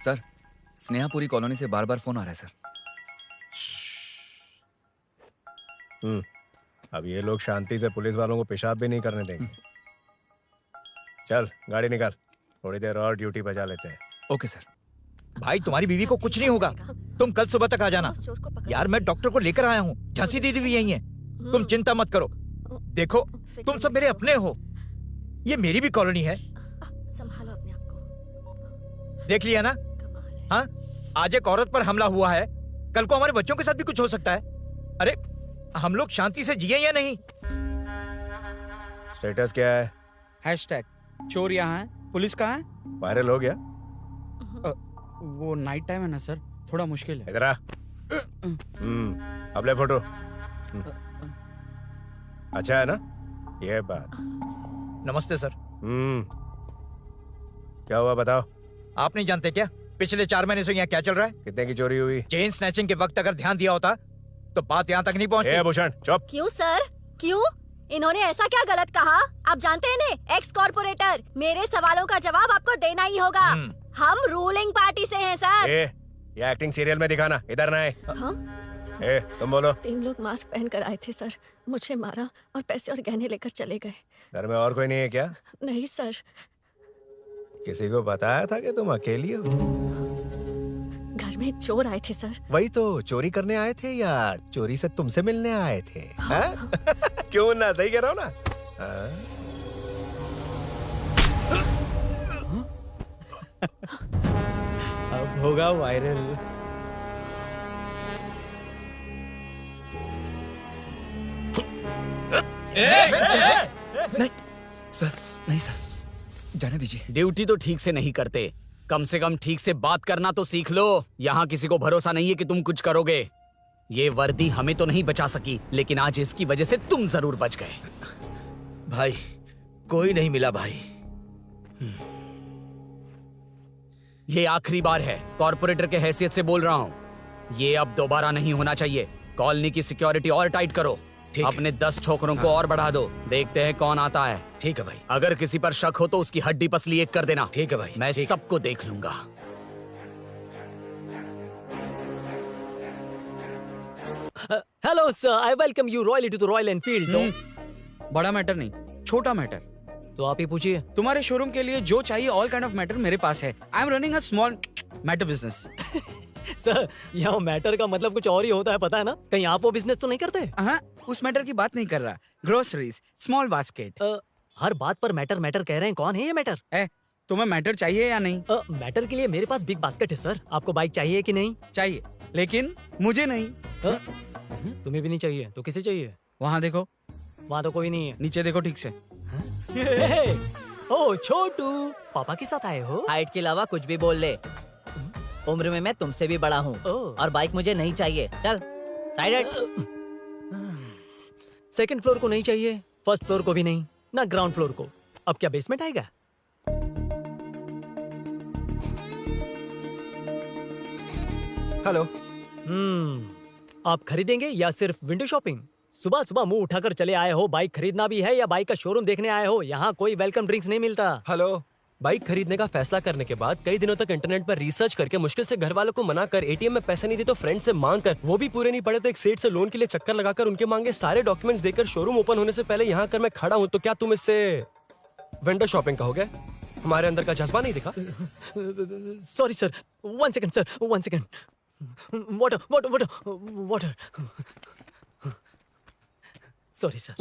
Sir, स्नेहापुरी colony से बार बार phone आ रहा है सर। अब ये लोग शांति से पुलिस वालों को पेशाब भी नहीं करने देंगे। चल गाड़ी निकाल, थोड़ी देर और ड्यूटी बजा लेते हैं। Okay sir. भाई तुम्हारी बीवी को कुछ नहीं होगा, तुम कल सुबह तक आ जाना। यार मैं डॉक्टर को लेकर आया हूँ, झांसी दीदी भी यही है, तुम चिंता मत करो। देखो तुम सब मेरे अपने हो, ये मेरी भी कॉलोनी है। संभालो अपने आप को। देख लिया ना? हाँ, आज एक औरत पर हमला हुआ है, कल को हमारे बच्चों के साथ भी कुछ हो सकता है। अरे हम लोग शांति से जिए या नहीं? स्टेटस क्या है? हैशटैग चोर यहाँ है, पुलिस कहाँ है? वायरल हो गया? वो नाइट टाइम है ना सर, थोड़ा मुश्किल है। इधर आ। अब ले फोटो। अच्छा है ना ये बात? नमस्ते सर। क्या हुआ बताओ? आप नहीं जानते क्या पिछले 4 महीने से यहाँ क्या चल रहा है? कितने की चोरी हुई? चेन स्नैचिंग के वक्त अगर ध्यान दिया होता तो बात यहाँ तक नहीं पहुँचती। भूषण चुप। क्यों सर, क्यों? इन्होंने ऐसा क्या गलत कहा? आप जानते हैं ना, एक्स कॉर्पोरेटर, मेरे सवालों का जवाब आपको देना ही होगा। हम रूलिंग पार्टी से हैं सर। ये एक्टिंग सीरियल में दिखाना, इधर ना आए। तुम बोलो। 3 लोग मास्क पहन कर आए थे सर, मुझे मारा और पैसे और गहने लेकर चले गए। घर में और कोई नहीं है क्या? नहीं सर। किसी को बताया था कि तुम अकेली हो? घर में चोर आए थे सर। वही तो, चोरी करने आए थे या चोरी से तुमसे मिलने आए थे? हाँ? क्यों ना, सही कह रहा हूँ ना? अब होगा वायरल। नहीं सर, नहीं सर, जाने दीजिए। ड्यूटी तो ठीक से नहीं करते, कम से कम ठीक से बात करना तो सीख लो। यहाँ किसी को भरोसा नहीं है कि तुम कुछ करोगे। ये वर्दी हमें तो नहीं बचा सकी, लेकिन आज इसकी वजह से तुम जरूर बच गए। भाई कोई नहीं मिला भाई। ये आखिरी बार है, कॉर्पोरेटर के हैसियत से बोल रहा हूँ। ये अब दोबारा नहीं होना चाहिए। कॉलोनी की सिक्योरिटी और टाइट करो, अपने 10 छोकरों को और बढ़ा दो। देखते हैं कौन आता है। ठीक है भाई। अगर किसी पर शक हो तो उसकी हड्डी पसली एक कर देना। ठीक है भाई। मैं सबको देख लूंगा। Hello sir, I welcome you royally to the Royal Enfield. बड़ा मैटर नहीं, छोटा मैटर। तो आप ही पूछिए। तुम्हारे शोरूम के लिए जो चाहिए ऑल काइंड ऑफ मैटर मेरे पास है। I am running a small matter business. Sir, यहाँ मैटर का मतलब कुछ और ही होता है, पता है ना? कहीं आप वो बिजनेस तो नहीं करते? हाँ, उस मैटर की बात नहीं कर रहा। Groceries, small basket. हर बात पर मैटर मैटर कह रहे हैं, कौन है ये मैटर? तुम्हें मैटर चाहिए या नहीं? मैटर के लिए मेरे पास बिग बास्केट है सर। आपको बाइक चाहिए कि नहीं? चाहिए, लेकिन मुझे नहीं। तुम्हें भी नहीं चाहिए तो किसे चाहिए? वहाँ देखो। वहाँ तो कोई नहीं है। नीचे देखो ठीक से। ओ छोटू, पापा के साथ आए हो? हाइट के अलावा कुछ भी बोल ले। उम्र में मैं तुमसे भी बड़ा हूँ और बाइक मुझे नहीं चाहिए। चल साइड। सेकंड फ्लोर को नहीं चाहिए, फर्स्ट फ्लोर को भी नहीं, ना ग्राउंड फ्लोर को। अब क्या बेसमेंट आएगा? हेलो। आप खरीदेंगे या सिर्फ विंडो शॉपिंग? सुबह सुबह मुंह उठाकर चले आए हो। बाइक खरीदना भी है या बाइक का शोरूम देखने आए हो? यहाँ कोई वेलकम ड्रिंक्स नहीं मिलता। हेलो, बाइक खरीदने का फैसला करने के बाद कई दिनों तक इंटरनेट पर रिसर्च करके मुश्किल से घर वालों को मना कर, एटीएम में पैसे नहीं दी तो फ्रेंड से मांग कर, वो भी पूरे नहीं पड़े तो एक सेठ से लोन के लिए चक्कर लगाकर उनके मांगे सारे डॉक्यूमेंट्स देकर शोरूम ओपन होने से पहले यहाँ कर मैं खड़ा हूँ, तो क्या तुम इससे विंडो शॉपिंग कहोगे? हमारे अंदर का जज्बा नहीं दिखा? Sorry sir, 1 second sir, 1 second. Water water water water. Sorry sir.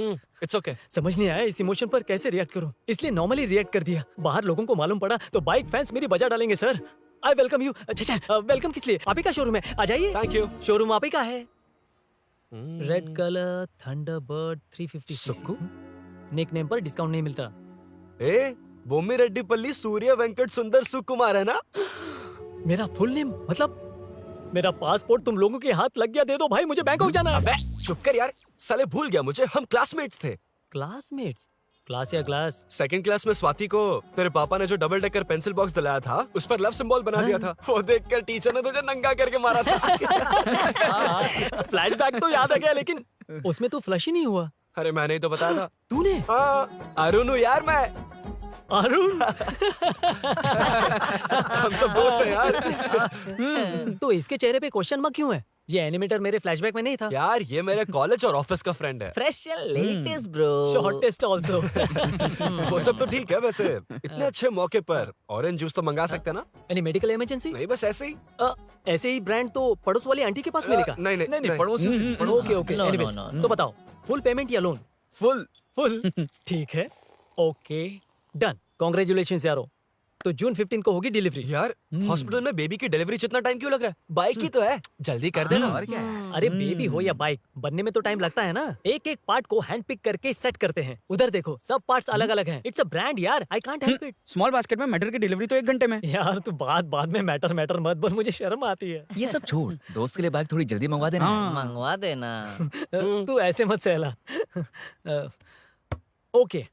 It's okay. समझ नहीं आया इस इमोशन पर कैसे रिएक्ट करूं, इसलिए नॉर्मली रिएक्ट कर दिया। बाहर लोगों को मालूम पड़ा तो बाइक फैंस मेरी बजा डालेंगे सर। I welcome you. अच्छा, वेलकम किस लिए? आप ही का शोरूम है, आ जाइए। Thank you. शोरूम आप ही का है। Red colour Thunderbird 350। Sukhu nickname पर डिस्काउंट नहीं मिलता। बोम्मी रेड्डीपल्ली सूर्य वेंकट सुंदर सुकुमार है ना? मेरा फुल नेम मतलब? मेरा पासपोर्ट तुम लोगों के हाथ लग गया, दे दो भाई, मुझे बैंकॉक जाना। अबे चुप कर यार, साले भूल गया मुझे, हम क्लासमेट्स थे। क्लासमेट्स? क्लास या क्लास? सेकंड क्लास में स्वाति को तेरे पापा ने जो डबल डेकर पेंसिल बॉक्स दिलाया था उस पर लव सिंबल बना दिया था। वो देखकर टीचर ने तुझे नंगा करके मारा था। फ्लैशबैक तो याद आ गया, लेकिन उसमें तो फ्लश ही नहीं हुआ। अरे मैंने ही तो बताया था। तूने? हाँ, अरुण हूँ यार मैं। अरुण हम सब दोस्त हैं यार। तो इसके चेहरे पे क्वेश्चन मार्क क्यों है? ये एनिमेटर मेरे फ्लैशबैक में नहीं था। यार ये मेरे कॉलेज और ऑफिस का फ्रेंड है। Fresh latest bro. Shortest also. वो सब तो ठीक है वैसे, इतने अच्छे मौके पर ऑरेंज जूस तो मंगा सकते हैं ना? Any medical emergency? नहीं बस ऐसे ही। ऐसे ही ब्रांड तो पड़ोस वाली आंटी के पास मिलेगा। नहीं नहीं नहीं पड़ोसी okay okay. No, no, anyways, no, no. तो बताओ फुल पेमेंट या लोन? Full full. ठीक है, ओके डन। कांग्रेचुलेशंस यारो। तो जून 15 को होगी डिलीवरी। यार हॉस्पिटल में बेबी की डिलीवरी से इतना टाइम क्यों लग रहा है? बाइक ही तो है, जल्दी कर देना। और क्या है? अरे बेबी हो या बाइक, बनने में तो टाइम लगता है ना। एक एक पार्ट को हैंड पिक करके सेट करते हैं। उधर देखो सब पार्ट्स अलग अलग हैं। इट्स अ ब्रांड यार, I can't help it. Small basket में मैटर की डिलीवरी तो 1 घंटे में। यार तू बाद में मैटर मत बोल, मुझे शर्म आती है। ये सब छोड़, दोस्त के लिए बाइक थोड़ी जल्दी मंगवा देना। मंगवा देना। तू ऐसे मत सहला। ओके,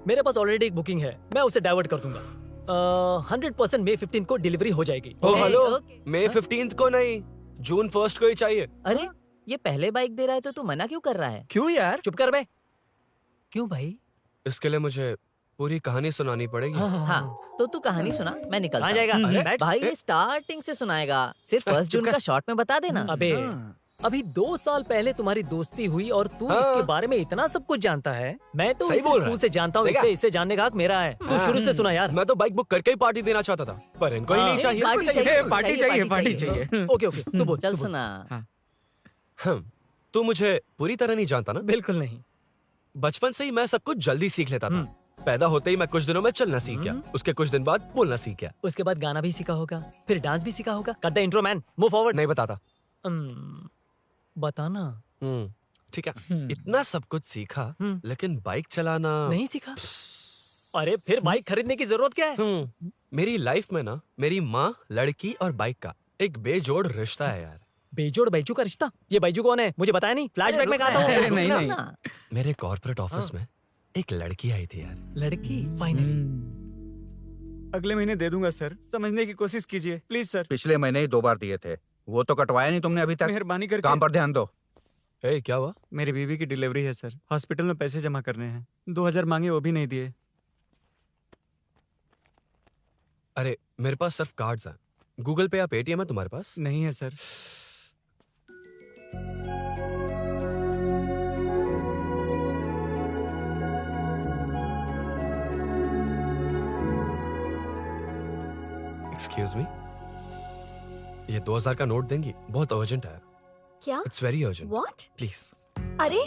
मेरे पास ऑलरेडी एक बुकिंग है, मैं उसे डाइवर्ट कर दूंगा। 100% मई 15 को डिलीवरी हो जाएगी। ओ हेलो, ओके। मई 15 को नहीं, जून 1 को ही चाहिए। अरे ये पहले बाइक दे रहा है तो तू मना क्यों कर रहा है? क्यों यार? चुप कर बे। क्यों भाई? इसके लिए मुझे पूरी कहानी सुनानी पड़ेगी। हाँ तो तू कहानी सुना, मैं निकलता कहाँ हूँ। जाएगा? बैठ। भाई स्टार्टिंग से सुनाएगा, सिर्फ 1 जून का शॉर्ट में बता देना। अबे अभी 2 साल पहले तुम्हारी दोस्ती हुई और तू हाँ। इसके बारे में इतना सब कुछ जानता है। मैं तो सही इसे बोल रहा स्कूल है। से जानता हूँ, देखा? इसलिए इससे जानने का हक मेरा है। तू शुरू से सुना यार। मैं तो बाइक बुक करके ही पार्टी देना चाहता था, पर इनको ही नहीं चाहिए। पार्टी चाहिए, चाहिए, पार्टी चाहिए, पार्टी चाहिए। ओके ओके, तू बोल। चल तू बोल। सुना। तू मुझे पूरी तरह नहीं जानता ना। बिल्कुल नहीं। बचपन से ही मैं सब कुछ जल्दी सीख लेता था। पैदा होते ही मैं कुछ दिनों में चलना सीख गया, उसके कुछ दिन बाद बोलना सीख गया। उसके बाद गाना भी सीखा होगा, फिर डांस भी सीखा होगा। Cut the intro man, move forward. नहीं बताता। बताना ठीक है, इतना सब कुछ सीखा लेकिन बाइक चलाना नहीं सीखा। अरे फिर बाइक खरीदने की जरूरत क्या है? मेरी लाइफ में ना मेरी माँ, लड़की और बाइक का एक बेजोड़ रिश्ता है यार। बेजोड़ बैजू का रिश्ता? ये बैजू कौन है? मुझे बताया नहीं, फ्लैशबैक में कहा था। अरे नहीं नहीं। मेरे कॉर्पोरेट ऑफिस में एक लड़की आई थी यार। लड़की फाइनली। अगले महीने दे दूंगा सर, समझने की कोशिश कीजिए प्लीज सर। पिछले महीने ही 2 बार दिए थे, वो तो कटवाया नहीं तुमने अभी तक। मेहरबानी करके। काम पर ध्यान दो। ए, क्या हुआ? मेरी बीवी की डिलीवरी है सर, हॉस्पिटल में पैसे जमा करने हैं। 2000 मांगे, वो भी नहीं दिए। अरे मेरे पास सिर्फ कार्ड्स हैं। गूगल पे या पेटीएम है तुम्हारे पास? नहीं है सर। एक्सक्यूज मी, ये 2000 का नोट देंगी? बहुत अर्जेंट है। क्या? It's very urgent. What? Please अरे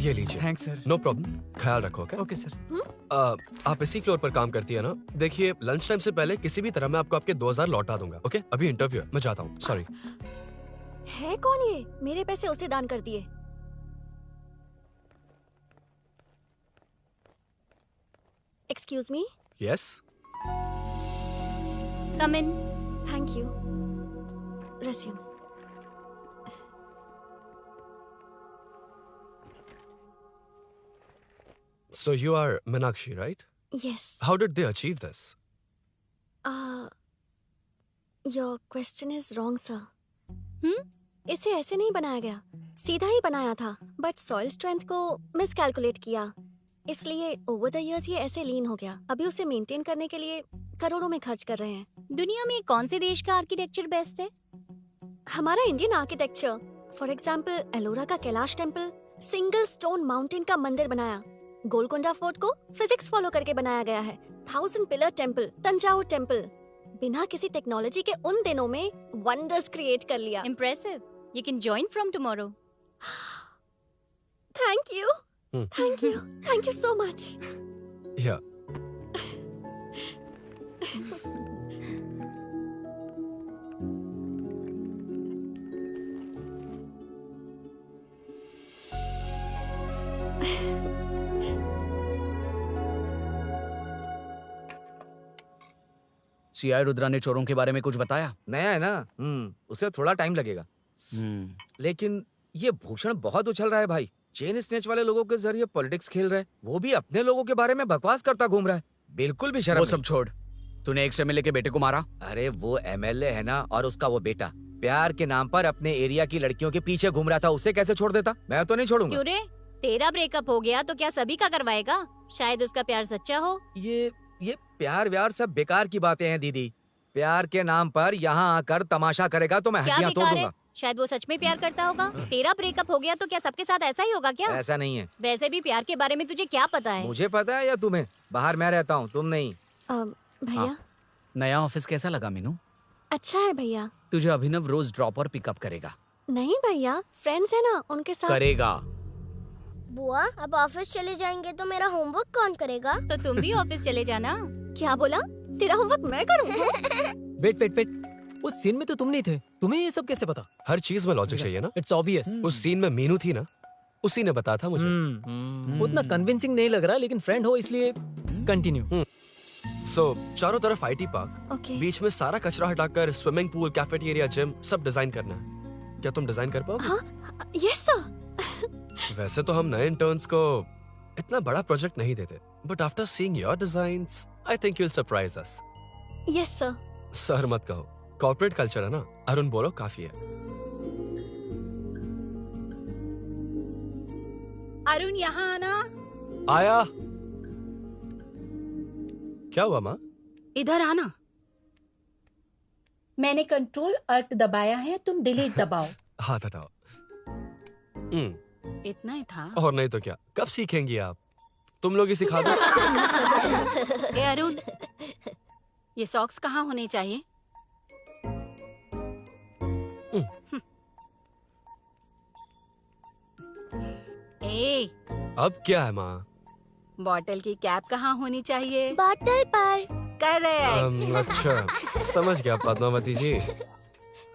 ये लीजिए। Thanks sir. नो प्रॉब्लम, ख्याल रखो। Okay okay sir. आप इसी फ्लोर पर काम करती है ना? देखिए लंच टाइम से पहले किसी भी तरह मैं आपको आपके 2000 लौटा दूंगा। ओके अभी इंटरव्यू है, मैं जाता हूँ। सॉरी। है कौन ये? मेरे पैसे उसे दान कर दिए। Excuse me. Yes. Come in. Thank you. Resume. So you are Meenakshi, right? Yes. How did they achieve this? Your question is wrong, sir. इसे ऐसे नहीं बनाया गया, सीधा ही बनाया था, बट सॉइल स्ट्रेंथ को मिसकैलकुलेट किया, इसलिए ओवर द इयर्स ये ऐसे लीन हो गया। अभी उसे मेंटेन करने के लिए करोड़ों में खर्च कर रहे हैं। दुनिया में कौन से देश का आर्किटेक्चर बेस्ट है? हमारा Indian architecture. For example Ellora का Kailash temple, single stone mountain का मंदिर बनाया। गोलकोंडा फोर्ट को फिजिक्स फॉलो करके बनाया गया है। 1000 पिलर टेम्पल, तंजावुर टेम्पल, बिना किसी टेक्नोलॉजी के उन दिनों में वंडर्स क्रिएट कर लिया। Impressive. You can join from tomorrow. Thank you, thank you, thank you so much. Yeah. CI Rudra ने चोरों के बारे में कुछ बताया? नया है ना, उसे थोड़ा टाइम लगेगा। लेकिन ये भूषण बहुत उछल रहा है भाई। चेन स्नेच वाले लोगों के जरिए पॉलिटिक्स खेल रहा है, वो भी अपने लोगों के बारे में बकवास करता घूम रहा है। बिल्कुल भी शर्म वो नहीं। सब छोड़, तूने एक एमएलए के बेटे को मारा। अरे वो एमएलए है ना, और उसका वो बेटा प्यार के नाम पर अपने एरिया की लड़कियों के पीछे घूम रहा था, उसे कैसे छोड़ देता? मैं तो नहीं छोड़ूंगा। क्यों रे? तेरा ब्रेकअप हो गया तो क्या सभी का करवाएगा? शायद उसका प्यार सच्चा हो। ये प्यार व्यार सब बेकार की बातें हैं दीदी। प्यार के नाम पर यहाँ आकर तमाशा करेगा तो मैं क्या हड्डियां तोड़ बेकार है? दूंगा। शायद वो सच में प्यार करता होगा। तेरा ब्रेकअप हो गया तो क्या सबके साथ ऐसा ही होगा क्या? ऐसा नहीं है। वैसे भी प्यार के बारे में तुझे क्या पता है? मुझे पता है या तुम्हें? बाहर मैं रहता हूँ, तुम नहीं। भैया नया ऑफिस कैसा लगा मीनू? अच्छा है भैया। तुझे अभिनव रोज ड्रॉप और पिकअप करेगा। नहीं भैया, फ्रेंड्स है ना, उनके साथ करेगा। बुआ अब ऑफिस चले जाएंगे तो मेरा होमवर्क कौन करेगा? तो तुम भी ऑफिस चले जाना। क्या बोला? तेरा होमवर्क मैं करूँगा? वेट वेट वेट, उस सीन में तो तुम नहीं थे, तुम्हें ये सब कैसे पता? हर चीज में लॉजिक चाहिए ना। It's obvious. उस सीन में मीनू थी ना, उसी ने बताया था मुझे। उतना कन्विंसिंग नहीं लग रहा, लेकिन फ्रेंड हो इसलिए कंटिन्यू। सो चारों तरफ आईटी पार्क, ओके। बीच में सारा कचरा हटाकर स्विमिंग पूल, कैफेटेरिया, जिम सब डिजाइन करना है। क्या तुम डिजाइन कर पाओगे? हाँ, यस सर। वैसे तो हम नए इंटर्न्स को इतना बड़ा प्रोजेक्ट नहीं देते, but after seeing your designs I think you will surprise us. Yes sir. Sir मत कहो, कॉर्पोरेट कल्चर है ना। अरुण बोलो काफी है। अरुण यहाँ आना। आया। क्या हुआ माँ? इधर आना। मैंने कंट्रोल अल्ट दबाया है, तुम डिलीट दबाओ। हाथ हटाओ। इतना ही था। और नहीं तो क्या, कब सीखेंगी आप? तुम लोग ही सिखा दो। ए अरुण, ये सॉक्स कहाँ होने चाहिए? ए, अब क्या है माँ? बॉटल की कैप कहाँ होनी चाहिए? बॉटल पर। करेक्ट। अच्छा, समझ गया पद्मावती जी।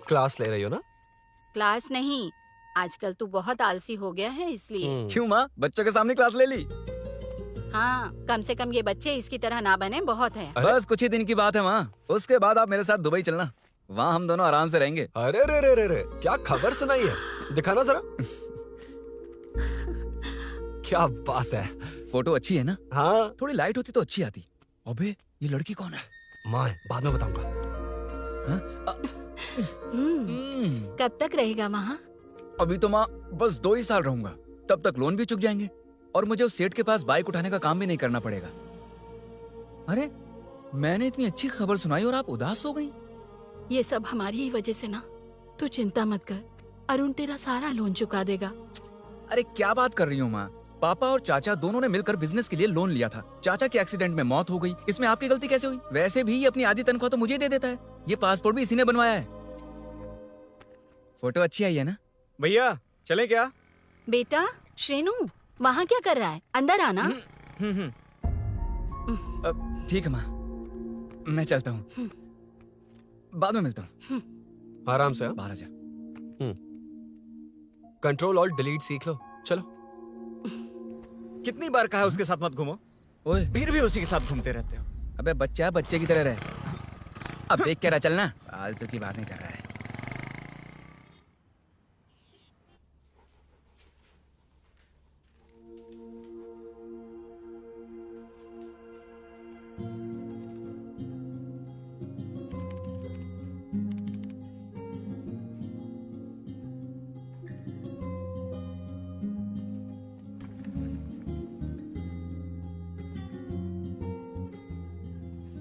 क्लास ले रही हो ना? क्लास नहीं, आजकल तू बहुत आलसी हो गया है इसलिए। क्यों माँ, बच्चों के सामने क्लास ले ली? हाँ, कम से कम ये बच्चे इसकी तरह ना बने, बहुत है। बस कुछ ही दिन की बात है माँ, उसके बाद आप मेरे साथ दुबई चलना, वहाँ हम दोनों आराम से रहेंगे। अरे रे रे रे रे, क्या खबर सुनाई है, दिखाना जरा। क्या बात है। फोटो अच्छी है ना? हाँ। थोड़ी लाइट होती तो अच्छी आती। अबे ये लड़की कौन है? माँ, बाद में बताऊंगा। कब तक रहेगा वहाँ? अभी तो माँ बस 2 ही साल रहूंगा, तब तक लोन भी चुक जाएंगे और मुझे उस सेठ के पास बाइक उठाने का काम भी नहीं करना पड़ेगा। अरे मैंने इतनी अच्छी खबर सुनाई और आप उदास हो गई। ये सब हमारी ही वजह से ना। तू चिंता मत कर, अरुण तेरा सारा लोन चुका देगा। अरे क्या बात कर रही हो माँ, पापा और चाचा दोनों ने मिलकर बिजनेस के लिए लोन लिया था। चाचा के एक्सीडेंट में मौत हो गई, इसमें आपकी गलती कैसे हुई? वैसे भी ये अपनी आधी तनख्वाह तो मुझे दे देता है। ये पासपोर्ट भी इसी ने बनवाया है। फोटो अच्छी आई है ना? भैया चले क्या? बेटा श्रेनु, वहाँ क्या कर रहा है? अंदर आना। ठीक है माँ, मैं चलता हूँ, बाद में मिलता हूँ। आराम से। बाहर आ जा। कंट्रोल और डिलीट सीख लो। चलो। कितनी बार कहा है उसके साथ मत घूमो, ओए फिर भी उसी के साथ घूमते रहते हो। अबे बच्चा है, बच्चे की तरह रहे। अब देख के रहा चलना, फालतू की बातें कर रहा है।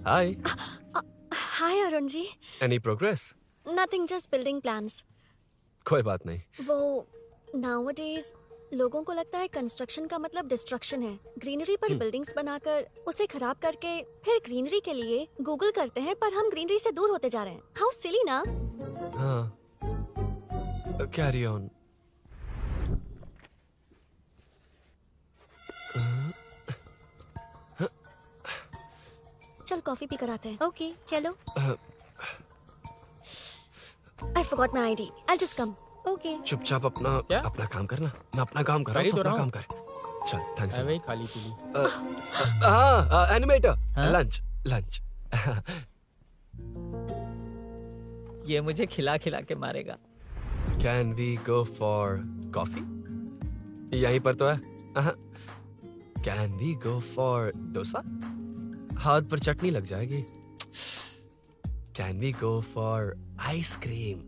Hi. Hi Arun ji. Any progress? Nothing, just building plans. कोई बात नहीं। वो नाउअडेज लोगों को लगता है कंस्ट्रक्शन का मतलब डिस्ट्रक्शन है। ग्रीनरी पर बिल्डिंग्स बनाकर उसे खराब करके फिर ग्रीनरी के लिए गूगल करते हैं, पर हम ग्रीनरी से दूर होते जा रहे हैं। हाउ सिली ना? हाँ। Carry on. चल कॉफी पी कर आते हैं। ओके चलो। I forgot my ID. I'll just come. Okay. चुपचाप अपना काम करना। मैं अपना काम कर रहा हूँ, अपना काम कर। चल, थैंक्स। वही खाली पीली। हाँ, एनिमेटर। Lunch, lunch. ये मुझे खिला खिला के मारेगा। Can we go for coffee? यहीं पर तो है। Can we go for dosa? हाथ पर चटनी लग जाएगी। Can we go for ice cream?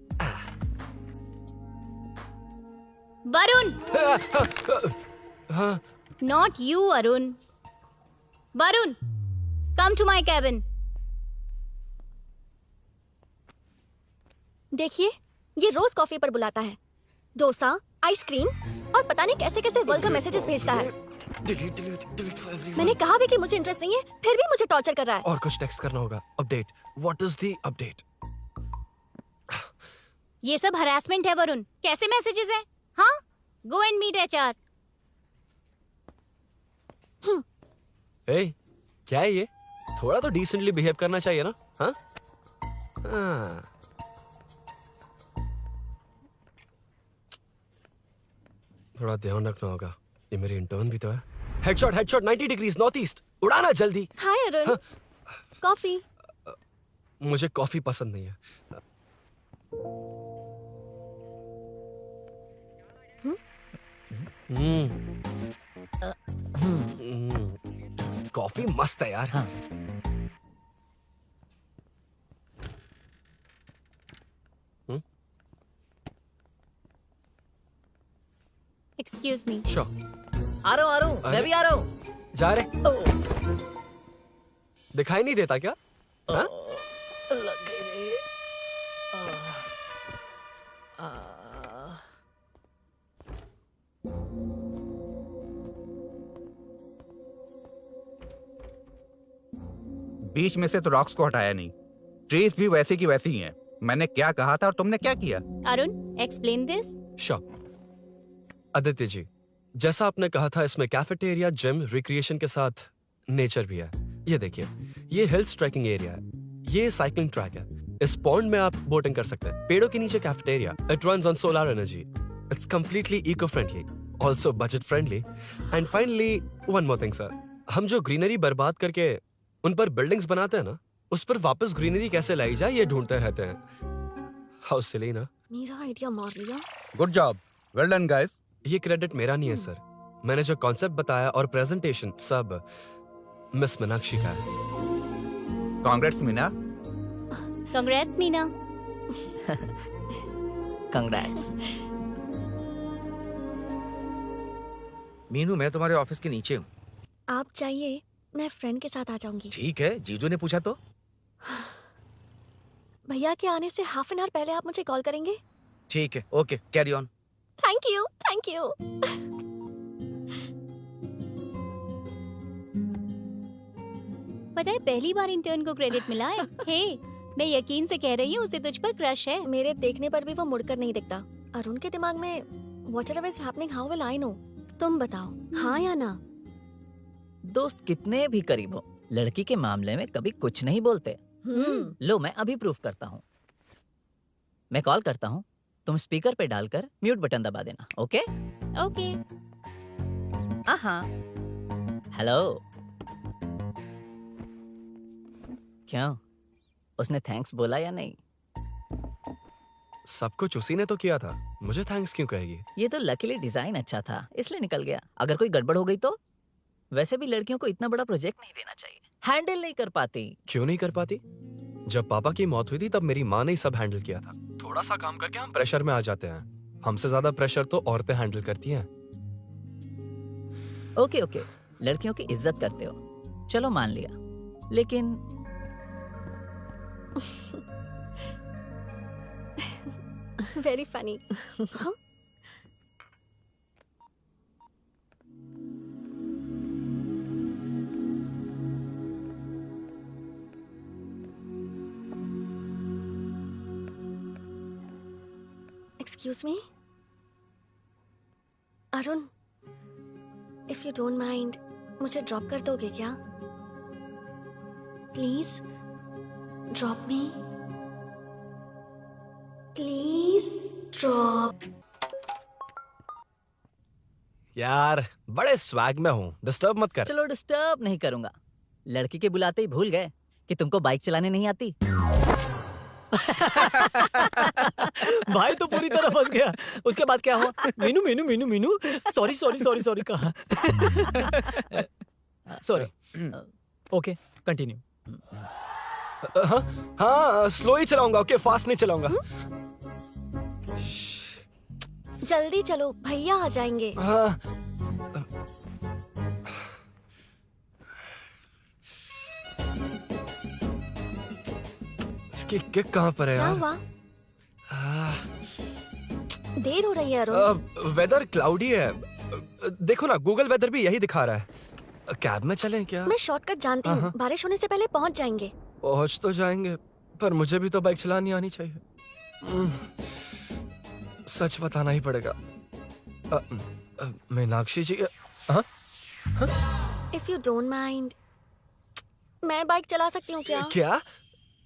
Varun, not you Arun, Varun, come to my cabin. देखिए, ये रोज कॉफी पर बुलाता है, डोसा, आइसक्रीम और पता नहीं कैसे कैसे वल्गर मैसेजेस भेजता है। मैंने कहा भी कि मुझे इंटरेस्ट नहीं है, फिर भी मुझे टॉर्चर कर रहा है। और कुछ टेक्स्ट करना होगा। Update, what is the update? ये सब हरासमेंट है वरुण। कैसे मैसेजेस हैं? हाँ, गो एंड मीट एचआर। ए, क्या है ये? थोड़ा तो डिसेंटली बिहेव करना चाहिए ना? हाँ? हाँ। थोड़ा ध्यान रखना होगा, ये मेरी इंटर्न भी तो है। हेडशॉट 90 डिग्रीज नॉर्थ ईस्ट, उड़ाना जल्दी। हाय अरुण, कॉफी। मुझे कॉफी पसंद नहीं है। कॉफी मस्त है यार। हाँ। Excuse me. आ रहा हूँ, मैं भी आ रहा हूँ। जा रहे? दिखाई नहीं देता क्या? हाँ? लग गई रे। बीच में से तो रॉक्स को हटाया नहीं, ट्रीज भी वैसी की वैसी ही हैं। मैंने क्या कहा था और तुमने क्या किया? Arun, explain this. आदित्य जी, जैसा आपने कहा था, इसमें कैफेटेरिया, जिम, रिक्रिएशन के साथ नेचर भी है। ये देखिए, ये हिल्स ट्रैकिंग एरिया है, ये साइकिलिंग ट्रैक है, इस पॉन्ड में आप बोटिंग कर सकते हैं, पेड़ों के नीचे cafeteria, it runs on solar energy, it's completely eco friendly, also budget friendly, and finally one more thing sir, हम जो ग्रीनरी बर्बाद करके उन पर बिल्डिंग्स बनाते हैं ना, उस पर वापस ग्रीनरी कैसे लाई जाए ये ढूंढते रहते हैं। हाउ सिली ना? मेरा आइडिया मार लिया। Good job, well done guys. ये क्रेडिट मेरा नहीं है सर, मैंने जो कॉन्सेप्ट बताया और प्रेजेंटेशन सब मिस मीनाक्षी का है। Congrats Meena. Congrats Meena. Congrats. Meenu, मैं तुम्हारे ऑफिस के नीचे हूँ। आप चाहिए, मैं फ्रेंड के साथ आ जाऊंगी। ठीक है, जीजू ने पूछा तो। भैया के आने से हाफ एन आवर पहले आप मुझे कॉल करेंगे? ठीक है, okay, carry on. Thank you, thank you. पता है, पहली बार इंटर्न को क्रेडिट मिला है। हे, मैं यकीन से कह रही हूँ, उसे तुझ पर क्रश है। मेरे देखने पर भी वो मुड़कर नहीं दिखता। अरुण के दिमाग में whatever is happening, how will I know? तुम बताओ, हाँ या ना? दोस्त कितने भी करीब हो, लड़की के मामले में कभी कुछ नहीं बोलते। लो, मैं अभी प्रूफ करता हूँ। मैं कॉल करता हूँ, तुम स्पीकर पे डालकर म्यूट बटन दबा देना। ओके? ओके। हाँ। हेलो। क्यों, उसने थैंक्स बोला या नहीं? सब कुछ उसी ने तो किया था, मुझे थैंक्स क्यों कहेगी? ये तो लकीली डिजाइन अच्छा था, इसलिए निकल गया। अगर कोई गड़बड़ हो गई तो? वैसे भी लड़कियों को इतना बड़ा प्रोजेक्ट नहीं देना चाहिए, हैंडल नहीं कर पाती। क्यों नहीं कर पाती? जब पापा की मौत हुई थी तब मेरी माँ ने ही सब हैंडल किया था। थोड़ा सा काम करके हम प्रेशर में आ जाते हैं। हमसे ज्यादा प्रेशर तो औरतें हैंडल करती हैं। ओके, लड़कियों की इज्जत करते हो, चलो मान लिया, लेकिन very funny. Excuse me Arun, if you don't mind, मुझे ड्रॉप कर दोगे क्या? Please drop me, please drop. यार, बड़े स्वैग में हूँ, डिस्टर्ब मत कर। चलो, डिस्टर्ब नहीं करूंगा। लड़की के बुलाते ही भूल गए कि तुमको बाइक चलाने नहीं आती। भाई तो पूरी तरह फंस गया। उसके बाद क्या हुआ? Meenu Meenu Meenu Meenu, sorry sorry sorry sorry कहा। सॉरी। Okay, continue. हाँ, स्लो ही चलाऊंगा, ओके, फास्ट नहीं चलाऊंगा। जल्दी चलो, भैया आ जाएंगे। हाँ। इसकी किक कहाँ पर है क्या यार? हुआ? देर हो रही है अरुण। वेदर क्लाउडी है। देखो ना, गूगल वेदर भी यही दिखा रहा है। कैब में चलें क्या? मैं शॉर्टकट जानती हूँ, बारिश होने से पहले पहुँच जाएंगे। पहुंच तो जाएंगे, पर मुझे भी तो बाइक चलानी आनी चाहिए। सच बताना ही पड़ेगा। मीनाक्षी जी, हाँ? इफ यू डोंट माइंड, मैं बाइक चला सकती हूँ क्या?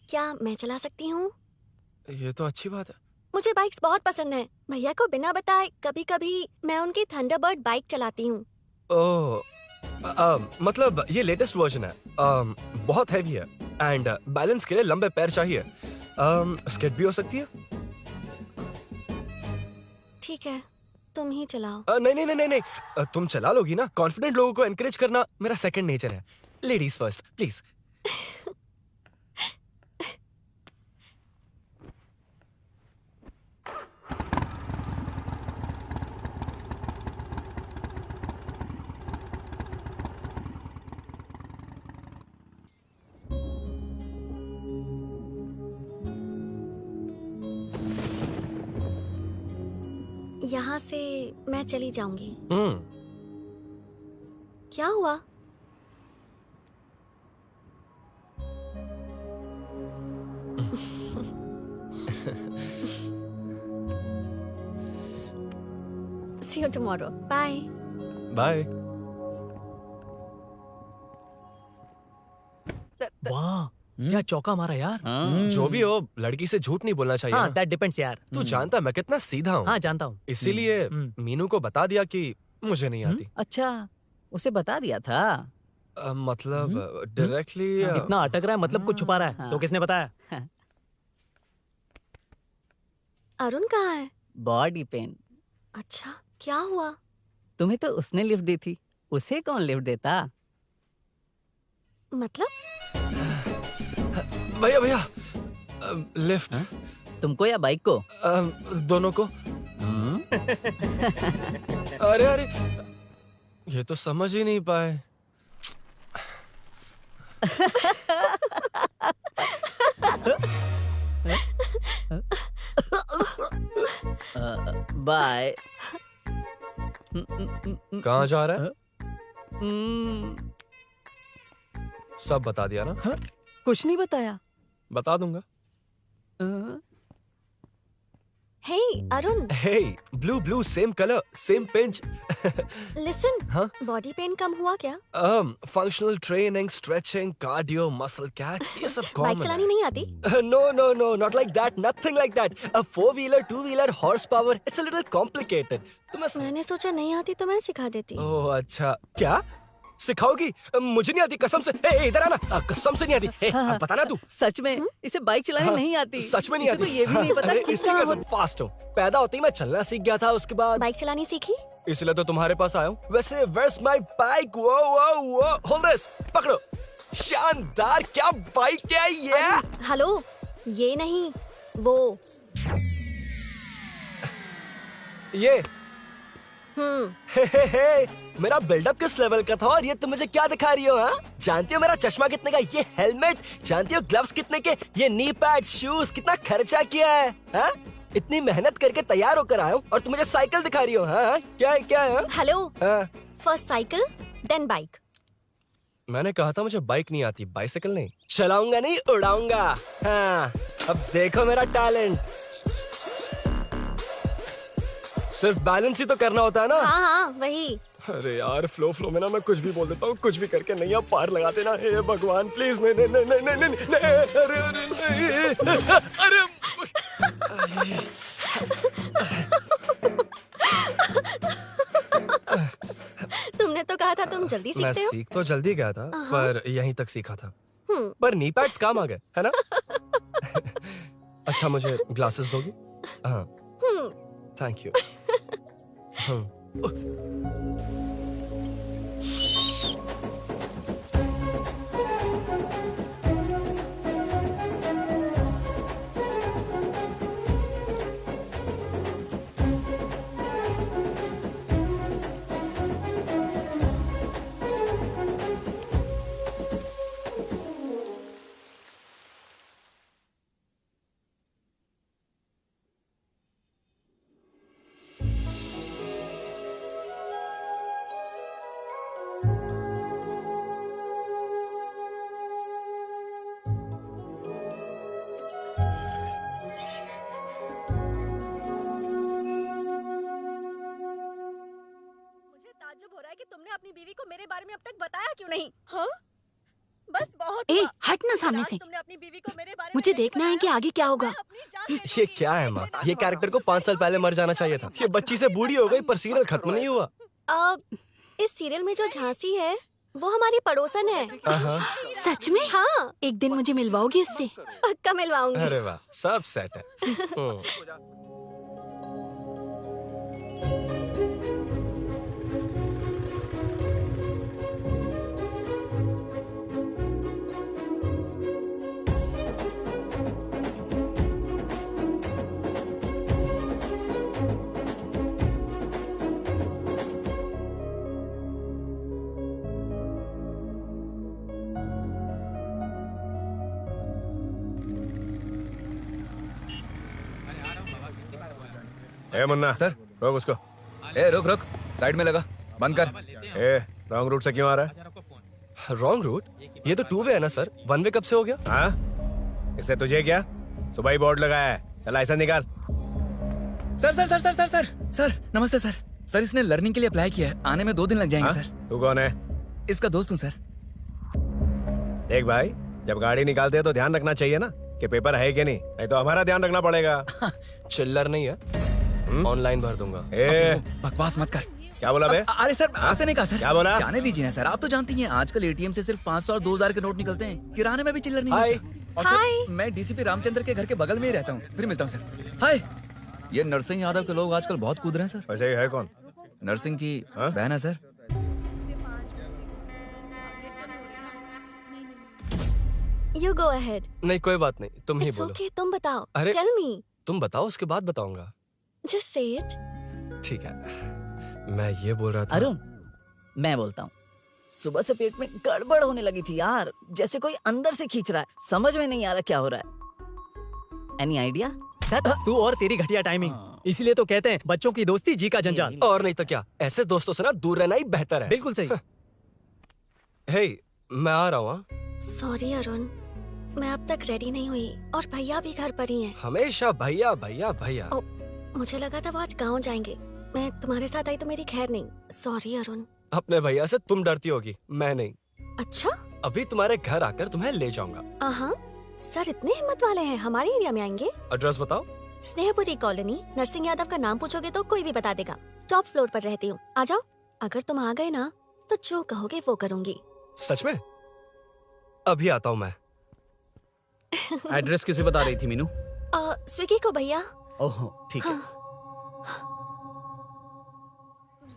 क्या मैं चला सकती हूँ? ये तो अच्छी बात है। मुझे बाइक्स बहुत पसंद है। भैया को बिना बताए कभी कभी मैं उनकी थंडरबर्ड बाइक चलाती हूँ। ओह, मतलब ये लेटेस्ट वर्जन है। बहुत हैवी है एंड बैलेंस के लिए लंबे पैर चाहिए। स्किड भी हो सकती है। ठीक है, तुम ही चलाओ। नहीं, तुम चला लोगी ना। कॉन्फिडेंट लोगों को एनकरेज करना मेरा सेकंड नेचर है। Ladies first, please. यहाँ से मैं चली जाऊंगी। क्या हुआ? See you tomorrow. Bye. Bye. वाह, क्या चौका मारा यार। जो भी हो, लड़की से झूठ नहीं बोलना चाहिए हाँ, ना। दैट डिपेंड्स यार। तू जानता है मैं कितना सीधा हूँ। हाँ, जानता हूँ। इसीलिए मीनू को बता दिया कि मुझे नहीं आती। अच्छा, उसे बता दिया था। मतलब डायरेक्टली इतना अटक रहा है, मतलब कुछ छुपा रहा है। तो किसने बताया? अरुण कहाँ है? Body pain. अच्छा, क्या हुआ? तुम्हें तो उसने लिफ्ट दी थी, उसे कौन लिफ्ट देता? मतलब? भैया लिफ्ट। तुमको या बाइक को? दोनों को। अरे ये तो समझ ही नहीं पाए। बाय। कहाँ जा रहा है? सब बता दिया ना? कुछ नहीं बताया। बता दूंगा। Hey, Arun. Hey, blue, same color, same pinch. Listen. हाँ? बॉडी पेन कम हुआ क्या? Functional training, stretching, cardio, muscle catch, ये सब common बाइक चलानी नहीं आती? No, not like that, nothing like that. A 4-wheeler, 2-wheeler, horsepower, it's a little complicated. मैंने सोचा नहीं आती तो मैं सिखा देती। ओह अच्छा, क्या? सिखाओगी? मुझे नहीं आती कसम से। ए, इधर आना, कसम से नहीं आती। अब बताना तू। सच में इसे बाइक चलानी नहीं आती। सच में नहीं इसे आती। तो ये भी नहीं पता कि इसकी कहाँ कसम, फास्ट हो। पैदा होते ही मैं चलना सीख गया था, उसके बाद बाइक चलानी सीखी? इसलिए तो तुम्हारे पास आया हूँ। वैसे where's my bike? वो hold this, पकड़ो। शानदार, क्या बाइक है ये? हेलो, ये नहीं, वो। ये हे, मेरा बिल्डअप किस लेवल का था और ये तुम मुझे क्या दिखा रही हो? हाँ, जानती हो मेरा चश्मा कितने का, ये हेलमेट, जानती हो ग्लव्स कितने के, ये नी पैड, शूज, कितना खर्चा किया है? हाँ? इतनी मेहनत करके तैयार होकर आया हूँ और तुम मुझे साइकिल दिखा रही हो? हाँ? क्या है? Hello, first cycle then bike. मैंने कहा था मुझे बाइक नहीं आती, बाइसाइकिल नहीं। चलाऊंगा नहीं, उड़ाऊंगा। हाँ, अब देखो मेरा टैलेंट। सिर्फ बैलेंस ही तो करना होता है ना? हाँ, वही। अरे यार, फ्लो में ना मैं कुछ भी बोल देता हूँ, कुछ भी करके नहीं आप पार लगा देना। हे भगवान प्लीज, नहीं, अरे तुमने तो कहा था तुम जल्दी मैं सीखते हो। सीख तो जल्दी गया था, पर यहीं तक सीखा था। हम्म। पर नी पैड्स काम आ गए, है ना? अच्छा, मुझे ग्लासेस दोगी? हाँ, थैंक यू। नहीं। हाँ? बस बहुत ए हुआ। हट ना सामने आज से। तुमने अपनी बीवी को मेरे बारे में मुझे नहीं देखना है कि बताया। आगे क्या होगा। मैं अपनी जान देने ये को क्या है माँ? ये कैरेक्टर को 5 साल पहले मर जाना चाहिए था। ये बच्ची से बूढ़ी हो गई पर सीरियल खत्म नहीं हुआ। इस सीरियल में जो झांसी है वो हमारी पड़ोसन है। सच में? हाँ, एक दिन मुझे मिलवाओगी उससे? पक्का मिलवाऊंगी। अरे वाह, सब सेट है। ए मुन्ना सर। रोक उसको। ए रुक रुक, साइड में लगा, बंद कर। ए रॉन्ग रूट से क्यों आ रहा है? Wrong route? ये तो 2 वे है ना सर, 1 वे कब से हो गया? हाँ, इससे तुझे क्या? सुबह ही बोर्ड लगाया है, चल लाइसेंस निकाल। Sir sir sir sir sir sir sir नमस्ते सर। सर इसने लर्निंग के लिए अप्लाई किया है, आने में 2 दिन लग जाएंगे। हाँ? सर तू कौन है? इसका दोस्त हूँ सर। देख भाई, जब गाड़ी निकालते हैं तो ध्यान रखना चाहिए ना कि पेपर है कि नहीं तो हमारा ध्यान रखना पड़ेगा। चिल्लर नहीं है, ऑनलाइन भर दूंगा। ए बकवास मत कर। क्या बोला बे? अरे सर आपसे नहीं कहा सर। क्या बोला? जाने दीजिए ना सर, आप तो जानती हैं आजकल एटीएम से सिर्फ 500 और 2000 के नोट निकलते हैं, किराने में भी चिल्लर नहीं हाय। मिलता। और सर मैं डीसीपी रामचंद्र के घर के बगल में ही रहता हूँ, फिर मिलता हूँ सर। हाय, ये नरसिंह यादव के लोग आजकल बहुत कूद रहे हैं सर। अच्छा ये है कौन? नरसिंह की बहन है सर। You go ahead. नहीं कोई बात नहीं, तुम ही It's बोलो। okay, तुम बताओ। अरे Tell me. तुम बताओ, उसके बाद बताऊंगा। Just say it. ठीक है, मैं ये बोल रहा था। अरुण, मैं बोलता हूँ। सुबह से पेट में गड़बड़ होने लगी थी यार, जैसे कोई अंदर से खींच रहा है। समझ में नहीं आ रहा क्या हो रहा है। Any idea? तू और तेरी घटिया टाइमिंग। इसीलिए तो कहते हैं बच्चों की दोस्ती जी का जंजाल। और नहीं तो क्या, ऐसे दोस्तों से ना दूर रहना ही बेहतर है। बिल्कुल सही। हे, मैं आ रहा हूँ। Sorry अरुण, मैं अब तक रेडी नहीं हुई और भैया भी घर पर ही हैं। हमेशा भैया भैया भैया। मुझे लगा था वो आज गाँव जाएंगे। मैं तुम्हारे साथ आई तो मेरी खैर नहीं। सॉरी अरुण। अपने भैया से तुम डरती होगी, मैं नहीं। अच्छा? अभी तुम्हारे घर आकर तुम्हें ले जाऊंगा। हाँ, सर इतने हिम्मत वाले हैं, हमारे एरिया में आएंगे? एड्रेस बताओ। स्नेहपुरी कॉलोनी। नरसिंह यादव का नाम पूछोगे तो कोई भी बता देगा। टॉप फ्लोर पर रहती हूँ, आ जाओ। अगर तुम आ गए ना तो जो कहोगे वो करूँगी। सच में? अभी आता हूँ मैं। एड्रेस किसे बता रही थी मीनू? स्विगी को भैया। ओह ठीक है।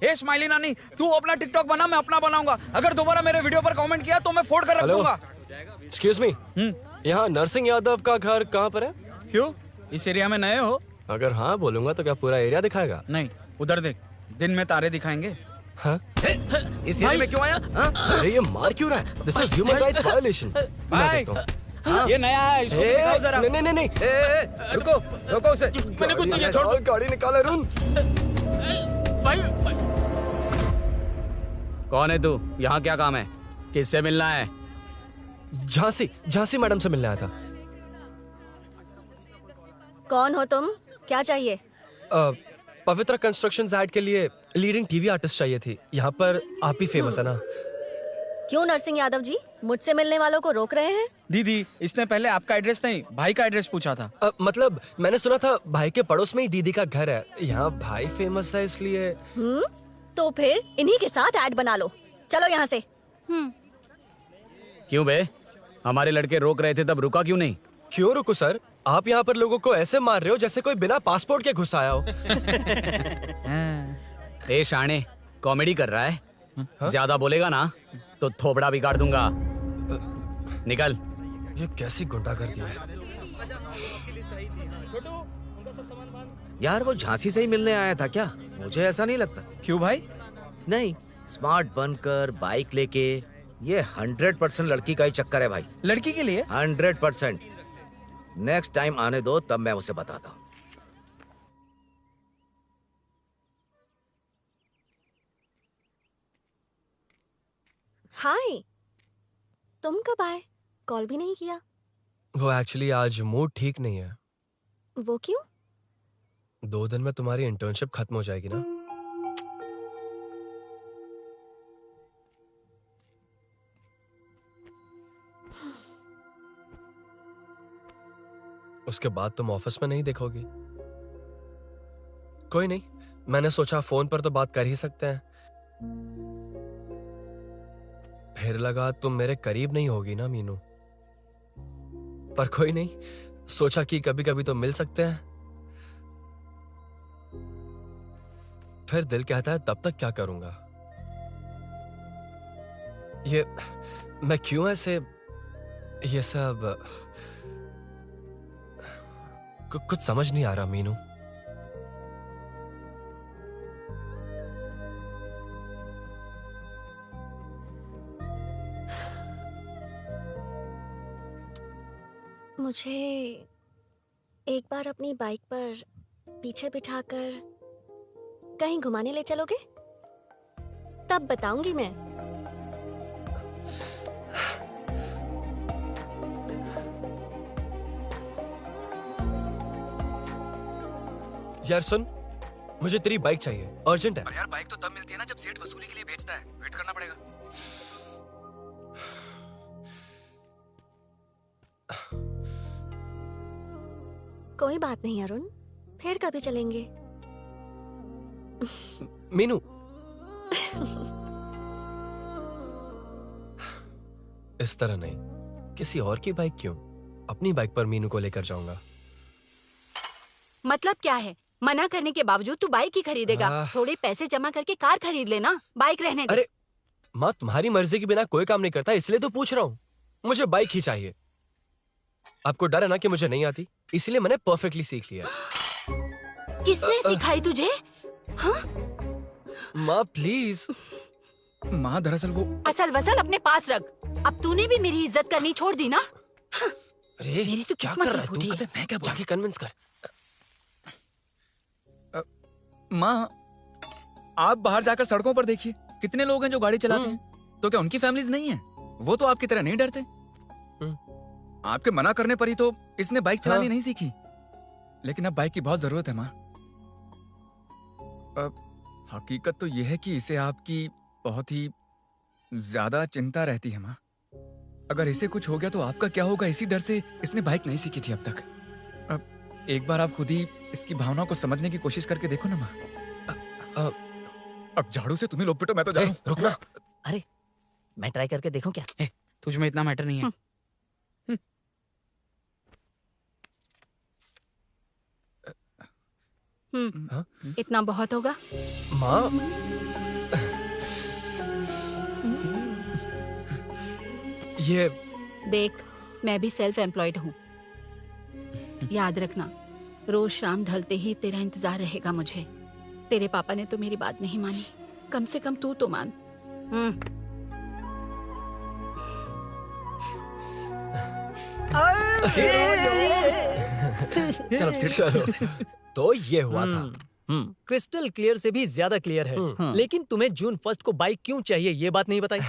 हे स्माइली नानी, तू अपना टिकटॉक बना, मैं अपना बनाऊंगा। अगर दोबारा मेरे वीडियो पर कमेंट किया तो मैं फोड़ कर रख हेलो? दूंगा। एक्सक्यूज मी, यहाँ नरसिंह यादव का घर कहाँ पर है? क्यों, इस एरिया में नए हो? अगर हाँ बोलूंगा तो क्या पूरा एरिया दिखाएगा? नहीं, उधर देख, दिन में तारे दिखाएंगे। हाँ? इस एरिया में क्यों आया? अरे ये मार क्यों रहा है? This is human rights violation. भाई, ये नया है, इसको भी दिखाओ जरा। नहीं नहीं नहीं, रुको रुको उसे। मैंने कुछ नहीं किया, छोड़। गाड़ी निकाल अरुण। कौन है तू? यहाँ क्या काम है? किससे मिलना है? झांसी, झांसी मैडम से मिलने आया था। कौन हो तुम? क्या चाहिए? पवित्र कंस्ट्रक्शंस ऐड के लिए लीडिंग टीवी आर्टिस्ट चाहिए थी। यहाँ पर आप ही फेमस है ना? क्यों नरसिंह यादव जी मुझसे मिलने वालों को रोक रहे हैं? दीदी, इसने पहले आपका एड्रेस नहीं, भाई का एड्रेस पूछा था। मतलब मैंने सुना था भाई के पड़ोस में ही दीदी का घर है। यहाँ भाई फेमस है इसलिए। तो फिर इन्हीं के साथ ऐड बना लो। चलो यहाँ से। क्यों बे? हमारे लड़के रोक रहे थे तब रुका क्यों नहीं? क्यों रुको सर? आप यहाँ पर लोगों को ऐसे मार रहे हो जैसे कोई बिना पासपोर्ट के घुस आया हो। ए शाणे, कॉमेडी कर रहा है? ज्यादा बोलेगा ना तो थोबड़ा बिगाड़ दूंगा। निकल। ये कैसी गुंडागर्दी है? यार वो झांसी से ही मिलने आया था क्या? मुझे ऐसा नहीं लगता। क्यों भाई? नहीं, स्मार्ट बनकर बाइक लेके, ये 100% लड़की का ही चक्कर है भाई। लड़की के लिए? 100%। नेक्स्ट टाइम आने दो, तब मैं उसे बताता हूँ। हाय, तुम कब आए? कॉल भी नहीं किया। वो एक्चुअली आज मूड ठीक नहीं है। वो क्यों? 2 दिन में तुम्हारी इंटर्नशिप खत्म हो जाएगी ना? उसके बाद तुम ऑफिस में नहीं देखोगी। कोई नहीं, मैंने सोचा फोन पर तो बात कर ही सकते हैं। फिर लगा तुम मेरे करीब नहीं होगी ना मीनू, पर कोई नहीं, सोचा कि कभी कभी तो मिल सकते हैं। फिर दिल कहता है तब तक क्या करूंगा। ये मैं क्यों ऐसे ये सब कुछ समझ नहीं आ रहा मीनू। मुझे एक बार अपनी बाइक पर पीछे बिठाकर कहीं घुमाने ले चलोगे? तब बताऊंगी मैं। यार सुन, मुझे तेरी बाइक चाहिए, अर्जेंट है। पर यार बाइक तो तब मिलती है ना जब सेठ वसूली के लिए भेजता है, वेट करना पड़ेगा। कोई बात नहीं अरुण, फिर कभी चलेंगे। मीनू इस तरह नहीं, किसी और की बाइक क्यों, अपनी बाइक पर मीनू को लेकर जाऊंगा। मतलब क्या है? मना करने के बावजूद तू बाइक ही खरीदेगा? थोड़े पैसे जमा करके कार खरीद लेना, बाइक रहने दे। अरे माँ, तुम्हारी मर्जी के बिना कोई काम नहीं करता, इसलिए तो पूछ रहा हूँ। मुझे बाइक ही चाहिए। आपको डर है ना कि मुझे नहीं आती, इसलिए मैंने परफेक्टली सीख लिया। किसने सिखाई तुझे? हाँ? माँ प्लीज। माँ दरअसल वो असल वसल अपने पास रख। अब तूने भी मेरी इज्जत करनी छोड़ दी ना। अरे मेरी तो क्या किस्मत कर ही रहा है फूटी तू? है। मैं क्या जाके कन्विंस कर। माँ, आप बाहर जाकर सड़कों पर देखिए, कितने लोग हैं जो गाड़ी चलाते हैं। तो क्या उनकी फैमिलीज नहीं है? वो तो आपकी तरह नहीं डरते। आपके मना करने पर ही तो इसने बाइक चलानी नहीं सीखी। लेकिन अब बाइक की बहुत जरूरत है माँ। हकीकत तो यह है कि इसे आपकी बहुत ही ज्यादा चिंता रहती है माँ। अगर इसे कुछ हो गया तो आपका क्या होगा, इसी डर से इसने बाइक नहीं सीखी थी अब तक। अब एक बार आप खुद ही इसकी भावनाओं को समझने की कोशिश करके देखो ना माँ। अब झाड़ू से तुम्हें लोग पिटो, मैं तो जा रहा हूं। रुकना। अरे मैं ट्राई करके देखूं क्या? तुझ में इतना मैटर नहीं है। इतना बहुत होगा। माँ ये देख, मैं भी सेल्फ एम्प्लॉयड हूँ। याद रखना, रोज शाम ढलते ही तेरा इंतजार रहेगा मुझे। तेरे पापा ने तो मेरी बात नहीं मानी, कम से कम तू तो मान। चलो सीट। तो ये हुआ था। क्रिस्टल क्लियर से भी ज्यादा क्लियर है। लेकिन तुम्हें जून 1 को बाइक क्यों चाहिए, ये बात नहीं बताई।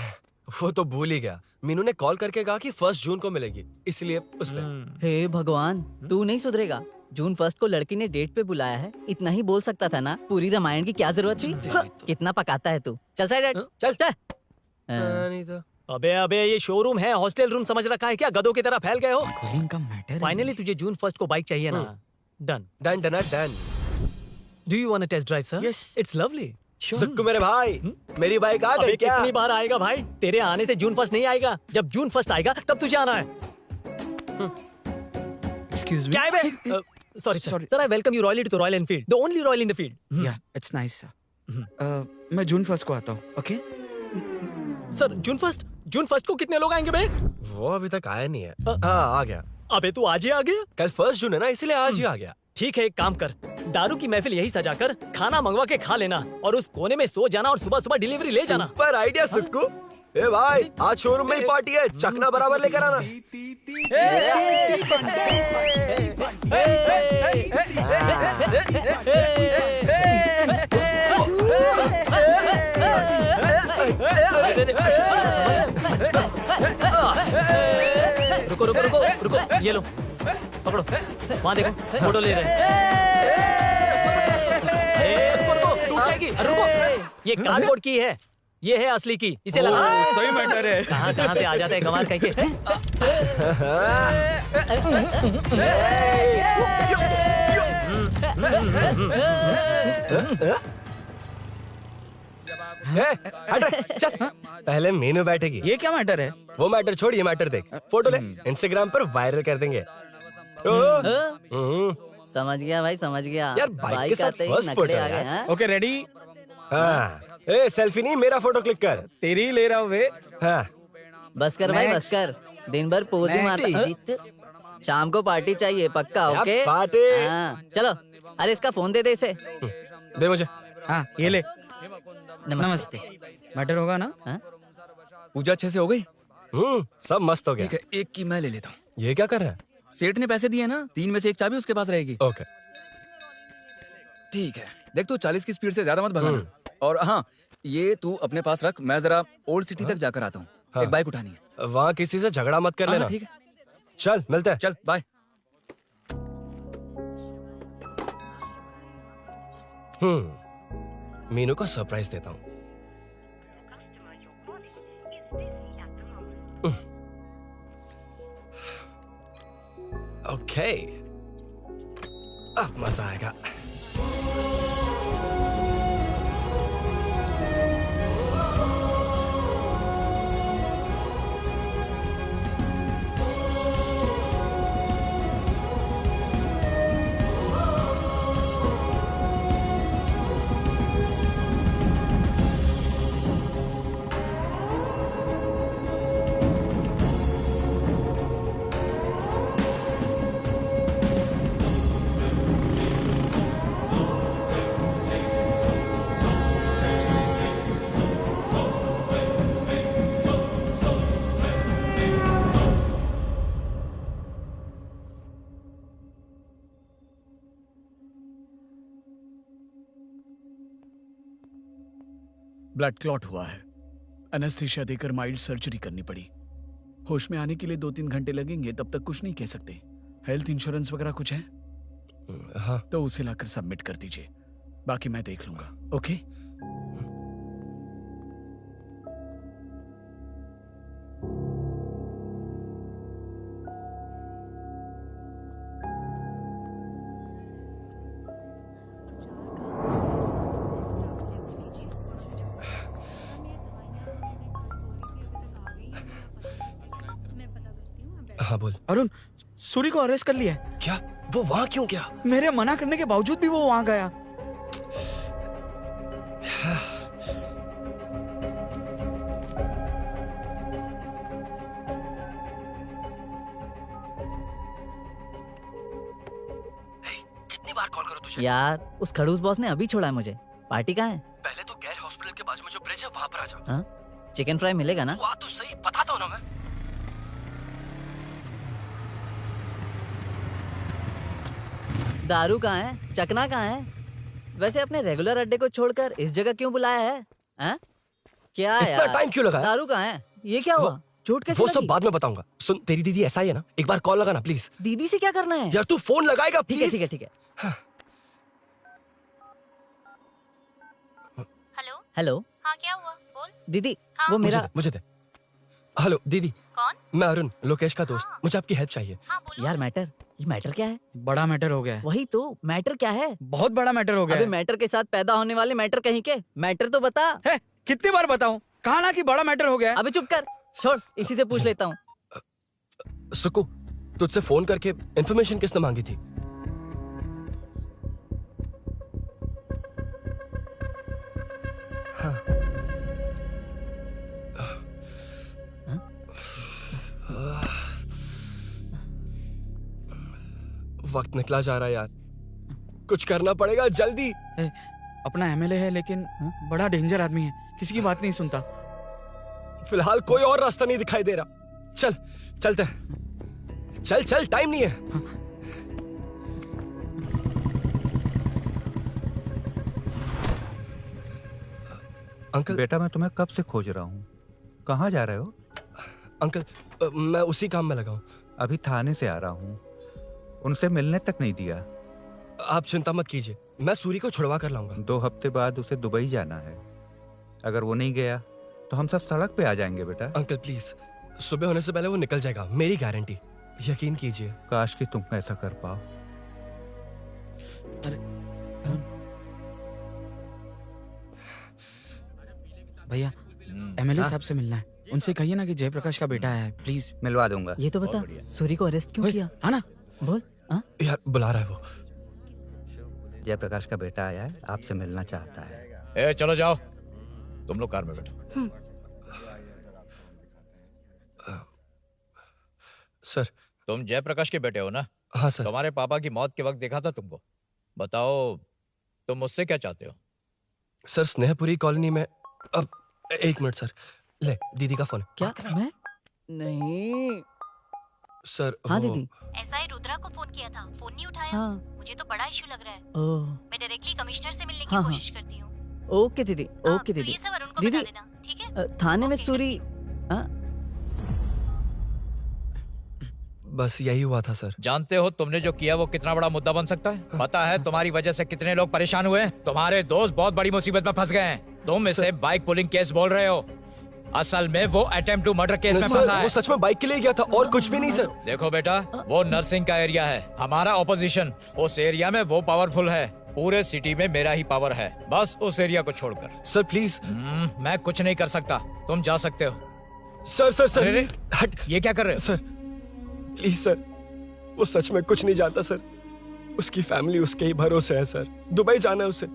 वो तो भूल ही गया। मीनू ने कॉल करके कहा कि 1 जून को मिलेगी, इसलिए उसने। हे भगवान, तू नहीं सुधरेगा। जून 1 को लड़की ने डेट पे बुलाया है, इतना ही बोल सकता था ना। पूरी रामायण की क्या जरूरत थी? कितना पकाता है तू। चल साइड चल चल। नहीं तो अबे ये शोरूम है, हॉस्टल रूम समझ रखा है क्या? गधों की तरह फैल गए हो। कूलिंग का मैटर है। फाइनली तुझे जून 1 को बाइक चाहिए ना? Done done done done. Do you want to test drive sir? Yes. It's lovely. Sukku मेरे भाई, मेरी बाइक आ गई क्या? कितनी बार आएगा भाई? तेरे आने से जून 1 नहीं आएगा। जब जून 1 आएगा तब तुझे आना है। Excuse me. क्या है बे? Sorry sir, I welcome you royally to Royal Enfield, the only Royal in the field. Yeah, it's nice. मैं जून 1 को आता हूँ, ओके? सर जून 1 को कितने लोग आएंगे बे? वो अभी तक आया नहीं है। हाँ आ गया। अबे तू आज ही आ गया? कल 1 जून है ना, इसलिए आज ही आ गया। ठीक है, एक काम कर, दारू की महफिल यही सजाकर खाना मंगवा के खा लेना और उस कोने में सो जाना और सुबह सुबह डिलीवरी ले जाना। पर आइडिया सुक्कू। ए भाई, आज शोरूम में ही पार्टी है, चखना बराबर लेकर आना। रुको रुको रुको रुको, ये लो पकड़ो, वहाँ देखो फोटो ले रहे हैं। रुको रुको, टूट जाएगी। रुको, ये कार्डबोर्ड की है, ये है असली की, इसे लगा। सही मैटर है। कहाँ से आ जाता है कमाल कह के। हट रे, चल। पहले मीनू बैठेगी। ये क्या मैटर है? वो मैटर छोड़, ये मैटर देख। फोटो ले, इंस्टाग्राम पर वायरल कर देंगे। समझ गया भाई, समझ गया। यार बाइक के साथ आते ही फर्स्ट नखरे फोटो आ गए, यार। हाँ? Okay ready? हाँ। ए सेल्फी नहीं, मेरा फोटो क्लिक कर। तेरी ही ले रहा हूँ वे। हाँ। बस कर भाई, बस कर। दिन भर पोज ही मारता। शाम को पार्टी चाहिए पक्का, क्या ओके? पार्टी? हाँ, चलो। अरे इसका फोन दे दे इसे। दे मुझे। हाँ ये ले। नमस्ते। मैटर होगा ना? पूजा अच्छे से हो गई? सब मस्त हो गया। ठीक है, एक की मैं ले लेता हूँ। ये क्या कर रहा है? सेठ ने पैसे दिए ना, 3 में से 1 चाबी उसके पास रहेगी। ओके ठीक है, देख तू 40 की स्पीड से ज्यादा मत भगाना। और हाँ, ये तू अपने पास रख, मैं जरा ओल्ड सिटी तक जाकर आता हूँ। एक बाइक उठानी है। वहाँ किसी से झगड़ा मत कर लेना। ठीक है, चल मिलते हैं। चल बाय। मीनू को सरप्राइज देता हूँ। ओके, अब मजा आएगा। ब्लड क्लॉट हुआ है। एनेस्थीसिया देकर माइल्ड सर्जरी करनी पड़ी। होश में आने के लिए 2-3 घंटे लगेंगे, तब तक कुछ नहीं कह सकते। हेल्थ इंश्योरेंस वगैरह कुछ है? हाँ। तो उसे लाकर सबमिट कर दीजिए, बाकी मैं देख लूंगा। ओके? हाँ बोल। अरुण, सूरी को अरेस्ट कर लिया है। क्या? वो वहाँ क्यों गया? मेरे मना करने के बावजूद भी वो वहाँ गया। कितनी बार कॉल करो तुझे? यार उस खड़ूस बॉस ने अभी छोड़ा है मुझे। पार्टी कहाँ है? पहले तो गैर हॉस्पिटल के बाजू में जो ब्रिज है वहाँ पर आ जा। हाँ? चिकन फ्राई मिलेगा ना? तू आ तो सही, बताता हूँ ना मैं। दारू कहाँ है? चकना कहाँ है? वैसे अपने रेगुलर अड्डे को छोड़कर इस जगह क्यों बुलाया है? हैं? क्या इतना यार? टाइम क्यों लगा? दारू कहाँ है? ये क्या हुआ? चोट कैसे वो लगी? सब बाद में बताऊंगा। सुन, तेरी दीदी ऐसा ही है ना, एक बार कॉल लगाना प्लीज। दीदी से क्या करना है? यार तू फोन लगाएगा ठीक है प्लीज? ठीक है ठीक है। Hello hello. हाँ क्या हुआ बोल। दीदी हाँ? वो मेरा मुझे दे। हेलो दीदी। कौन? मैं अरुण, लोकेश का दोस्त। मुझे आपकी हेल्प चाहिए। यार मैटर, ये मैटर क्या है? बड़ा मैटर हो गया है। वही तो, मैटर क्या है? बहुत बड़ा मैटर हो गया अबे है। मैटर के साथ पैदा होने वाले मैटर कहीं के, मैटर तो बता। है, कितनी बार बताऊं? कहा ना कि बड़ा मैटर हो गया है। अबे चुप कर, छोड़, इसी से पूछ लेता हूँ। सुकू, तुझसे फोन करके इन्फॉर्मेशन किसने मांगी थी? हाँ। वक्त निकला जा रहा है यार, कुछ करना पड़ेगा जल्दी। अपना एमएलए है लेकिन बड़ा डेंजर आदमी है, किसी की बात नहीं सुनता। फिलहाल कोई और रास्ता नहीं दिखाई दे रहा। चल चलते हैं। चल चल, टाइम नहीं है। अंकल। बेटा मैं तुम्हें कब से खोज रहा हूँ, कहाँ जा रहे हो? अंकल मैं उसी काम में लगा हूँ। अभी थाने से आ रहा हूँ, उनसे मिलने तक नहीं दिया। आप चिंता मत कीजिए, मैं सूरी को छुड़वा कर लाऊंगा। 2 हफ्ते बाद उसे दुबई जाना है, अगर वो नहीं गया तो हम सब सड़क पे आ जाएंगे बेटा। अंकल प्लीज, सुबह होने से पहले वो निकल जाएगा, मेरी गारंटी। यकीन कीजिए। काश कि तुम ऐसा कर पाओ। भैया एमएलए साहब से मिलना है, उनसे कहिए ना कि जयप्रकाश का बेटा आया है, प्लीज। मिलवा दूंगा। ये तो बता, सूरी को अरेस्ट क्यों किया? हाँ ना, बोल। हाँ यार बुला रहा है वो। जयप्रकाश का बेटा आया है, आपसे मिलना चाहता है। ए चलो जाओ, तुम लोग कार में बैठो। सर तुम जयप्रकाश के बेटे हो ना? हाँ सर। तुम्हारे पापा की मौत के वक्त देखा था तुमको। बताओ तुम मुझसे क्या चाहते हो? सर स्नेहपुरी कॉलोनी में। अब एक मिनट सर, ले दीदी का फोन। क्या? मैं नहीं सर। हाँ दीदी। एसआई रुद्रा को फोन किया था, फोन नहीं उठाया। हाँ। मुझे तो बड़ा इशू लग रहा है। ओह मैं डायरेक्टली कमिश्नर से मिलने की हाँ, हाँ। कोशिश करती हूँ। ओके दीदी, ओके तो दीदी। ये सब अरुण को दीदी, बता देना, ठीक है? थाने में सूरी। बस यही हुआ था सर। जानते हो तुमने जो किया वो कितना बड़ा मुद्दा बन सकता है? पता है तुम्हारी वजह से कितने लोग परेशान हुए हैं? तुम्हारे दोस्त बहुत बड़ी मुसीबत में फंस गए हैं। तुम इसे बाइक पुलिंग केस बोल रहे हो, असल में वो अटेम्प्ट टू मर्डर केस में फंसा है। वो सच में बाइक के लिए गया था और कुछ भी नहीं सर। देखो बेटा, वो नर्सिंग का एरिया है, हमारा ऑपोजिशन उस एरिया में वो पावरफुल है। पूरे सिटी में मेरा ही पावर है, बस उस एरिया को छोड़कर। Sir please. मैं कुछ नहीं कर सकता, तुम जा सकते हो। सर सर सर अरे, हट, ये क्या कर रहे हो? सर प्लीज सर, वो सच में कुछ नहीं जानता सर। उसकी फैमिली उसके ही भरोसे है सर। दुबई जाना है उसे।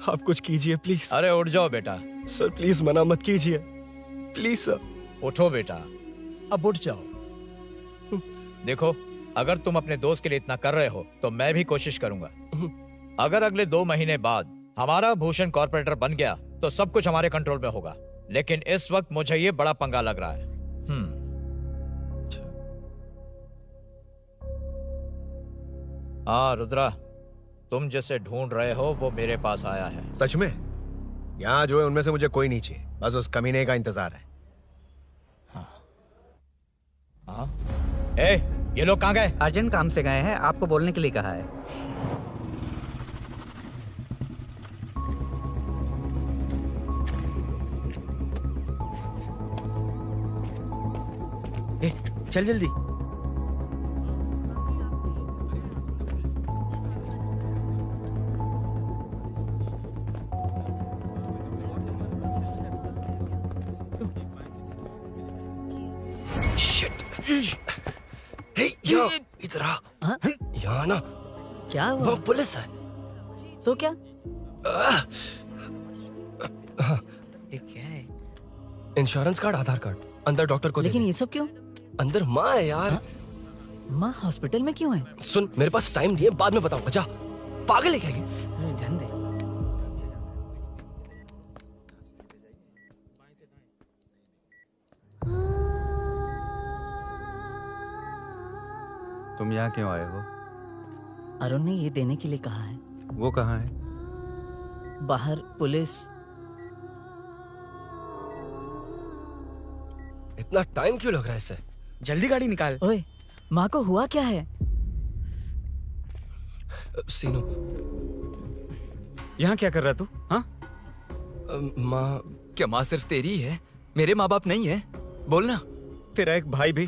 आप कुछ कीजिए प्लीज। अरे उठ जाओ बेटा। सर प्लीज मना मत कीजिए प्लीज सर। उठो बेटा, अब उठ जाओ। देखो, अगर तुम अपने दोस्त के लिए इतना कर रहे हो तो मैं भी कोशिश करूंगा। अगर अगले 2 महीने बाद हमारा भूषण कॉर्पोरेटर बन गया तो सब कुछ हमारे कंट्रोल में होगा, लेकिन इस वक्त मुझे ये बड़ा पंगा लग रहा है। हाँ रुद्रा, तुम जैसे ढूंढ रहे हो वो मेरे पास आया है। सच में? यहाँ जो है उनमें से मुझे कोई नहीं चाहिए, बस उस कमीने का इंतजार है। हाँ? ए, ये लोग कहाँ गए? अर्जेंट काम से गए हैं, आपको बोलने के लिए कहा है। ए, चल जल्दी। हे यो, इधर आ। यहाँ ना क्या हुआ? वो पुलिस है। तो क्या? ये क्या है? इंश्योरेंस कार्ड, आधार कार्ड, अंदर डॉक्टर को। लेकिन ये सब क्यों? अंदर माँ है यार। माँ हॉस्पिटल में क्यों है? सुन, मेरे पास टाइम नहीं है, बाद में बताऊंगा। जा, पागल है क्या ये? जान दे। तुम यहाँ क्यों आए हो? अरुण ने ये देने के लिए कहा है। वो कहाँ है? बाहर पुलिस। इतना टाइम क्यों लग रहा है इससे? जल्दी गाड़ी निकाल। ओए, माँ को हुआ क्या है? सीनू, यहाँ क्या कर रहा तू? हाँ? माँ। क्या माँ सिर्फ तेरी है? मेरे माँ बाप नहीं है? बोलना। तेरा एक भाई भी।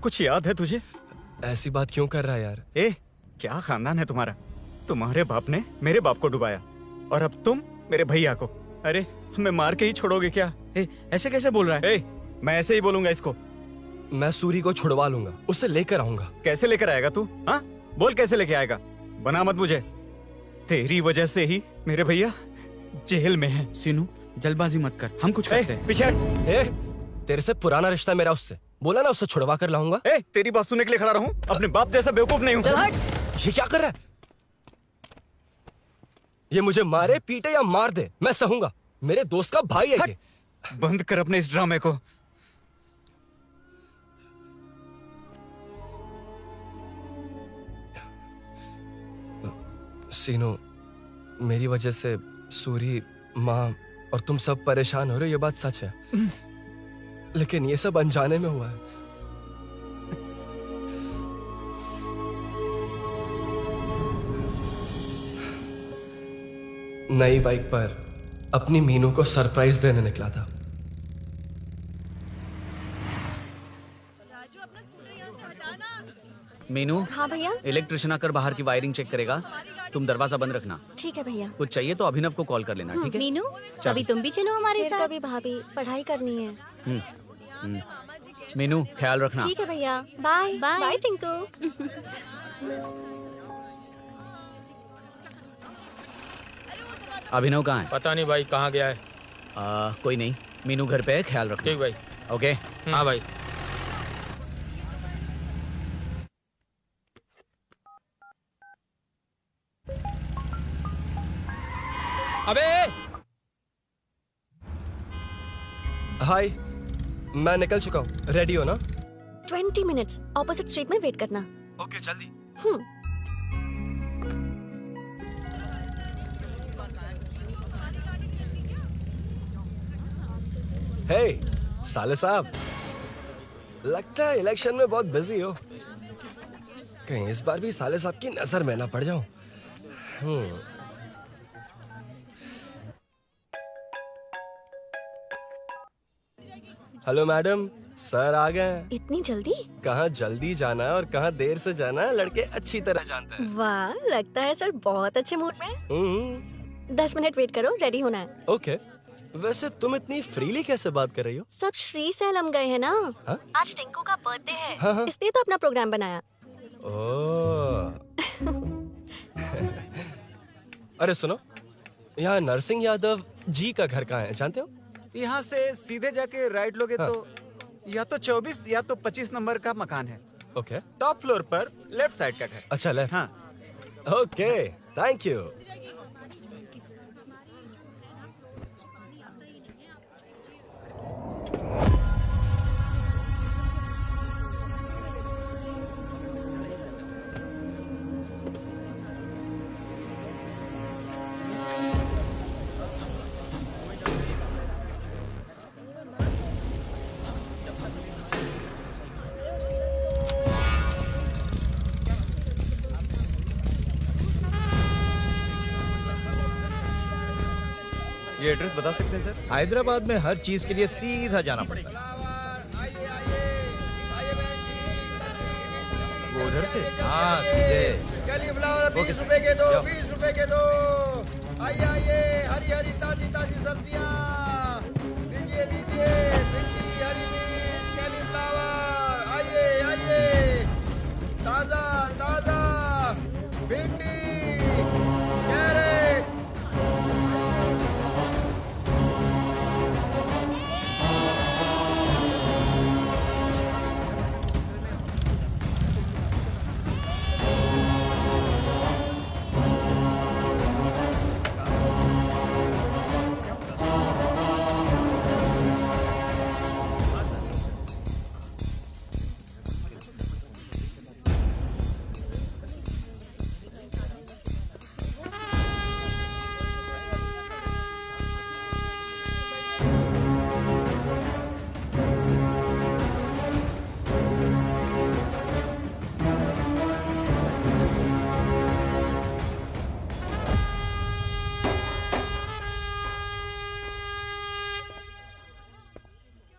कुछ याद है तुझे? ऐसी बात क्यों कर रहा है यार? ए, क्या खानदान है तुम्हारा? तुम्हारे बाप ने मेरे बाप को डुबाया और अब तुम मेरे भैया को। अरे हमें मार के ही छोड़ोगे क्या? ए, ऐसे कैसे बोल रहा है? ए, मैं ऐसे ही बोलूंगा इसको। मैं सूरी को छुड़वा लूंगा, उसे लेकर आऊंगा। कैसे लेकर आएगा तू? हाँ, बोल कैसे लेके आएगा? बना मत मुझे। तेरी वजह से ही मेरे भैया जेल में है। सीनू, जल्दबाजी मत कर, हम कुछ करते हैं। पीछे हट। तेरे से पुराना रिश्ता मेरा उससे। बोला ना उससे छुड़वा कर लाऊंगा। ए, तेरी बात सुनने के लिए खड़ा रहूं? अपने बाप जैसा बेवकूफ नहीं हूं। चल हट। ये क्या कर रहा है? ये मुझे मारे, पीटे या मार दे, मैं सहूंगा। मेरे दोस्त का भाई है ये। बंद कर अपने इस ड्रामे को। सीनू, मेरी वजह से सूरी, माँ और तुम सब परेशान हो रहे हो, ये बात सच है। लेकिन ये सब अनजाने में हुआ है। नई बाइक पर अपनी मीनू को सरप्राइज देने निकला था। मीनू, हाँ भैया। इलेक्ट्रिशियन आकर बाहर की वायरिंग चेक करेगा। तुम दरवाजा बंद रखना। ठीक है भैया। कुछ चाहिए तो अभिनव को कॉल कर लेना, ठीक है? मीनू, चल। कभी तुम भी चलो हमारे फिर साथ। कभी भाभी, पढ़ाई करनी है। हम्म। मीनू, ख्याल रखना। ठीक है भैया, बाय बाय। बाय टिंकू। अभिनव कहाँ है? पता नहीं भाई कहाँ गया है। कोई नहीं, मीनू घर पे है, ख्याल रखना। ठीक भाई। ओके। हाँ भाई। अबे हाय, मैं निकल चुका हूँ। रेडी हो ना? 20 मिनट्स ऑपोजिट स्ट्रीट में वेट करना। ओके, जल्दी। हे साले साहब, लगता है इलेक्शन में बहुत बिजी हो। कहीं इस बार भी साले साहब की नजर में ना पड़ जाऊं। हेलो मैडम, सर आ गए हैं। इतनी जल्दी? कहाँ जल्दी जाना है और कहाँ देर से जाना है लड़के अच्छी तरह जानते हैं। वाह, लगता है सर बहुत अच्छे मूड में हैं। 10 मिनट वेट करो, रेडी होना है। ओके, वैसे तुम इतनी फ्रीली कैसे बात कर रही हो? सब श्री सैलम गए हैं ना। हाँ? आज टिंकू का बर्थडे है, हाँ। इसलिए तो अपना प्रोग्राम बनाया। ओह। अरे सुनो, यहाँ नरसिंह यादव जी का घर कहाँ है जानते हो? यहाँ से सीधे जाके राइट लोगे तो या तो 24 या तो 25 नंबर का मकान है। ओके। टॉप फ्लोर पर लेफ्ट साइड का घर। अच्छा, लेफ्ट। हाँ। Okay, thank you. ये एड्रेस बता सकते हैं सर? हैदराबाद में हर चीज के लिए सीधा जाना पड़ेगा। वो उधर से? हाँ, सीधे। कैलीफ्लावर 20 रुपए के दो, 20 रुपए के दो। आइए आइए, हरी हरी ताजी ताजी सब्जियां लीजिए लीजिए। भिंडी, हरी मिर्च, कैलीफ्लावर, आइए आइए। ताजा ताजा भिंडी, कैरेट।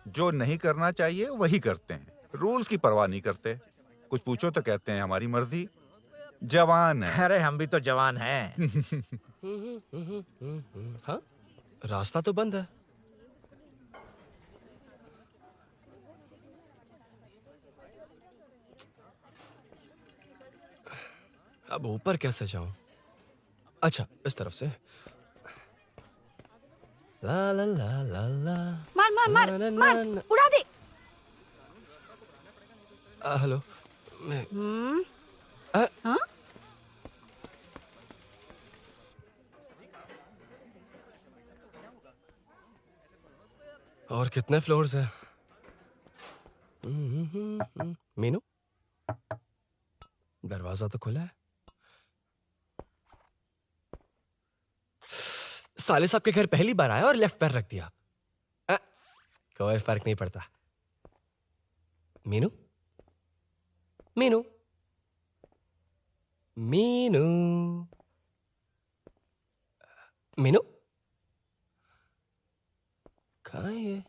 जो नहीं करना चाहिए वही करते हैं, रूल्स की परवाह नहीं करते। कुछ पूछो तो कहते हैं हमारी मर्जी। जवान है। अरे हम भी तो जवान हैं। हाँ, रास्ता तो बंद है। अब ऊपर कैसे जाऊं? अच्छा, इस तरफ से। ला ला ला ला ला। मार मार मार ना, ना, मार, ना, ना। उड़ा दे। हेलो, मैं हाँ? और कितने फ्लोर्स हैं? मीनू, दरवाजा तो खुला है। साले साहब के घर पहली बार आया और लेफ्ट पैर रख दिया। कोई फर्क नहीं पड़ता। मीनू, मीनू, मीनू, मीनू, कहाँ है ये?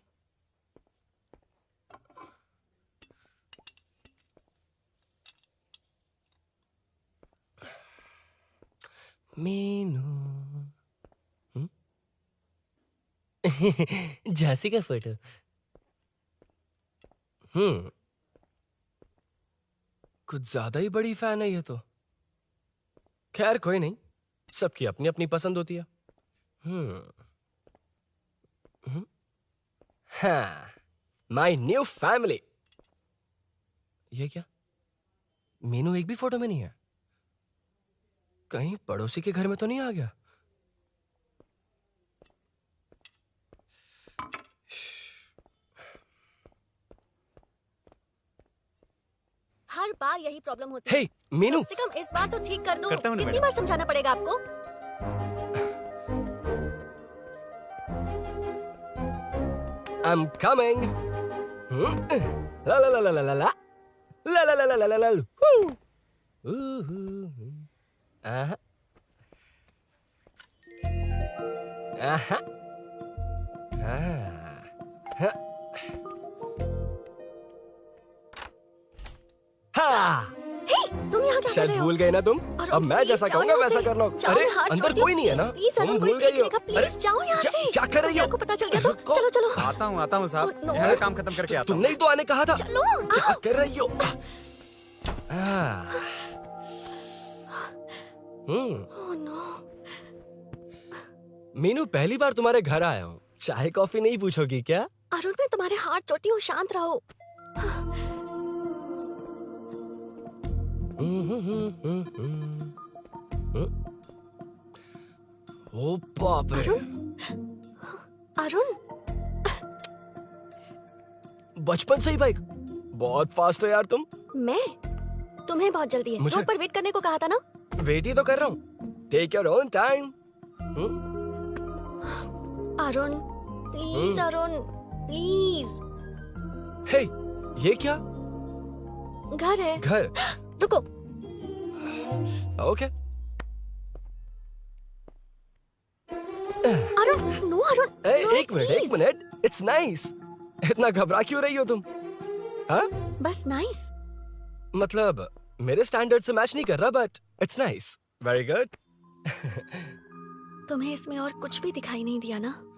मीनू झांसी का फोटो। कुछ ज्यादा ही बड़ी फैन है ये तो। खैर कोई नहीं, सबकी अपनी अपनी पसंद होती है। हाँ, माय न्यू फैमिली। ये क्या, मीनू एक भी फोटो में नहीं है? कहीं पड़ोसी के घर में तो नहीं आ गया? हर बार यही प्रॉब्लम होती है। हे मीनू, कम से कम इस बार तो ठीक कर दो। करता हूँ ना कितनी मैडम। बार समझाना पड़ेगा आपको? I'm coming. La la la la la la la. La la la la la la la. Woo. Aha. Aha. Ah. हाँ, हे, तुम यहाँ क्या कर शायद रहे हो? भूल गए ना तुम। अरुण, अब मैं प्लीज जैसा जाओ कहूँगा यहाँ वैसा से। करना। जाओ, अरे हाथ अंदर छोड़ कोई दो, नहीं है ना? प्लीज, तुम अरुण, भूल कोई गई हो। देखेगा, प्लीज जाओ यहाँ से। क्या कर रही हो? आपको पता चल गया तो चलो चलो। आता हूँ साहब। Oh, no. मेरा काम खत्म करके आता हूँ। तुमने ही तो आने कहा था। चलो। क्या कर रही हो? Oh no. मीनू, पहली बार तुम्हारे घर आया हूँ। चाय कॉफी नहीं पूछोगी क्या? अरुण, मैं तुम्हारे हाथ जोड़ती हूँ, शांत रहो। ओ बाप रे। अरुण, बचपन से ही बाइक? बहुत फास्ट हो यार तुम। मैं? तुम्हें बहुत जल्दी है। मुझे- रोड पर वेट करने को कहा था ना? वेट ही तो कर रहा हूँ। Take your own time. Arun, please Arun, please. Hey, ये क्या? घर है। घर? रुको। ओके। अरुण, नो अरुण। ए, no, एक please. मिनट। It's nice. इतना घबरा क्यों रही हो तुम? हाँ? बस नाइस। मतलब मेरे स्टैंडर्ड से मैच नहीं कर रहा, but it's nice. Very good. तुम्हें इसमें और कुछ भी दिखाई नहीं दिया ना?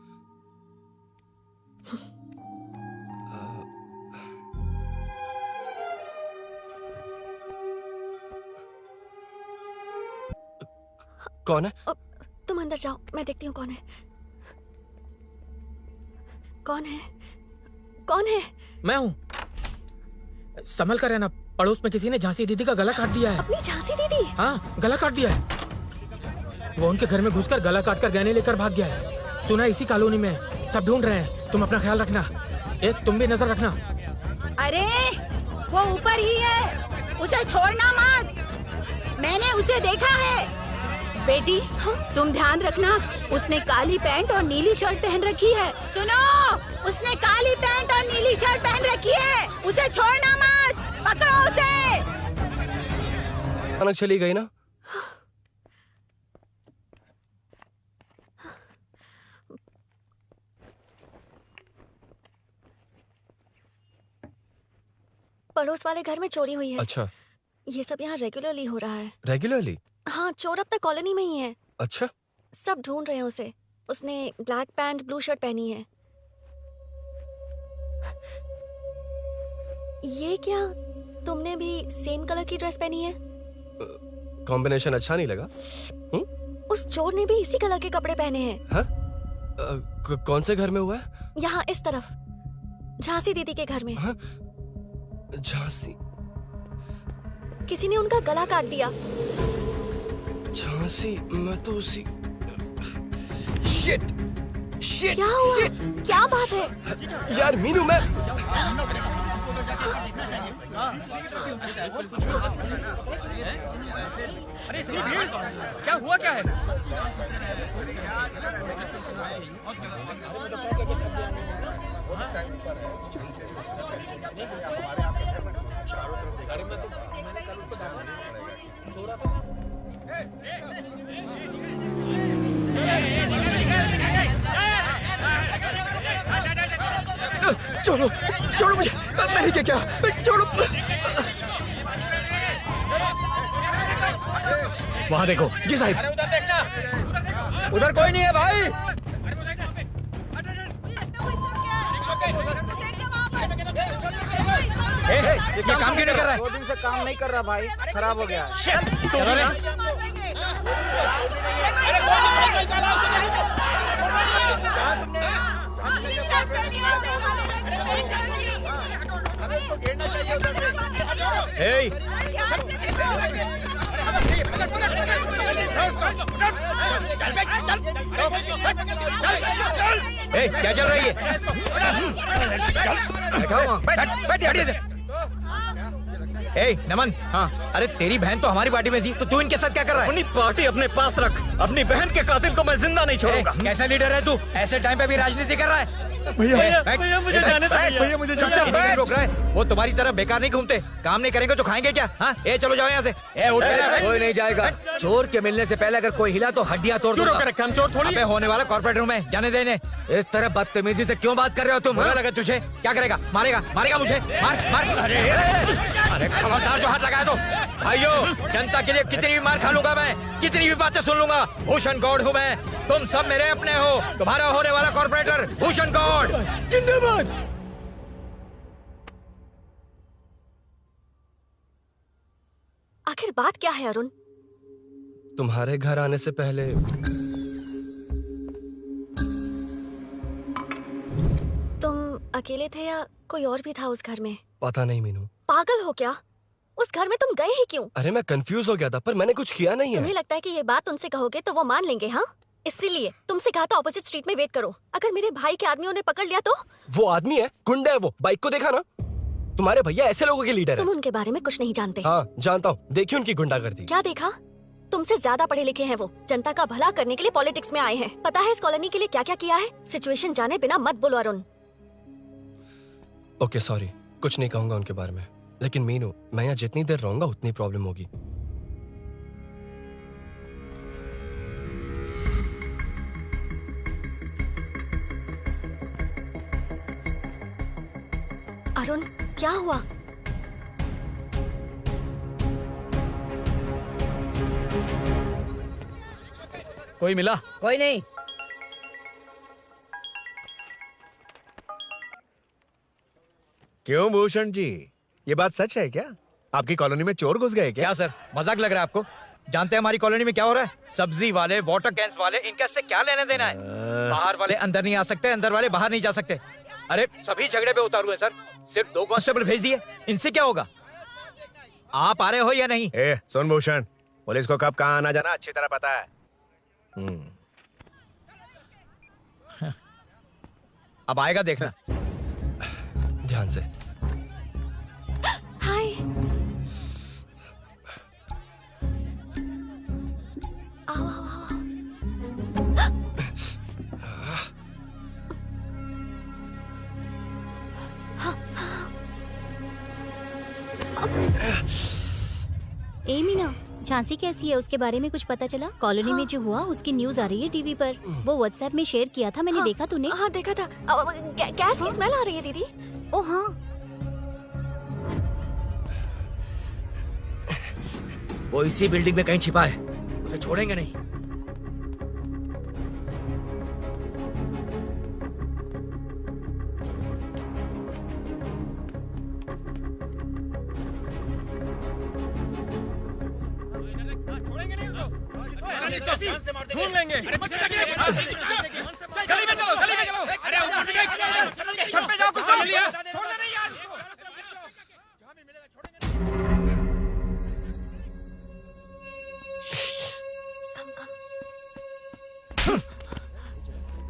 कौन है? तुम अंदर जाओ, मैं देखती हूँ कौन है। कौन है? कौन है? मैं हूँ। संभल कर रहना, पड़ोस में किसी ने झांसी दीदी का गला काट दिया है। अपनी झांसी दीदी? हाँ, गला काट दिया है। वो उनके घर में घुसकर गला काट कर गहने लेकर भाग गया है। सुना इसी कॉलोनी में, सब ढूंढ रहे हैं। तुम अपना ख्याल रखना। एक तुम भी नजर रखना। अरे वो ऊपर ही है, उसे छोड़ना मत। मैंने उसे देखा है। बेटी, तुम ध्यान रखना, उसने काली पैंट और नीली शर्ट पहन रखी है। सुनो, उसने काली पैंट और नीली शर्ट पहन रखी है। उसे छोड़ना मत, पकड़ो उसे। अचानक चली गई ना? पड़ोस वाले घर में चोरी हुई है। अच्छा। ये सब यहाँ रेगुलरली हो रहा है। रेगुलरली? हाँ, चोर अब तक कॉलोनी में ही है। अच्छा। सब ढूंढ रहे हैं उसे। उसने ब्लैक पैंट ब्लू शर्ट पहनी है। ये क्या, तुमने भी सेम कलर की ड्रेस पहनी है? कॉम्बिनेशन अच्छा नहीं लगा? उस चोर ने भी इसी कलर के कपड़े पहने हैं। हाँ? कौन से घर में हुआ है? यहाँ इस तरफ, झांसी दीदी के घर में। हाँ? झांसी? किसी ने उनका गला काट दिया। झांसी? मैं तो उसी... शिट! शिट! क्या हुआ? शिट! क्या बात है? यार मीनू, मैं... अरे इतनी भीड़, क्या हुआ क्या है? छोड़ो, छोड़ो मुझे। मेरी क्या? छोड़ो। वहाँ देखो। जी साहब। उधर कोई नहीं है भाई। ये काम क्यों नहीं कर रहा है? 2 दिन से काम नहीं कर रहा भाई, खराब हो गया। चलो रे। Hey! Hey, क्या चल रही है? Hey, नमन। हाँ। अरे तेरी बहन तो हमारी पार्टी में थी, तो तू इनके साथ क्या कर रहा है? अपनी पार्टी अपने पास रख, अपनी बहन के कातिल को मैं जिंदा नहीं छोड़ूंगा। कैसा लीडर है तू? ऐसे टाइम पे भी राजनीति कर रहा है? भैया मुझे जाने दो भैया, मुझे चुपचाप बैठ। रोक रहा है? वो तुम्हारी तरह बेकार नहीं घूमते, काम नहीं करेंगे तो खाएंगे क्या? हाँ, चलो जाओ यहाँ से। उठ कोई नहीं जाएगा। चोर के मिलने से पहले अगर कोई हिला तो हड्डियां तोड़ दूंगा। हम चोर थोड़ी। अबे होने वाला कॉर्पोरेट रूम है, जाने देने। इस तरह बदतमीजी से क्यों बात कर रहे हो तुम? बुरा लगा तुझे? क्या करेगा? मारेगा मुझे? मार। अरे खबरदार जो हाथ लगाया तो। भाइयों, जनता के लिए कितनी भी मार खा लूंगा मैं, कितनी भी बातें सुन लूंगा। भूषण गौड़ हूँ मैं, तुम सब मेरे अपने हो। तुम्हारा होने वाला कॉर्पोरेटर भूषण गौड़ जिंदाबाद। आखिर बात क्या है अरुण? तुम्हारे घर आने से पहले तुम अकेले थे या कोई और भी था उस घर में? पता नहीं मीनू। पागल हो क्या? उस घर में तुम गए ही क्यों? अरे मैं कंफ्यूज हो गया था, पर मैंने कुछ किया नहीं तुम्हें है। लगता है कि ये बात उनसे कहोगे तो वो मान लेंगे? हाँ, इसीलिए तुमसे कहा था ऑपोजिट स्ट्रीट में वेट करो। अगर मेरे भाई के आदमियों ने पकड़ लिया तो? वो आदमी है, गुंडा है वो। बाइक को देखा ना? तुम्हारे भैया ऐसे लोगों के लीडर तुम है। उनके बारे में कुछ नहीं जानते। हाँ जानता हूँ, देखिए उनकी गुंडागर्दी। क्या देखा? तुमसे ज्यादा पढ़े लिखे हैं वो, जनता का भला करने के लिए पॉलिटिक्स में आए हैं। पता है इस कॉलोनी के लिए क्या क्या किया है? सिचुएशन जाने बिना मत बोलो अरुण। ओके सॉरी, कुछ नहीं कहूंगा उनके बारे में। लेकिन मीनू, मैं यहाँ जितनी देर रहूंगा उतनी प्रॉब्लम होगी। अरुण, क्या हुआ? कोई मिला? कोई नहीं। क्यों भूषण जी, ये बात सच है क्या? आपकी कॉलोनी में चोर घुस गए क्या? क्या सर, मजाक लग रहा है आपको? जानते हैं हमारी कॉलोनी में क्या हो रहा है? सब्जी वाले, वाटर कैंस वाले, इनका इससे क्या लेना देना है? बाहर वाले अंदर नहीं आ सकते, अंदर वाले बाहर नहीं जा सकते। अरे सभी झगड़े पे उतारू है सर, सिर्फ 2 कांस्टेबल भेज दिए, इनसे क्या होगा? आप आ रहे हो या नहीं? ए, सुन भूषण, पुलिस को कब कहाँ आना जाना अच्छी तरह पता है। अब आएगा देखना। ध्यान से। हाय। आओ आओ आओ। ए मीना, झांसी कैसी है? उसके बारे में कुछ पता चला? कॉलोनी में जो हुआ उसकी न्यूज आ रही है टीवी पर। वो व्हाट्सएप में शेयर किया था मैंने। देखा तूने? हाँ देखा था। गैस की स्मेल आ रही है दीदी। ओ हाँ, वो इसी बिल्डिंग में कहीं छिपा है, उसे छोड़ेंगे नहीं। ढूंढ लेंगे। गली में चलो, गली में चलो। अरे छत पे जाओ, कुछ छोड़ लिया। छोड़ दे नहीं यार।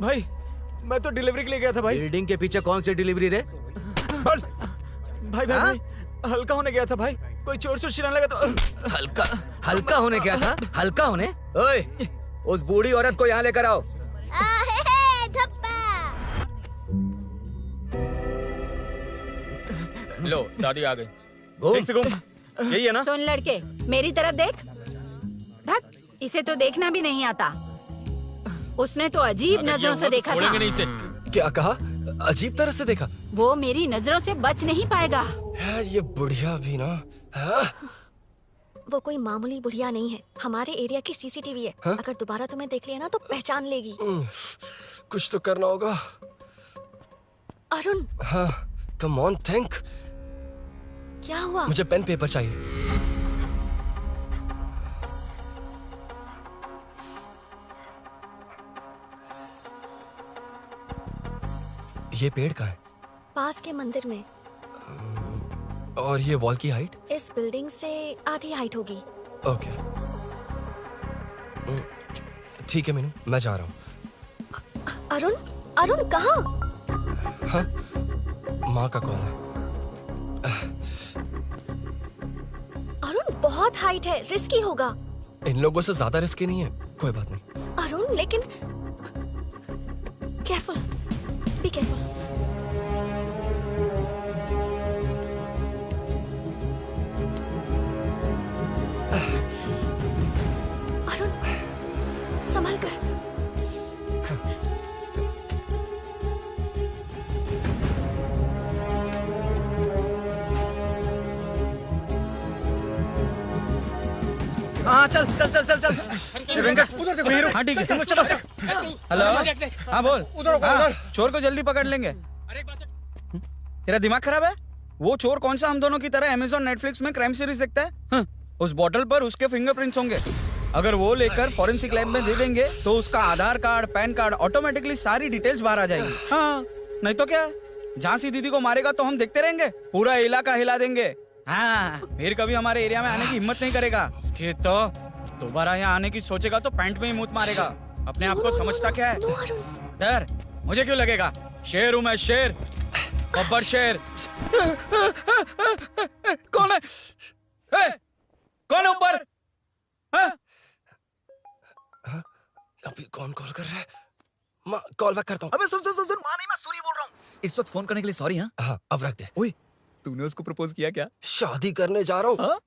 भाई, मैं तो डिलीवरी के लिए गया था भाई। बिल्डिंग के पीछे कौन सी डिलीवरी रे? भाई भाई, हल्का होने गया था भाई, कोई चोर चोर चिल्लाने लगा तो। हल्का होने गया था? हल्का होने? ओए, उस बूढ़ी औरत को यहाँ लेकर आओ। लो, दादी आ गई। ठीक से घूम, यही है ना? सुन लड़के, मेरी तरफ देख। धत, इसे तो देखना भी नहीं आता। उसने तो अजीब नजरों से देखा था। नहीं से। क्या कहा? अजीब तरह से देखा? वो मेरी नजरों से बच नहीं पाएगा। है ये बुढ़िया भी ना। हाँ? वो कोई मामूली बुढ़िया नहीं है, हमारे एरिया की सीसीटीवी है। हाँ? अगर दोबारा तुम्हें देख लिया ना तो पहचान लेगी। कुछ तो करना होगा। अरुण, हाँ, कम ऑन थिंक। क्या हुआ? मुझे पेन पेपर चाहिए। ये पेड़ का है पास के मंदिर में। और ये वॉल की हाइट? इस बिल्डिंग से आधी हाइट होगी। ओके, ठीक है मीनू, मैं जा रहा हूँ। अरुण, अरुण कहाँ? हाँ, माँ का कॉल है। अरुण बहुत हाइट है, रिस्की होगा। इन लोगों से ज्यादा रिस्की नहीं है, कोई बात नहीं। अरुण लेकिन केयरफुल, बी केयरफुल। अरुण संभल कर। हाँ चल चल चल चल चल वेंकट वीरू, हाँ ठीक है चलो चलो। हेलो, हाँ बोल। हाँ, चोर को जल्दी पकड़ लेंगे। तेरा दिमाग खराब है? वो चोर कौन सा हम दोनों की तरह अमेज़न नेटफ्लिक्स में क्राइम सीरीज देखता है? हाँ, उस बॉटल पर उसके फिंगरप्रिंट्स होंगे। अगर वो लेकर फॉरेंसिक लैब में दे देंगे तो उसका आधार कार्ड, पैन कार्ड, ऑटोमेटिकली सारी डिटेल्स बाहर आ जाएगी। हाँ, नहीं तो क्या, झांसी दीदी को मारेगा तो हम देखते रहेंगे, पूरा इलाका हिला देंगे। हाँ, फिर कभी हमारे एरिया में आने की हिम्मत नहीं करेगा। उसके तो दोबारा यहाँ आने की सोचेगा तो पैंट में ही मूत मारेगा। अपने आप को समझता क्या है? डर मुझे क्यों लगेगा? शेर हूँ मैं, शेर, बब्बर शेर। कौन है? कौन है ऊपर? अभी कौन कॉल कर रहा है? माँ, कॉल बैक करता हूँ। अबे सुन सुन सुन सुन, माँ नहीं, मैं सूरी बोल रहा हूँ। इस वक्त फोन करने के लिए सॉरी। हाँ, अब रख दे। ओए, तूने उसको प्रपोज किया क्या? शादी करने जा रहा हूँ।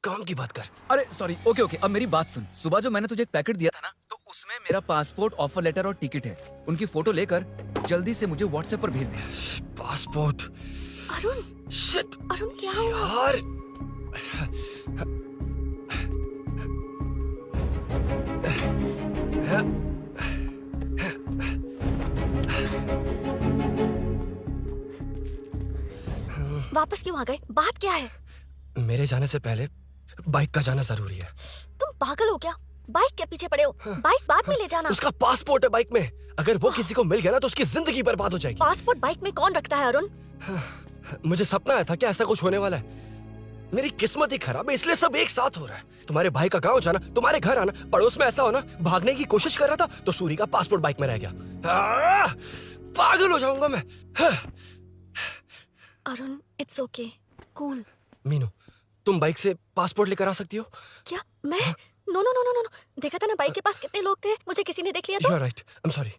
काम की बात कर। अरे सॉरी, ओके ओके, अब मेरी बात सुन। सुबह जो मैंने तुझे एक पैकेट दिया था ना, तो उसमें मेरा पासपोर्ट, ऑफर लेटर और टिकट है। उनकी फोटो लेकर जल्दी से मुझे व्हाट्सएप पर भेज दे। पासपोर्ट? अरुण, शिट, अरुण क्या हुआ? यार, वापस क्यों आ गए? बात क्या है? मेरे जाने से पहले बाइक का जाना जरूरी है। तुम पागल हो क्या? बाइक के पीछे पड़े हो? बाइक बाद में ले जाना। उसका पासपोर्ट है बाइक में, अगर वो किसी को मिल गया ना तो उसकी जिंदगी बर्बाद हो जाएगी। पासपोर्ट बाइक में कौन रखता है अरुण? मुझे सपना आया था कि ऐसा कुछ होने वाला है। मेरी किस्मत ही खराब है, इसलिए सब एक साथ हो रहा है। तुम्हारे भाई का गांव जाना, तुम्हारे घर आना, पड़ोस में ऐसा होना। भागने की कोशिश कर रहा था तो सूरी का पासपोर्ट बाइक में रह गया। पागल हो जाऊंगा मैं। Arun, it's okay, cool. Meenu, तुम बाइक से पासपोर्ट लेकर आ सकती हो? क्या मैं? No no no no no, देखा था ना बाइक के पास कितने लोग थे, मुझे किसी ने देख लिया तो। You are right. I'm sorry.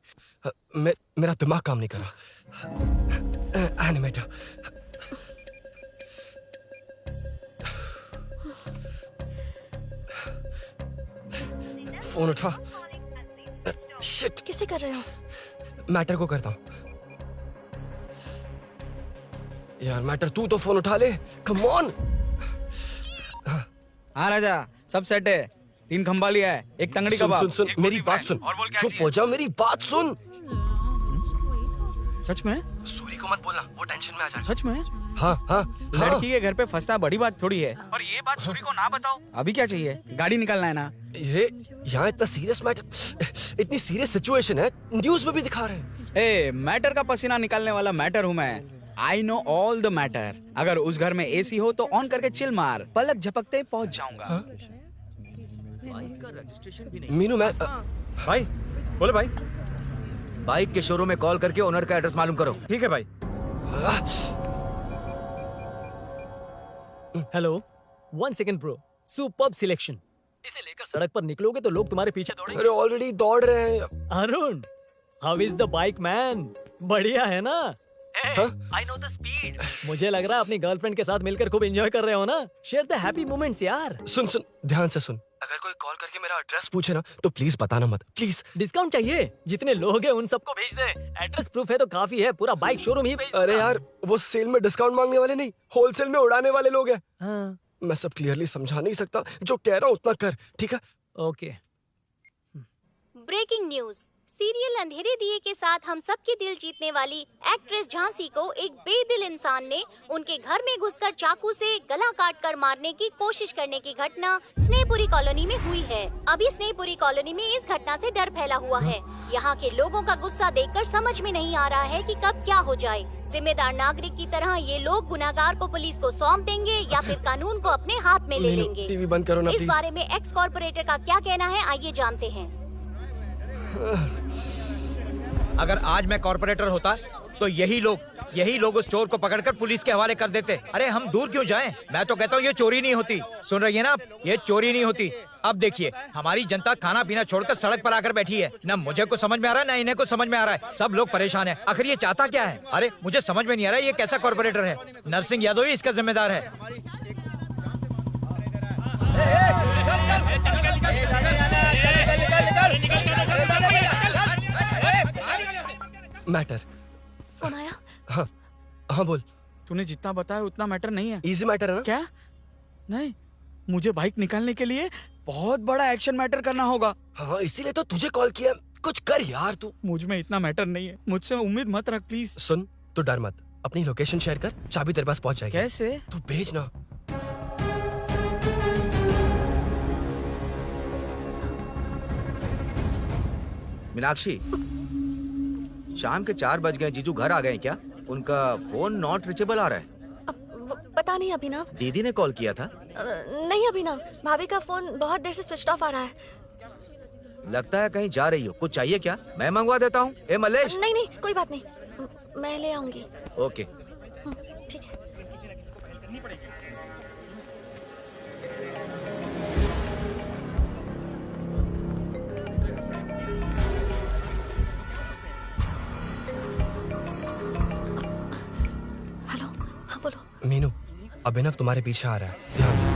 मेरा दिमाग काम नहीं कर रहा। एनिमेटर। फोन उठा। शिट। किसे कर रहे हो? मैटर को करता हूँ। यार मैटर, तू तो फोन उठा ले। Come on. हाँ राजा, सब सेट है। 3 खंबा लिया है, एक तंगड़ी सुन कबाब। सुन सुन, मेरी बात सुन। चुप हो जा, मेरी बात सुन। सच में? सूरी को मत बोलना, वो टेंशन में आ जाएगा। सच में? हाँ हाँ। लड़की के घर पे फंसना बड़ी बात थोड़ी है। और ये बात सूरी को ना बताओ। अभी क्या चाहिए? गाड़ी निकलना है ना? ये यहाँ इतना सीरियस मैटर, इतनी सीरियस सिचुएशन है, न्यूज में भी दिखा रहे हैं। ए, मैटर का पसीना निकालने वाला मैटर हूँ मैं। I know all the matter. अगर उस घर में एसी हो तो ऑन करके चिल मार, पलक झपकते पहुंच जाऊंगा। मीनू, मैं भाई बोले भाई। बाइक के शोरूम में कॉल करके ओनर का एड्रेस मालूम करो। ठीक है भाई। Hello, 1 second bro, superb selection. इसे लेकर सड़क पर निकलोगे तो लोग तुम्हारे पीछे दौड़ेंगे। अरे ऑलरेडी दौड़ रहे हैं। Arun, how is the bike man? बढ़िया है ना? I know the speed. मुझे लग रहा है अपनी गर्लफ्रेंड के साथ मिलकर खूब एंजॉय कर रहे हो ना? शेयर द हैप्पी मोमेंट्स यार। सुन सुन, ध्यान से सुन। अगर कोई कॉल करके मेरा एड्रेस पूछे ना तो प्लीज बताना मत, प्लीज। डिस्काउंट चाहिए? जितने लोग हैं उन सबको भेज दे। एड्रेस प्रूफ है तो काफी है, पूरा बाइक शोरूम ही भेज। अरे यार, वो सेल में डिस्काउंट मांगने वाले नहीं, होलसेल में उड़ाने वाले लोग हैं। हाँ। मैं सब क्लियरली समझा नहीं सकता, जो कह रहा हूँ उतना कर, ठीक है? ओके। Breaking news. सीरियल अंधेरे दिए के साथ हम सबके दिल जीतने वाली एक्ट्रेस झांसी को एक बेदिल इंसान ने उनके घर में घुसकर चाकू से गला काटकर मारने की कोशिश करने की घटना स्नेहपुरी कॉलोनी में हुई है। अभी स्नेहपुरी कॉलोनी में इस घटना से डर फैला हुआ है। यहाँ के लोगों का गुस्सा देखकर समझ में नहीं आ रहा है कि कब क्या हो जाए। जिम्मेदार नागरिक की तरह ये लोग गुनाहगार को पुलिस को सौंप देंगे या फिर कानून को अपने हाथ में ले लेंगे। टीवी बंद करो ना इस प्लीज। बारे में एक्स कॉर्पोरेटर का क्या कहना है, आइए जानते हैं। अगर आज मैं कॉर्पोरेटर होता तो यही लोग उस चोर को पकड़कर पुलिस के हवाले कर देते। अरे हम दूर क्यों जाएं? मैं तो कहता हूँ ये चोरी नहीं होती। सुन रही है ना आप? ये चोरी नहीं होती। अब देखिए, हमारी जनता खाना पीना छोड़कर सड़क पर आकर बैठी है। न मुझे को समझ में आ रहा है, न इन्हें को समझ में आ रहा है। सब लोग परेशान हैं। आखिर ये चाहता क्या है? अरे मुझे समझ में नहीं आ रहा है, ये कैसा कॉर्पोरेटर है? नरसिंह यादव ही इसका जिम्मेदार है। मैटर। फोन आया? हाँ हाँ बोल। तूने जितना बताया उतना मैटर नहीं है। इजी मैटर है ना? क्या? नहीं, मुझे बाइक निकालने के लिए बहुत बड़ा एक्शन मैटर करना होगा। हाँ इसीलिए तो तुझे कॉल किया। कुछ कर यार तू। मुझ में इतना मैटर नहीं है, मुझसे उम्मीद मत रख प्लीज। सुन, तू डर मत, अपनी लोकेशन शेयर कर, चाबी तेरे पास पहुंच जाएगी। कैसे? तू भेज ना। मीनाक्षी, शाम के 4 बज गए, जीजू घर आ गए क्या? उनका फोन नॉट रिचेबल आ रहा है। पता नहीं अभिनव। दीदी ने कॉल किया था। नहीं अभिनव, भाभी का फोन बहुत देर से स्विच ऑफ आ रहा है। लगता है कहीं जा रही हो। कुछ चाहिए क्या? मैं मंगवा देता हूँ। ए मलेश। नहीं नहीं कोई बात नहीं, मैं ले आऊंगी। ओके ठीक है। हेलो, हाँ बोलो। मीनू, अभिनव तुम्हारे पीछे आ रहा है, ध्यान से।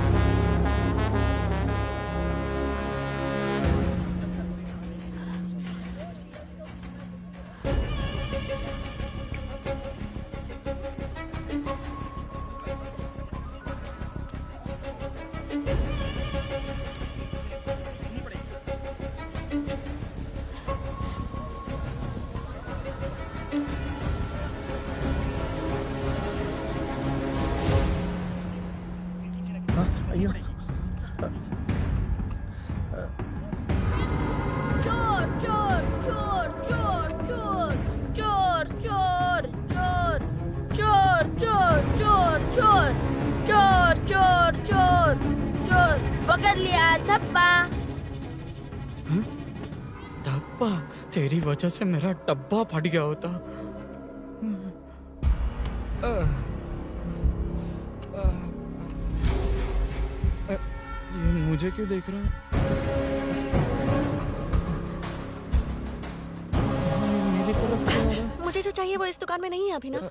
चोर चोर चोर चोर चोर चोर चोर चोर चोर चोर चोर चोर चोर चोर चोर चोर पकड़ लिया धप्पा। डब्बा? तेरी वजह से मेरा डब्बा फट गया होता। ये मुझे क्यों देख रहा है? मेरी तरफ क्यों आ रहा है? मुझे जो चाहिए वो इस दुकान में नहीं है अभिनव।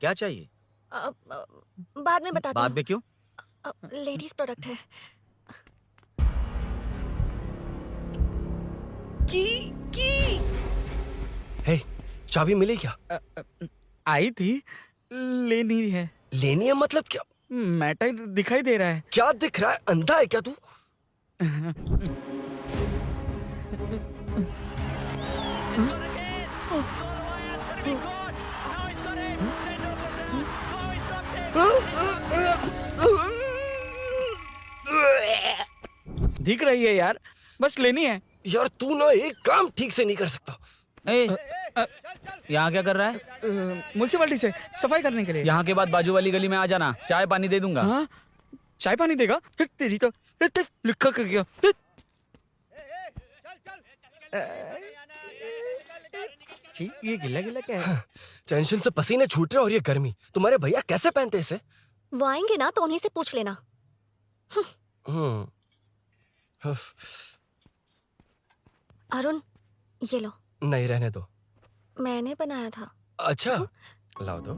क्या चाहिए? बाद में बताती बाद में क्यों? लेडीज प्रोडक्ट है। हे, चाबी मिली क्या? आई थी, लेनी है। लेनी है मतलब क्या? मैटर दिखाई दे रहा है। क्या दिख रहा है? अंधा है क्या तू? दिख रही है यार, बस लेनी है। यार तू ना एक काम ठीक से नहीं कर सकता। यहाँ क्या कर रहा है? म्युनिसिपैलिटी से सफाई करने के लिए। यहाँ के बाद बाजू वाली गली में आ जाना, चाय पानी दे दूंगा। हाँ? चाय पानी देगा? तेरी तो लिखा कर गया। ये गिला गिला क्या है? टेंशन से पसीने छूट रहे और ये गर्मी, तुम्हारे भैया कैसे पहनते इसे? वो आएंगे ना तो उन्हीं से पूछ लेना। अरुण, ये लो। नहीं रहने दो। मैंने बनाया था। अच्छा, लाओ तो।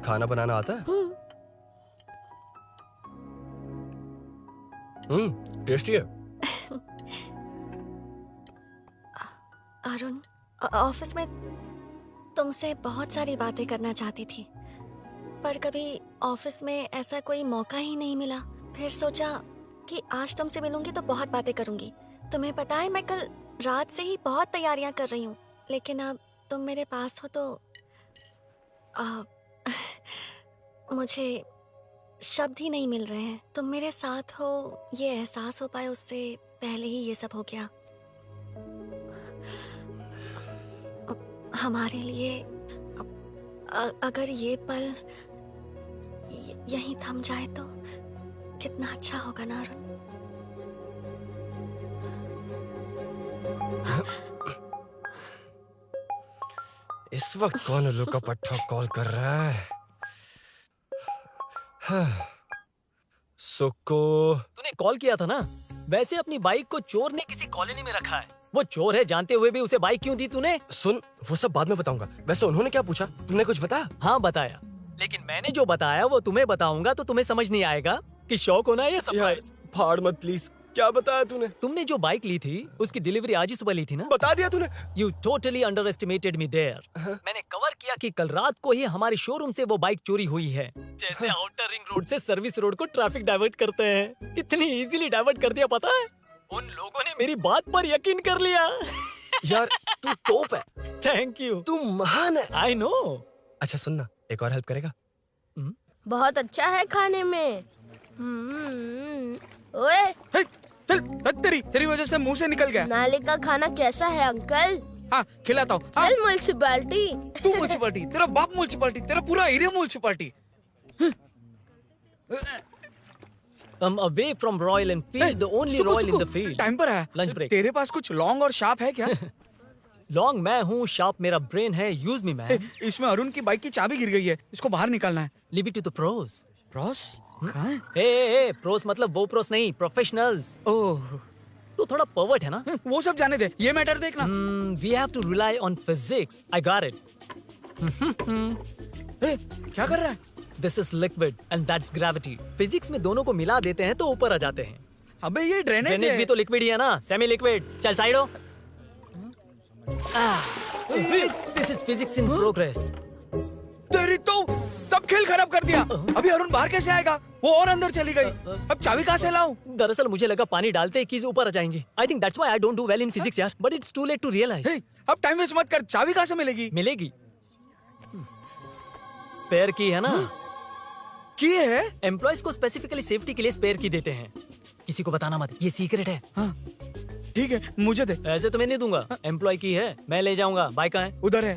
खाना बनाना आता है? टेस्टी है। अरुण, ऑफिस में तुमसे बहुत सारी बातें करना चाहती थी, पर कभी ऑफिस में ऐसा कोई मौका ही नहीं मिला। फिर सोचा कि आज तुमसे मिलूंगी तो बहुत बातें करूंगी। तुम्हें पता है मैं कल रात से ही बहुत तैयारियां कर रही हूँ, लेकिन अब तुम मेरे पास हो तो मुझे शब्द ही नहीं मिल रहे हैं। तुम मेरे साथ हो ये एहसास हो पाए उससे पहले ही ये सब हो गया। हमारे लिए अगर ये पल यहीं थम जाए तो कितना अच्छा होगा ना अरुण। इस वक्त कौन उल्लू का पट्टा कॉल कर रहा है? सुको, तूने कॉल किया था ना? वैसे अपनी बाइक को चोर ने किसी कॉलोनी में रखा है। वो चोर है जानते हुए भी उसे बाइक क्यों दी तूने? सुन, वो सब बाद में बताऊंगा। वैसे उन्होंने क्या पूछा? तुमने कुछ बताया? हाँ बताया, लेकिन मैंने जो बताया वो तुम्हें बताऊंगा तो तुम्हें समझ नहीं आएगा कि शौक होना है या सरप्राइज। फाड़ मत प्लीज। क्या बताया तूने? तुमने जो बाइक ली थी उसकी डिलीवरी आज ही सुबह ली थी ना? बता दिया तूने? You totally underestimated me there. मैंने कवर किया कि कल रात को ही हमारे शोरूम से वो बाइक चोरी हुई है। जैसे आउटर रिंग रोड से सर्विस रोड को ट्रैफिक डाइवर्ट करते हैं, इतनी इजीली डाइवर्ट कर दिया पता है? उन लोगों ने मेरी बात पर यकीन कर लिया। यार तू टॉप है। Thank you. तू महान है। I know. अच्छा सुनना, एक और हेल्प करेगा? बहुत अच्छा है खाने में। ओए चल, तेरी वजह से मुंह से निकल गया। नाले का खाना कैसा है अंकल? हाँ खिलाता हूँ। चल म्युनिसिपैलिटी। तू म्युनिसिपैलिटी, तेरा बाप म्युनिसिपैलिटी, तेरा पूरा area municipality. I'm away from Royal Enfield, the only Royal in the field. Time पर है। Lunch break. तेरे पास कुछ लॉन्ग और शार्प है क्या? लॉन्ग मैं हूँ, शार्प मेरा ब्रेन है। Use me man. इसमें अरुण की बाइक की चाबी गिर गई है, इसको बाहर निकालना है। Leave it to the pros. Pros? कहाँ है? ए प्रोस मतलब वो प्रोस नहीं, प्रोफेशनल्स। ओह, तो थोड़ा पर्वर्ट है ना? वो सब जाने दे, ये मैटर देखना। We have to rely on physics. I got it. क्या कर रहा है? This is liquid and that's gravity. Physics में दोनों को मिला देते हैं तो ऊपर आ जाते हैं। अबे ये ड्रेनेज ड्रेनेज है। भी तो लिक्विड ही है ना, सेमी लिक्विड। चल साइड हो। This is physics in progress. तेरी तो सब खेल खराब कर दिया। अभी अरुण बाहर कैसे आएगा? वो और अंदर चली गई। अब चाबी कहाँ से लाऊं? दरअसल मुझे लगा पानी डालते ही कीज ऊपर आ जाएंगी। I think that's why I don't do well in physics यार। But it's too late to realize. अब टाइम वेस्ट मत कर, चाबी कहाँ से मिलेगी? मिलेगी। स्पेयर की है ना? की है? एम्प्लॉयज को स्पेसिफिकली सेफ्टी के लिए स्पेयर की देते हैं। किसी को बताना मत, ये सीक्रेट है। हाँ, ठीक है, मुझे दे। ऐसे तो मैं नहीं दूंगा। एम्प्लॉय की है, मैं ले जाऊंगा। बाइक कहाँ है? उधर है।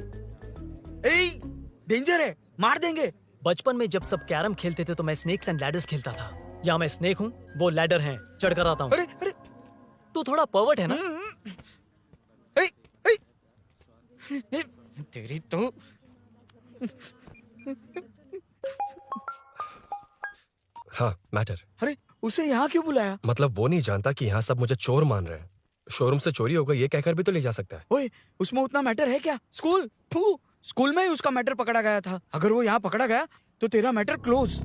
ए, डेंजर है, मार देंगे। बचपन में जब सब कैरम खेलते थे तो मैं स्नेक्स एंड लैडर्स खेलता था। या मैं स्नेक हूँ, वो लैडर हैं, चढ़ कर आता हूँ। अरे अरे, तू थोड़ा पर्वर्ट है ना? तेरी तो हाँ, मैटर। अरे उसे यहाँ क्यों बुलाया? मतलब वो नहीं जानता कि यहाँ सब मुझे चोर मान रहे हैं। शोरूम से चोरी होगा ये कहकर भी तो ले जा सकता है। ओए, उसमें उतना मैटर है क्या? स्कूल में ही उसका मैटर पकड़ा गया था। अगर वो यहाँ पकड़ा गया तो तेरा matter close.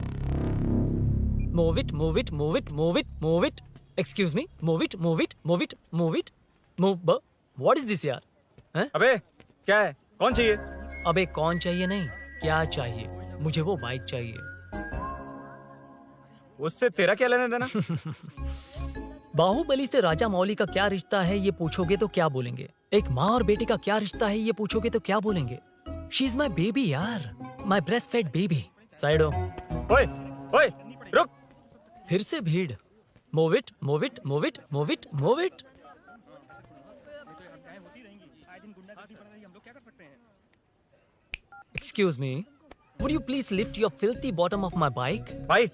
Move it, move it, move it, move it, move it. Excuse me, move it, move it, move it, move it, move. What is this यार? हैं? अबे क्या है? कौन चाहिए? अबे कौन चाहिए नहीं, क्या चाहिए? मुझे वो बाइक चाहिए। उससे तेरा क्या लेना देना? बाहुबली से राजा मौली का क्या रिश्ता है ये पूछोगे तो क्या बोलेंगे? एक माँ और बेटे का क्या रिश्ता है ये पूछोगे तो क्या बोलेंगे? शी इज माई बेबी यार, my breast fed baby. Side हो। ओए, ओए, रुक। फिर से भीड़। Move it, move it, move it, move it, move it. Excuse me, would you please lift your filthy bottom of my bike? भाई,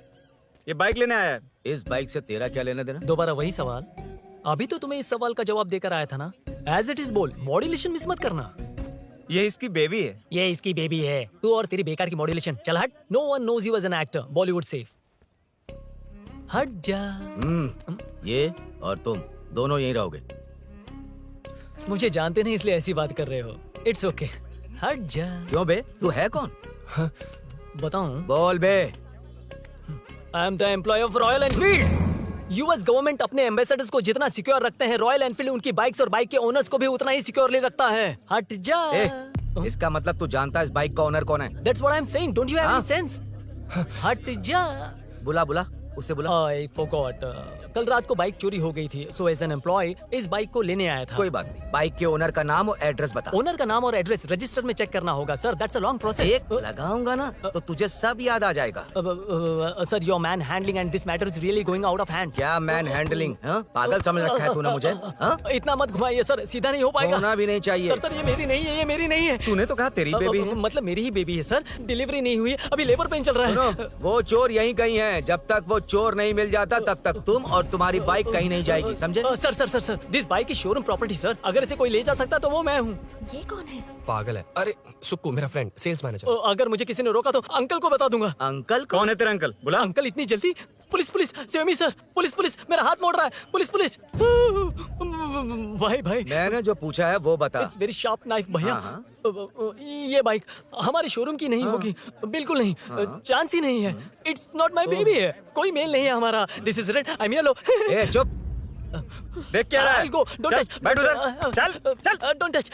ये बाइक लेने आया है। इस बाइक से तेरा क्या लेना देना? दोबारा वही सवाल। अभी तो तुम्हें इस सवाल का जवाब देकर आया था ना। एज इट इज बोल, मॉड्यूलेशन मिस मत करना। ये इसकी बेबी है। ये इसकी बेबी है। तू और तेरी बेकार की मॉड्यूलेशन। चल हट। No one knows you as an actor. Bollywood safe. हट जा। ये और तुम दोनों यहीं रहोगे। मुझे जानते नहीं इसलिए ऐसी बात कर रहे हो। It's okay. हट जा। क्यों बे? तू है कौन? बताऊं? बोल बे। I am the employee of Royal Enfield. US government अपने एम्बेसडर्स को जितना सिक्योर रखते हैं, रॉयल एनफील्ड उनकी बाइक्स और बाइक के ओनर्स को भी उतना ही सिक्योरली रखता है। हट जा। इसका मतलब तू जानता है इस बाइक का ओनर कौन है? That's what I'm saying. Don't you have any sense? हट जा। बुला बुला उससे बुला। I forgot. कल रात को बाइक चोरी हो गई थी, सो एज एन एम्प्लॉय इस बाइक को लेने आया था। कोई बात नहीं, बाइक के ओनर का नाम और एड्रेस बता। ओनर का नाम और एड्रेस रजिस्टर में चेक करना होगा sir, that's a long process. एक लगाऊंगा ना तो तुझे सब याद आ जाएगा। Sir your man handling and this matter is really going out of hand. क्या मैन हैंडलिंग? पागल समझ रखा है तूने मुझे? इतना मत घुमाइए सर, सीधा नहीं हो पाएगा। होना भी नहीं चाहिए। सर ये मेरी नहीं है, ये मेरी नहीं है। तूने तो कहा तेरी बेबी है। मतलब मेरी ही बेबी है सर, डिलीवरी नहीं हुई, अभी लेबर पेन चल रहा है। वो चोर यहीं कहीं है, जब तक वो चोर नहीं मिल जाता तब तक तुम और तुम्हारी बाइक कहीं नहीं जाएगी, समझे? Sir sir sir sir this bike is showroom property sir, अगर इसे कोई ले जा सकता तो वो मैं हूँ। ये कौन है? पागल है। अरे सुक्कू मेरा फ्रेंड, सेल्स मैनेजर। अगर मुझे किसी ने रोका तो अंकल को बता दूंगा। अंकल कौन है तेरा अंकल? बुला। अंकल इतनी जल्दी? Police police save me sir, police police, मेरा हाथ मोड़ रहा है, पुलिस पुलिस। भाई भाई मैंने जो पूछा है वो बता। इट्स वेरी शार्प नाइफ भैया। ये बाइक हमारे शोरूम की नहीं होगी, बिल्कुल नहीं, चांस ही नहीं है। इट्स नॉट माय बेबी है, कोई मेल नहीं है हमारा। This is red, I am yellow. ए चुप, देख क्या रहा है? गो, डोंट टच, बैठ उधर, चल चल, डोंट टच।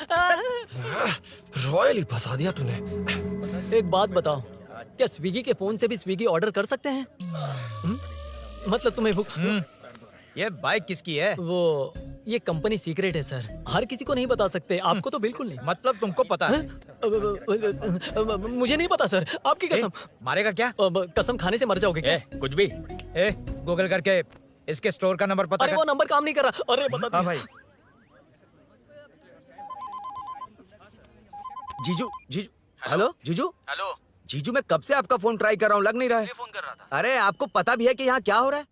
रॉयली फंसा दिया तूने। एक बात बताओ, क्या स्विगी के फोन से भी स्विगी ऑर्डर कर सकते हैं? मतलब तुम्हें भूख? ये बाइक किसकी है? वो ये कंपनी सीक्रेट है सर, हर किसी को नहीं बता सकते। आपको तो बिल्कुल नहीं। मतलब तुमको पता है? मुझे नहीं पता सर, आपकी कसम। मारेगा क्या? कसम खाने से मर जाओगे क्या? कुछ भी। गूगल करके इसके स्टोर का नंबर पता अरे कर। वो नंबर काम नहीं कर रहा। अरे बता। हाँ भाई। जीजू जीजू, हेलो जीजू। हेलो जीजू, मैं कब से आपका फोन ट्राई कर रहा हूँ, लग नहीं रहा है। फोन कर रहा था। अरे आपको पता भी है कि यहाँ क्या हो रहा है?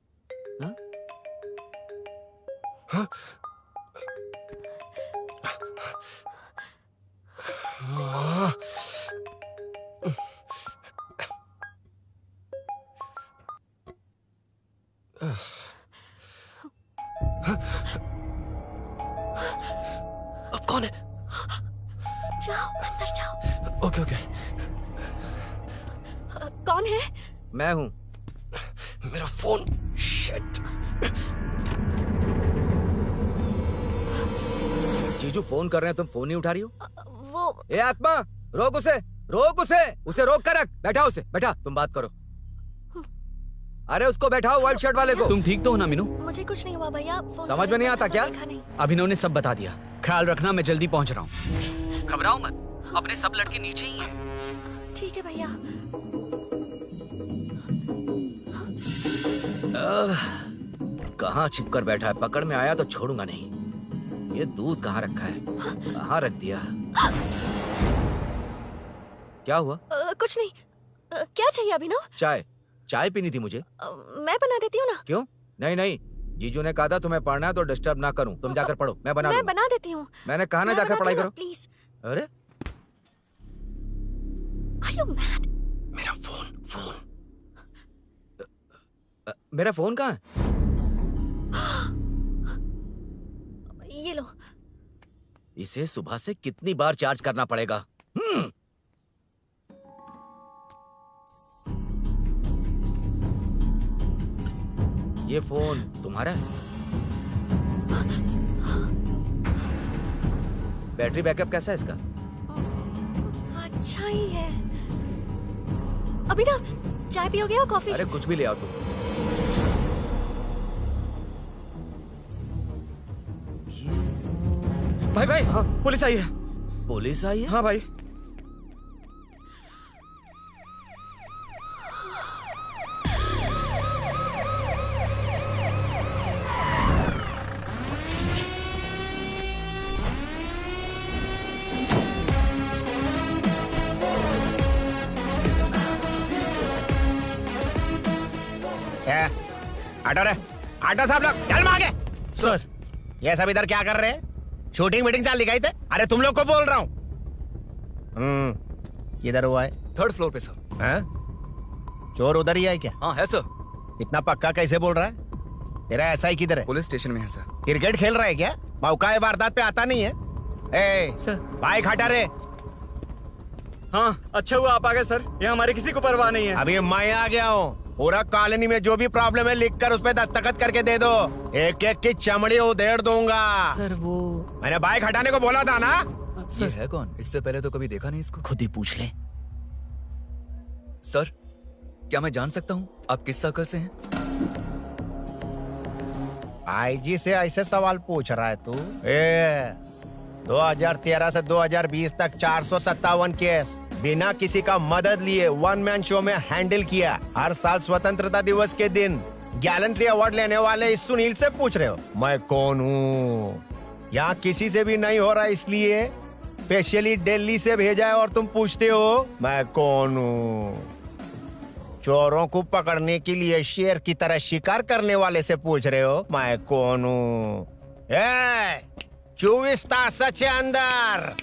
अब कौन है? जाओ अंदर जाओ। Okay okay. कौन है? मैं हूँ। मेरा फोन। शिट। जीजू फोन कर रहे हैं, तुम फोन नहीं उठा रही हो? वो ए आत्मा, रोक उसे, रोक उसे रोक कर रख। बैठा उसे, बैठा, तुम बात करो। अरे उसको बैठाओ, व्हाइट शर्ट वाले को। तुम ठीक तो हो ना मीनू? मुझे कुछ नहीं हुआ भैया। फोन समझ में नहीं आता क्या? नहीं। अभिनव ने सब बता दिया, ख्याल रखना, मैं जल्दी पहुंच रहा हूँ। घबराओ मत, अपने सब लड़के नीचे ही हैं। ठीक है भैया। कहाँ छिप कर बैठा है, पकड़ में आया तो छोड़ूंगा नहीं। ये दूध कहाँ रखा है, कहाँ रख दिया? क्या हुआ? कुछ नहीं। क्या चाहिए अभिनव? चाय पीनी थी मुझे। मैं बना देती हूँ ना। क्यों? नहीं, जीजू ने कहा था तुम्हें पढ़ना है तो डिस्टर्ब ना करूं, तुम जाकर पढ़ो, मैं बना देती हूँ। मैंने कहा ना जाकर पढ़ाई करो प्लीज। अरे Are you mad? मेरा फोन मेरा फोन कहाँ है? ये लो। इसे सुबह से कितनी बार चार्ज करना पड़ेगा? ये फोन तुम्हारा है? बैटरी बैकअप कैसा है इसका? अच्छा ही है। अभिनव, चाय पियोगे या कॉफी? अरे कुछ भी ले आओ तुम। भाई हाँ, पुलिस आई है। पुलिस आई है? हाँ भाई। आटो रे, आटो साहब लोग चल मांगे। सर ये सब इधर क्या कर रहे हैं? शूटिंग मीटिंग चाल दिखाई थे? अरे तुम लोग को बोल रहा हूँ। किधर हुआ है? 3rd फ्लोर पे सर। हाँ? चोर उधर ही है क्या? हाँ है सर। इतना पक्का कैसे बोल रहा है? तेरा ऐसा ही किधर है? पुलिस स्टेशन में है सर। क्रिकेट खेल रहा है क्या? मौका है वारदात पे आता नहीं है? ए सर बाइक हटा रे। हाँ अच्छा हुआ आप आ गए सर, ये हमारे किसी को परवाह नहीं है। अभी मैं आ गया हूँ। पूरा कॉलोनी में जो भी प्रॉब्लम है लिख कर उस पर दस्तखत करके दे दो। एक एक की चमड़ी उधेड़ दूंगा। सर वो मैंने बाइक हटाने को बोला था ना? ये है कौन? इससे पहले तो कभी देखा नहीं इसको। खुद ही पूछ ले। सर क्या मैं जान सकता हूँ आप किस सर्कल से हैं? आईजी से ऐसे सवाल पूछ रहा है तू? 2013 से 2020 तक 457 केस बिना किसी का मदद लिए वन मैन शो में हैंडल किया। हर साल स्वतंत्रता दिवस के दिन गैलेंट्री अवार्ड लेने वाले इस सुनील से पूछ रहे हो मैं कौन हूँ? यहाँ किसी से भी नहीं हो रहा, इसलिए स्पेशली दिल्ली से भेजा है और तुम पूछते हो मैं कौन हूँ? चोरों को पकड़ने के लिए शेर की तरह शिकार करने वाले से पूछ रहे हो मैं कौन हूँ? 24 तास के अंदर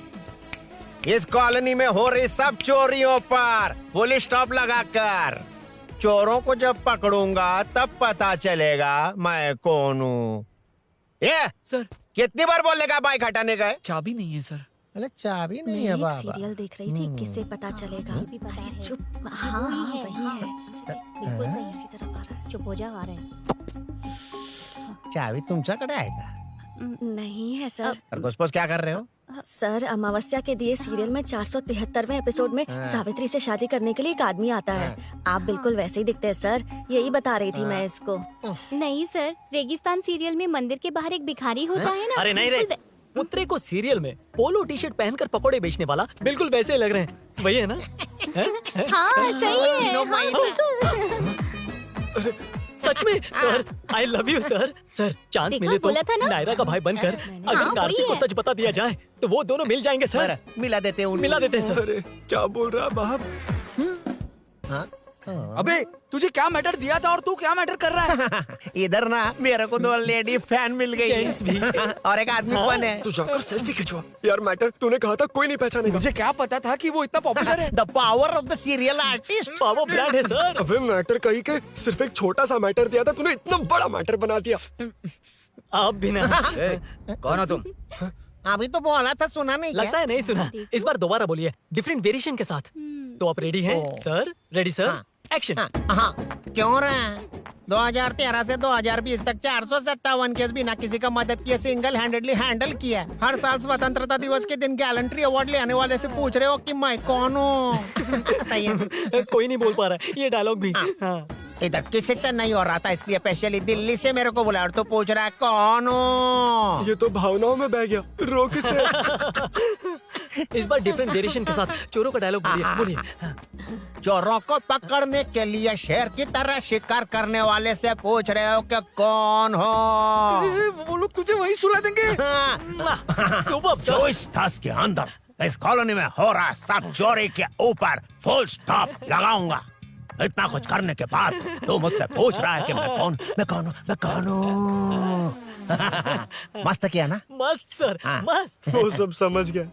इस कॉलोनी में हो रही सब चोरियों पर पुलिस स्टॉप लगाकर चोरों को जब पकड़ूंगा तब पता चलेगा मैं कौन हूँ। ये सर कितनी बार बोलेगा बाइक हटाने का? चाबी नहीं है सर। अरे चाबी नहीं मैं है एक बाबा। सीरियल देख रही थी, किसे पता चलेगा? मुझे भी पता है। चुप, हाँ वही है, वही है। बिल्कुल हाँ, सही। इसी तरफ आ रहा है। चुप हो जा, आ रहे हैं। चाबी तुमच्याकडे आहे का? नहीं है सर। और घुसपौस क्या कर रहे हो? सर अमावस्या के दिए सीरियल में 473वें एपिसोड में हाँ। सावित्री से शादी करने के लिए एक आदमी आता है। आप बिल्कुल वैसे ही दिखते हैं सर, यही बता रही थी मैं इसको। नहीं सर, रेगिस्तान सीरियल में मंदिर के बाहर एक भिखारी होता है ना। अरे नहीं रे, बिल्कुल पुत्रे को सीरियल में पोलो टी शर्ट पहनकर पकोड़े बेचने वाला बिल्कुल वैसे ही लग रहे हैं, वही है ना? हाँ सही है, हाँ, बिल्कुल। सच में sir, I love you sir. Sir chance देखा, मिले तो बोला था ना? नायरा का भाई बनकर अगर हाँ, कार्तिक वही को है। सच बता दिया जाए तो वो दोनों मिल जाएंगे सर। मिला देते हैं मिला देते हैं सर। क्या बोल रहा है बाप? अबे तुझे क्या मैटर दिया था और तू क्या मैटर कर रहा है? इधर ना मेरे को 2 लेडी फैन मिल गई जेंट्स भी। और एक आदमी हाँ। कौन है? तू जाकर सेल्फी खिंचवा। यार मैटर तूने कहा था कोई नहीं पहचानेगा। मुझे क्या पता था कि वो इतना पॉपुलर है। The power of the serial artist. Power brand है सर। अबे मैटर कही के सिर्फ एक छोटा सा मैटर दिया था, तूने इतना बड़ा मैटर बना दिया। आप भी ना। कौन हो तुम? अभी तो बोला था, सुना नहीं लगता है नहीं सुना। इस बार दोबारा बोलिए डिफरेंट वेरिएशन के साथ। तो आप रेडी हैं सर? Ready sir? एक्शन। हाँ क्यों रहे? 2013 से 2020 तक 457 केस बिना किसी का मदद किए सिंगल हैंडेडली हैंडल किया। हर साल स्वतंत्रता दिवस के दिन गैलेंट्री अवार्ड लेने वाले से पूछ रहे हो कि मैं कौन हूँ? कोई नहीं बोल पा रहा है ये डायलॉग भी। हाँ। इधर किसी से नहीं हो रहा था, इसलिए स्पेशली दिल्ली से मेरे को बुलाया और तो पूछ रहा है कौन हूँ? ये तो भावनाओं में बह गया। रो किसे? इस बार डिफरेंट वेरिएशन के साथ चोरों का डायलॉग बोलिए बोलिए। चोरों को पकड़ने के लिए शेर की तरह शिकार करने वाले से पूछ रहे हो कि कौन हो? वो लोग तुझे वही सुला देंगे। Super sir. 24 तास के अंदर इस कॉलोनी में हो रहा सब चोरी के ऊपर फुल स्टॉप लगाऊंगा। इतना कुछ करने के बाद तू मुझसे पूछ रहा है कि मैं कौन हूँ? मस्त किया ना? मस्त सर, मस्त। वो सब समझ गया।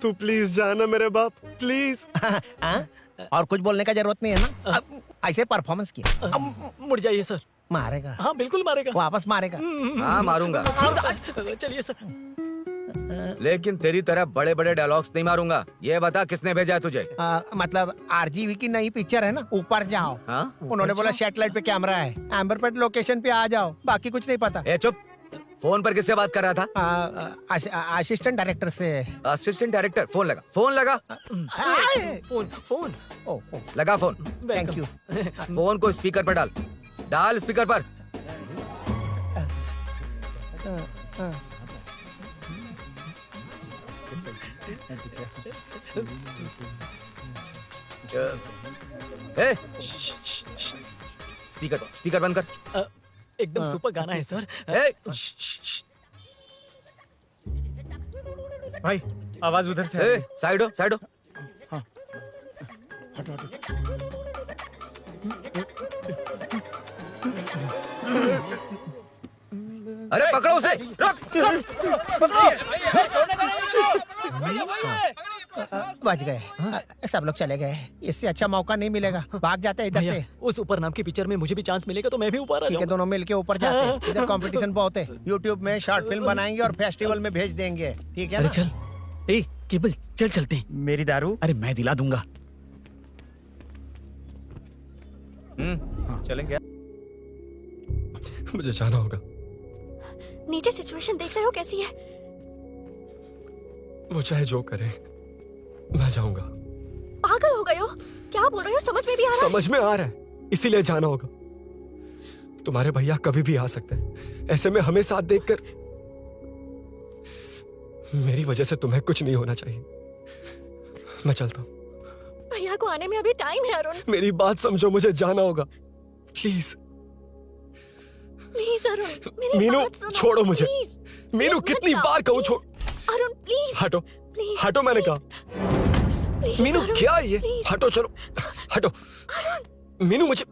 तू प्लीज जाना मेरे बाप, प्लीज। और कुछ बोलने का जरूरत नहीं है ना? ऐसे परफॉर्मेंस किया। मुड़ जाइए सर। मारेगा? हाँ बिल्कुल मारेगा। वापस मारेगा? हाँ मारूंगा। चलिए सर। लेकिन तेरी तरह बड़े बड़े डायलॉग्स नहीं मारूंगा। ये बता किसने भेजा है तुझे? मतलब आरजीवी की नई पिक्चर है ना, ऊपर जाओ। हाँ? उन्होंने बोला सैटेलाइट पे कैमरा है, एम्बरपेट लोकेशन पे आ जाओ, बाकी कुछ नहीं पता। ए चुप। फोन पर किससे बात कर रहा था? असिस्टेंट डायरेक्टर से। Assistant director? फोन लगा, फोन लगा। फोन लगा फोन। Thank you. फोन को स्पीकर पर डाल। डाल स्पीकर पर। स्पीकर बंद कर। एकदम सुपर गाना है सर। भाई आवाज उधर से आ रही है। साइड हो, साइड हो। अरे पकड़ो उसे। रुक। बच गए। सब लोग चले गए, इससे अच्छा मौका नहीं मिलेगा। भाग जाते हैं इधर भैया, से। उस ऊपर नाम की पिक्चर में मुझे भी चांस मिलेगा तो मैं भी ऊपर आ ठीक है, जाऊंगा। दोनों मिलके ऊपर जाते हैं। इधर कंपटीशन बहुत है। यूट्यूब में शॉर्ट फिल्म बनाएंगे और फेस्टिवल में भेज देंगे। ठीक है अरे ना? चल, ए केबल चल चलते हैं। मेरी दारू? अरे मैं दिला दूंगा। चलेंगे। मुझे जाना होगा। नीचे सिचुएशन देख रहे हो कैसी है? वो चाहे जो करे, मैं जाऊंगा। पागल हो गए हो? क्या बोल रहे हो? समझ में भी आ रहा है? समझ में आ रहा है। इसीलिए जाना होगा। तुम्हारे भैया कभी भी आ सकते हैं, ऐसे में हमें साथ देखकर मेरी वजह से तुम्हें कुछ नहीं होना चाहिए। मैं चलता हूँ। भैया को आने में अभी टाइम है अरुण। मेरी बात समझो, मुझे जाना होगा। प्लीज प्लीज अरुण, मेरी मीनू, बात सुनो। छोड़ो मुझे। प्लीज, मीनू, प्लीज कितनी मत बार जाओ, कहूँ छोड़। अरुण प्लीज। हटो, प्लीज, हटो, मैंने कहा। प्लीज, मीनू अरुण, क्या ये? प्लीज। हटो, चलो हटो। मीनू मुझे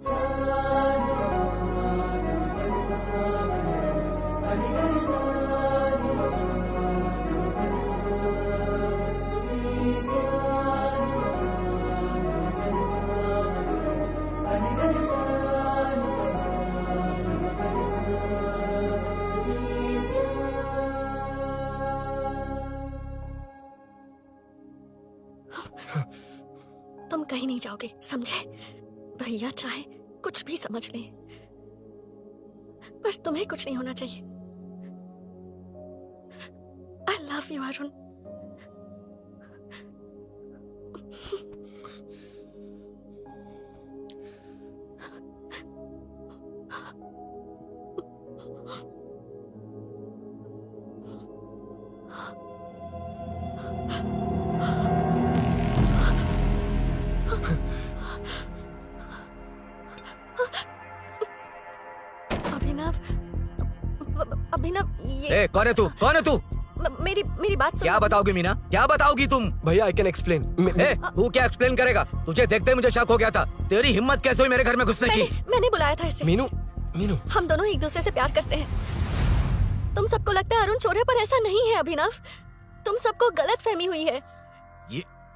तुम कहीं नहीं जाओगे, समझे? भैया चाहे कुछ भी समझ ले, पर तुम्हें कुछ नहीं होना चाहिए। I love you, Arun. अभिनव, ये कौन है तू? कौन है तू? मेरी बात सुनो। क्या बताओगी मीना? क्या बताओगी तुम? भैया आई कैन एक्सप्लेन। तू क्या एक्सप्लेन करेगा? तुझे देखते ही मुझे शक हो गया था। तेरी हिम्मत कैसे हुई मेरे घर में घुसने की? मैंने बुलाया था इसे। मीनू, मीनू, हम दोनों एक दूसरे से प्यार करते हैं। तुम सबको लगता है अरुण चोर है, पर ऐसा नहीं है अभिनव। तुम सबको गलत फहमी हुई है।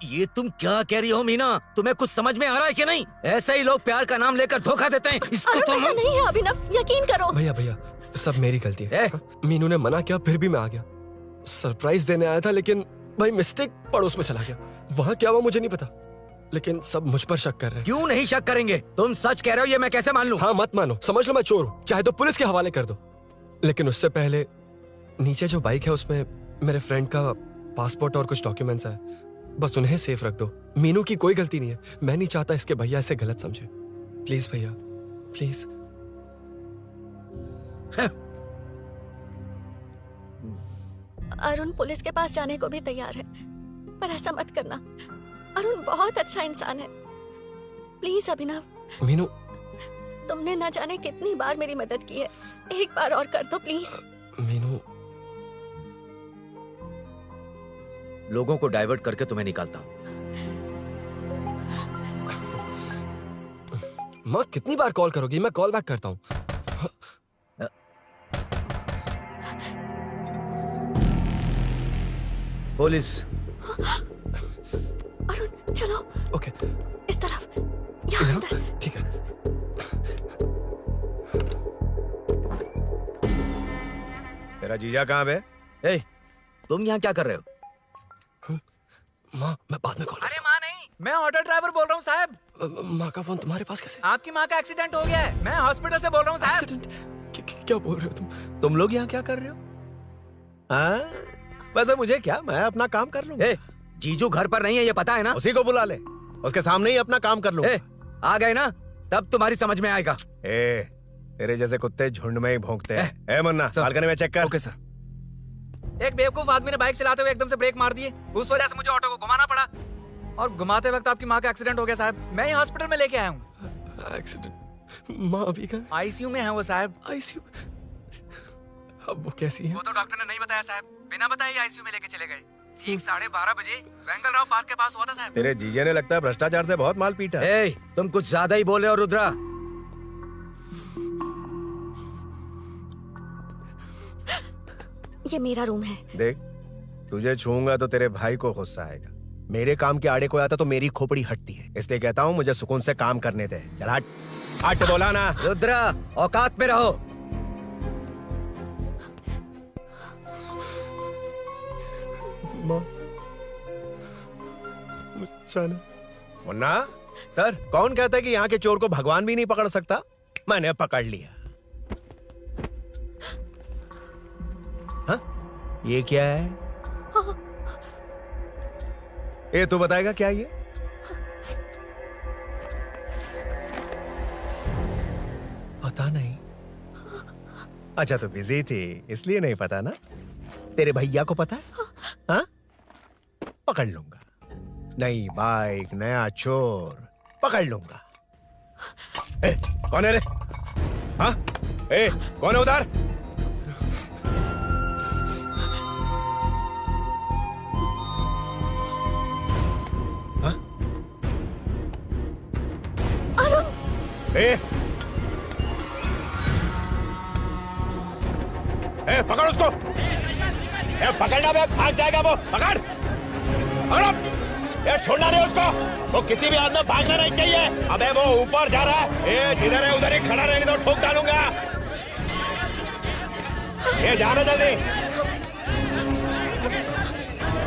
ये तुम क्या कह रही हो मीना? तुम्हें कुछ समझ में आ रहा है कि नहीं? ऐसे ही लोग प्यार का नाम लेकर धोखा देते हैं। इसको तुम ऐसा नहीं है अभिनव, यकीन करो। भैया भैया, सब मेरी गलती है। मीनू ने मना किया, फिर भी मैं आ गया। सरप्राइज देने आया था, लेकिन भाई मिस्टेक पड़ोस में चला गया। वहाँ क्या हुआ मुझे नहीं पता, लेकिन सब मुझ पर शक कर रहे हैं। क्यों नहीं शक करेंगे? तुम सच कह रहे हो, ये मैं कैसे मान लूं? हाँ मत मानो, समझ लो मैं चोर हूँ, चाहे तो पुलिस के हवाले कर दो। लेकिन उससे पहले नीचे जो बाइक है उसमें मेरे फ्रेंड का पासपोर्ट और कुछ डॉक्यूमेंट्स है, बस उन्हें सेफ रख दो। मीनू की कोई गलती नहीं है। मैं नहीं चाहता इसके भैया इसे गलत समझे। प्लीज भैया, प्लीज। अरुण पुलिस के पास जाने को भी तैयार है, पर ऐसा मत करना। अरुण बहुत अच्छा इंसान है। प्लीज अभिनव। मीनू, तुमने न जाने कितनी बार मेरी मदद की है, एक बार और कर दो प्लीज। मीनू, लोगों को डाइवर्ट करके तुम्हें निकालता हूँ। माँ कितनी बार कॉल करोगी? मैं कॉल बैक करता हूँ। पुलिस। अरुण चलो। ओके। इस तरफ, यहाँ अंदर। ठीक है। तेरा जीजा कहाँ पे? ए, तुम यहाँ क्या कर रहे हो? माँ मैं बाद में कॉल। अरे माँ नहीं, मैं ऑटो ड्राइवर बोल रहा हूँ साहब। माँ का फोन तुम्हारे पास कैसे? आपकी माँ का एक्सीडेंट हो गया है, मैं हॉस्पिटल से बोल रहा हूँ साहब। एक्सीडेंट? क्या बोल रहे हो तुम लोग यहाँ क्या कर रहे हो? हाँ, वैसे मुझे क्या, मैं अपना काम कर लूँ। जीजू घर पर नहीं है, ये पता है ना? उसी को बुला ले, उसके सामने ही अपना काम कर लूँ। आ गए ना, तब तुम्हारी समझ में आएगा। तेरे जैसे कुत्ते झुंड में ही भौंकते हैं। मुन्ना, बालकनी में चेक कर। Okay sir. एक बेवकूफ आदमी ने बाइक चलाते हुए एकदम से ब्रेक मार दिए, उस वजह से मुझे ऑटो को घुमाना पड़ा, और घुमाते वक्त आपकी माँ का एक्सीडेंट हो गया साहब। मैं ही हॉस्पिटल में लेके आया हूँ। एक्सीडेंट? माँ अभी कहाँ? आईसीयू में है वो साहब। आईसीयू? अब वो कैसी है? वो तो डॉक्टर ने नहीं बताया साहब, बिना बताए आईसीयू में लेके चले गए। ठीक 12:30 बजे वेंगल राव पार्क के पास हुआ था साहब। तेरे जीजे ने लगता है भ्रष्टाचार से बहुत माल पीटा। तुम कुछ ज्यादा ही बोल रहे हो रुद्रा। ये मेरा रूम है। देख, तुझे छूऊंगा तो तेरे भाई को गुस्सा आएगा। मेरे काम के आड़े को आता तो मेरी खोपड़ी हटती है, इसलिए कहता हूँ मुझे सुकून से काम करने दे। चल हट, हट बोला ना। रुद्रा, औकात में रहो। माँ, मुन्ना सर, कौन कहता है कि यहाँ के चोर को भगवान भी नहीं पकड़ सकता? मैंने पकड़ लिया। हाँ? ये क्या है? ये तू बताएगा क्या ये? अच्छा तो बिजी थी इसलिए नहीं पता ना। तेरे भैया को पता है? हाँ? पकड़ लूंगा। नई बाइक, नया चोर, पकड़ लूंगा। ए, कौन है रे? हाँ? ए, कौन है उधर? हाँ? ए, पकड़ उसको। पकड़ना बे, भाग जाएगा वो। पकड़ पकड़ो। छोड़ना नहीं उसको। वो किसी भी हाथ में भागना नहीं चाहिए। अबे वो ऊपर जा रहा है। जिधर है उधर ही खड़ा रहने दो, ठोक डालूंगा। जाना जल्दी।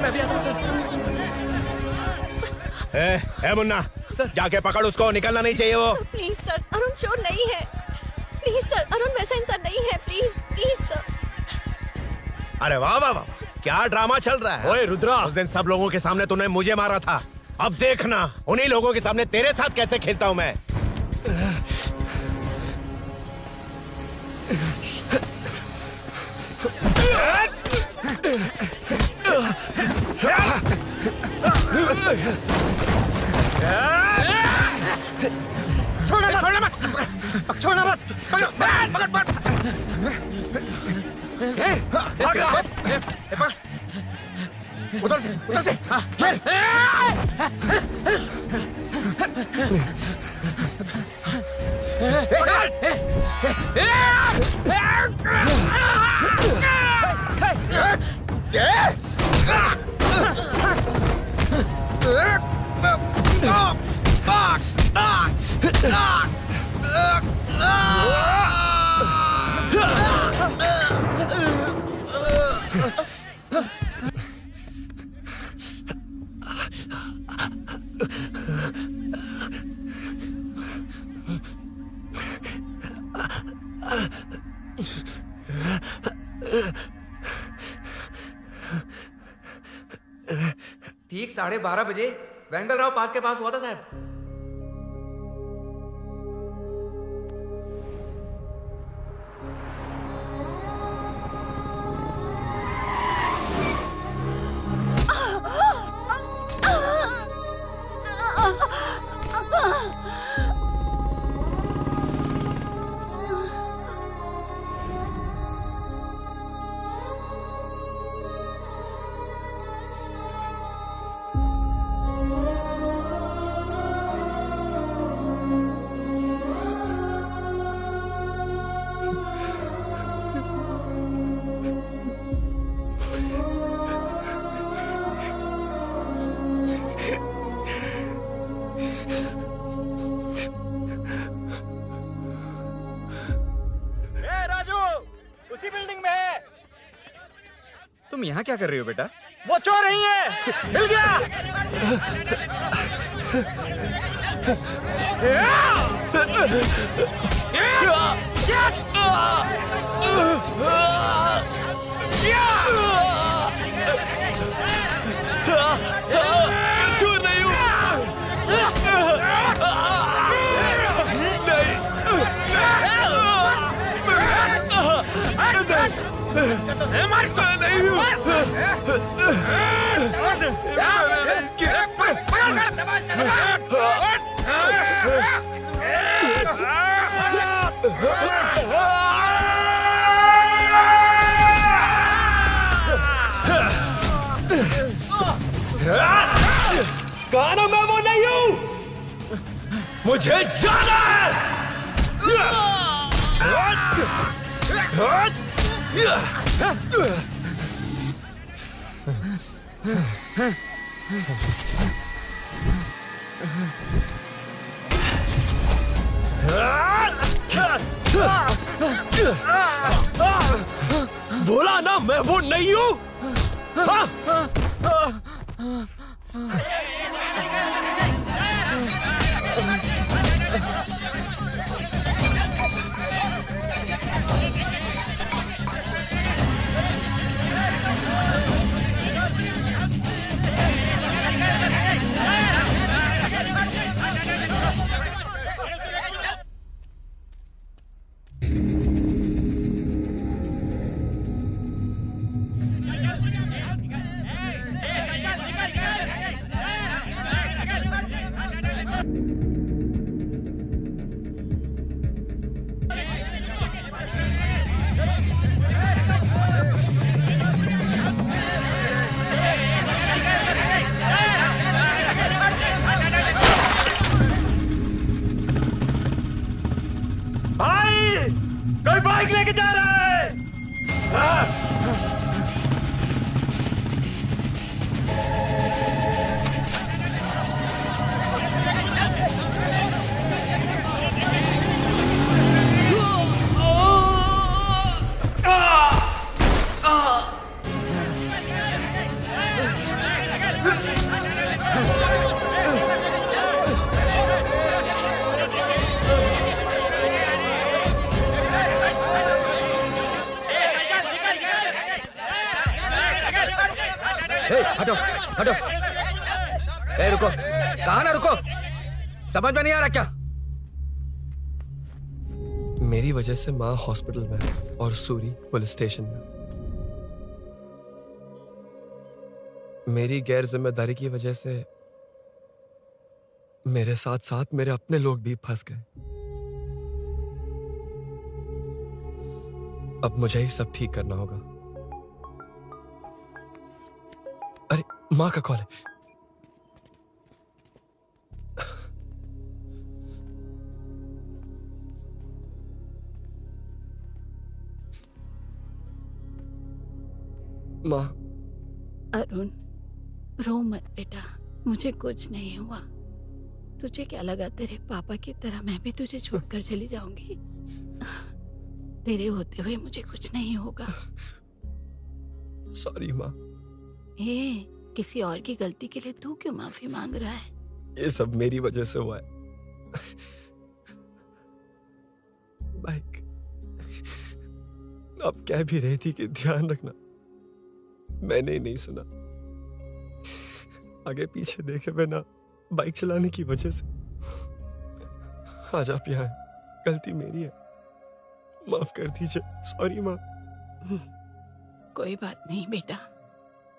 मैं भी आता हूं सर। मुन्ना सर, जाके पकड़ उसको, निकलना नहीं चाहिए वो। प्लीज सर, अरुण चोर नहीं है। प्लीज सर, अरुण वैसा इंसान नहीं है। Please please sir. अरे वाह वाह वाह, क्या ड्रामा चल रहा है। ओए रुद्रा, उस दिन सब लोगों के सामने तूने मुझे मारा था। अब देखना उन्हीं लोगों के सामने तेरे साथ कैसे खेलता हूं मैं। छोड़ना मत, छोड़ना मत। पकड़। भाग रहा। उधर से घेर। ठीक 12:30 बजे वेंगलराव पार्क के पास हुआ था साहब। तुम यहाँ क्या कर रही हो बेटा? वो चोर नहीं है, मिल गया। चोर नहीं हूँ। कहा ना मैं वो नहीं हूं, मुझे जाना है। बोला ना मैं वो नहीं हूं। हटो हटो। ए रुको, कहा ना रुको, समझ में नहीं आ रहा क्या? मेरी वजह से माँ हॉस्पिटल में है और सूरी पुलिस स्टेशन में। मेरी गैर जिम्मेदारी की वजह से मेरे साथ साथ मेरे अपने लोग भी फंस गए। अब मुझे ही सब ठीक करना होगा। अरे माँ का कॉल है। माँ। अरुण, रो मत बेटा, मुझे कुछ नहीं हुआ। तुझे क्या लगा तेरे पापा की तरह मैं भी तुझे छोड़कर चली जाऊंगी? तेरे होते हुए मुझे कुछ नहीं होगा। सॉरी माँ। ए, किसी और की गलती के लिए तू क्यों माफी मांग रहा है? ये सब मेरी वजह से हुआ है। बाइक, आप कह भी रही थी कि ध्यान रखना, मैंने ही नहीं सुना। आगे पीछे देखे बिना बाइक चलाने की वजह से आज आप यहाँ हैं। गलती मेरी है, माफ कर दीजिए। सॉरी माँ। कोई बात नहीं बेटा,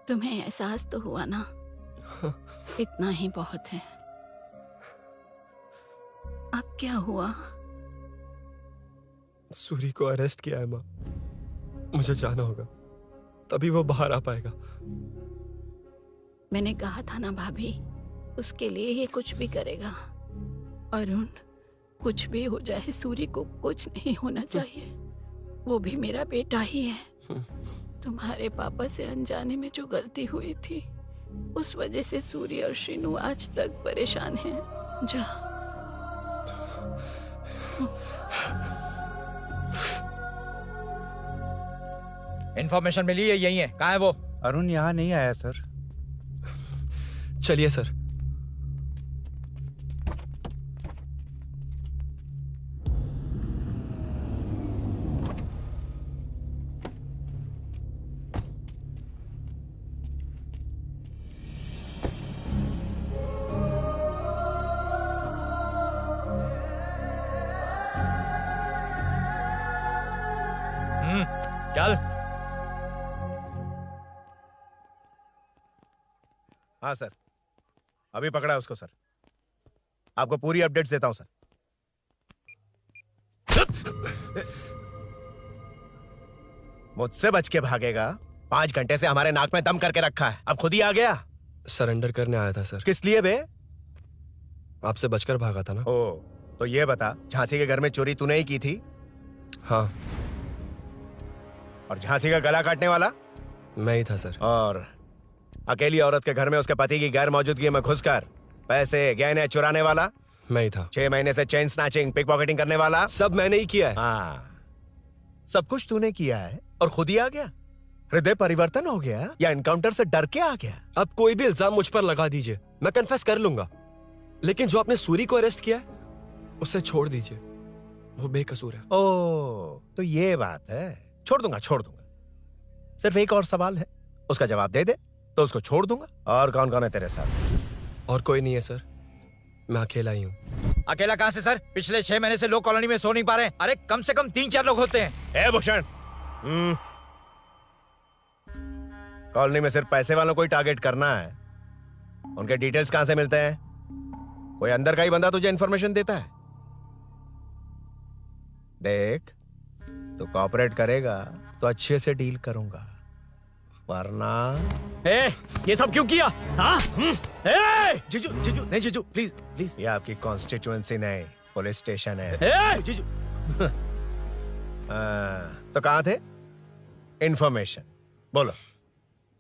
तुम्हें एहसास तो हुआ ना? इतना ही बहुत है। अब क्या हुआ? सूरी को अरेस्ट किया है माँ। मुझे जाना होगा, तभी वो बाहर आ पाएगा। मैंने कहा था ना भाभी, उसके लिए ये कुछ भी करेगा। अरुण, कुछ भी हो जाए सूरी को कुछ नहीं होना चाहिए। वो भी मेरा बेटा ही है। तुम्हारे पापा से अनजाने में जो गलती हुई थी, उस वजह से सूरी और श्रीनू आज तक परेशान हैं। जा। इन्फॉर्मेशन मिली है, यही है। कहाँ है वो? अरुण यहाँ नहीं आया सर। चलिए सर। चल। हाँ सर, अभी पकड़ा है उसको सर। आपको पूरी अपडेट्स देता हूं सर। मुझसे बच के भागेगा? 5 घंटे से हमारे नाक में दम करके रखा है, अब खुद ही आ गया। सरेंडर करने आया था सर। किस लिए बे? आपसे बचकर भागा था ना। ओ, तो ये बता, झांसी के घर में चोरी तूने ही की थी? हाँ। और झांसी का गला काटने वाला? मैं ही था सर। और अकेली औरत के घर में उसके पति की गैर मौजूदगी में घुसकर पैसे गहने चुराने वाला? मैं ही था। 6 महीने से चेन स्नैचिंग, पिक पॉकेटिंग करने वाला? सब मैंने ही किया है। हाँ, सब कुछ तूने किया है और खुद ही आ गया? हृदय परिवर्तन हो गया या एनकाउंटर से डर के आ गया? अब कोई भी इल्जाम मुझ पर लगा दीजिए, मैं कन्फेस कर लूंगा। लेकिन जो आपने सूरी को अरेस्ट किया है, उसे छोड़ दीजिए, वो बेकसूर है। ओ, तो ये बात है। छोड़ दूंगा, छोड़ दूंगा। सिर्फ एक और सवाल है, उसका जवाब दे दे तो उसको छोड़ दूंगा। और कौन कौन है तेरे साथ? और कोई नहीं है सर, मैं अकेला ही हूँ। अकेला कहाँ से सर? पिछले 6 महीने से लोग कॉलोनी में सो नहीं पा रहे हैं। अरे कम से कम 3-4 लोग होते हैं। ए भूषण, कॉलोनी में सिर्फ पैसे वालों को ही टारगेट करना है? उनके डिटेल्स कहां से मिलते हैं? कोई अंदर का ही बंदा तुझे इंफॉर्मेशन देता है? देख, तू कॉपरेट करेगा तो अच्छे से डील करूंगा, वरना ये सब क्यों किया? हाँ? जीजू, जीजू, नहीं जीजू, प्लीज प्लीज। ये आपकी कॉन्स्टिट्यूएंसी नहीं, पुलिस स्टेशन है। जीजू। तो कहाँ थे? इंफॉर्मेशन बोलो।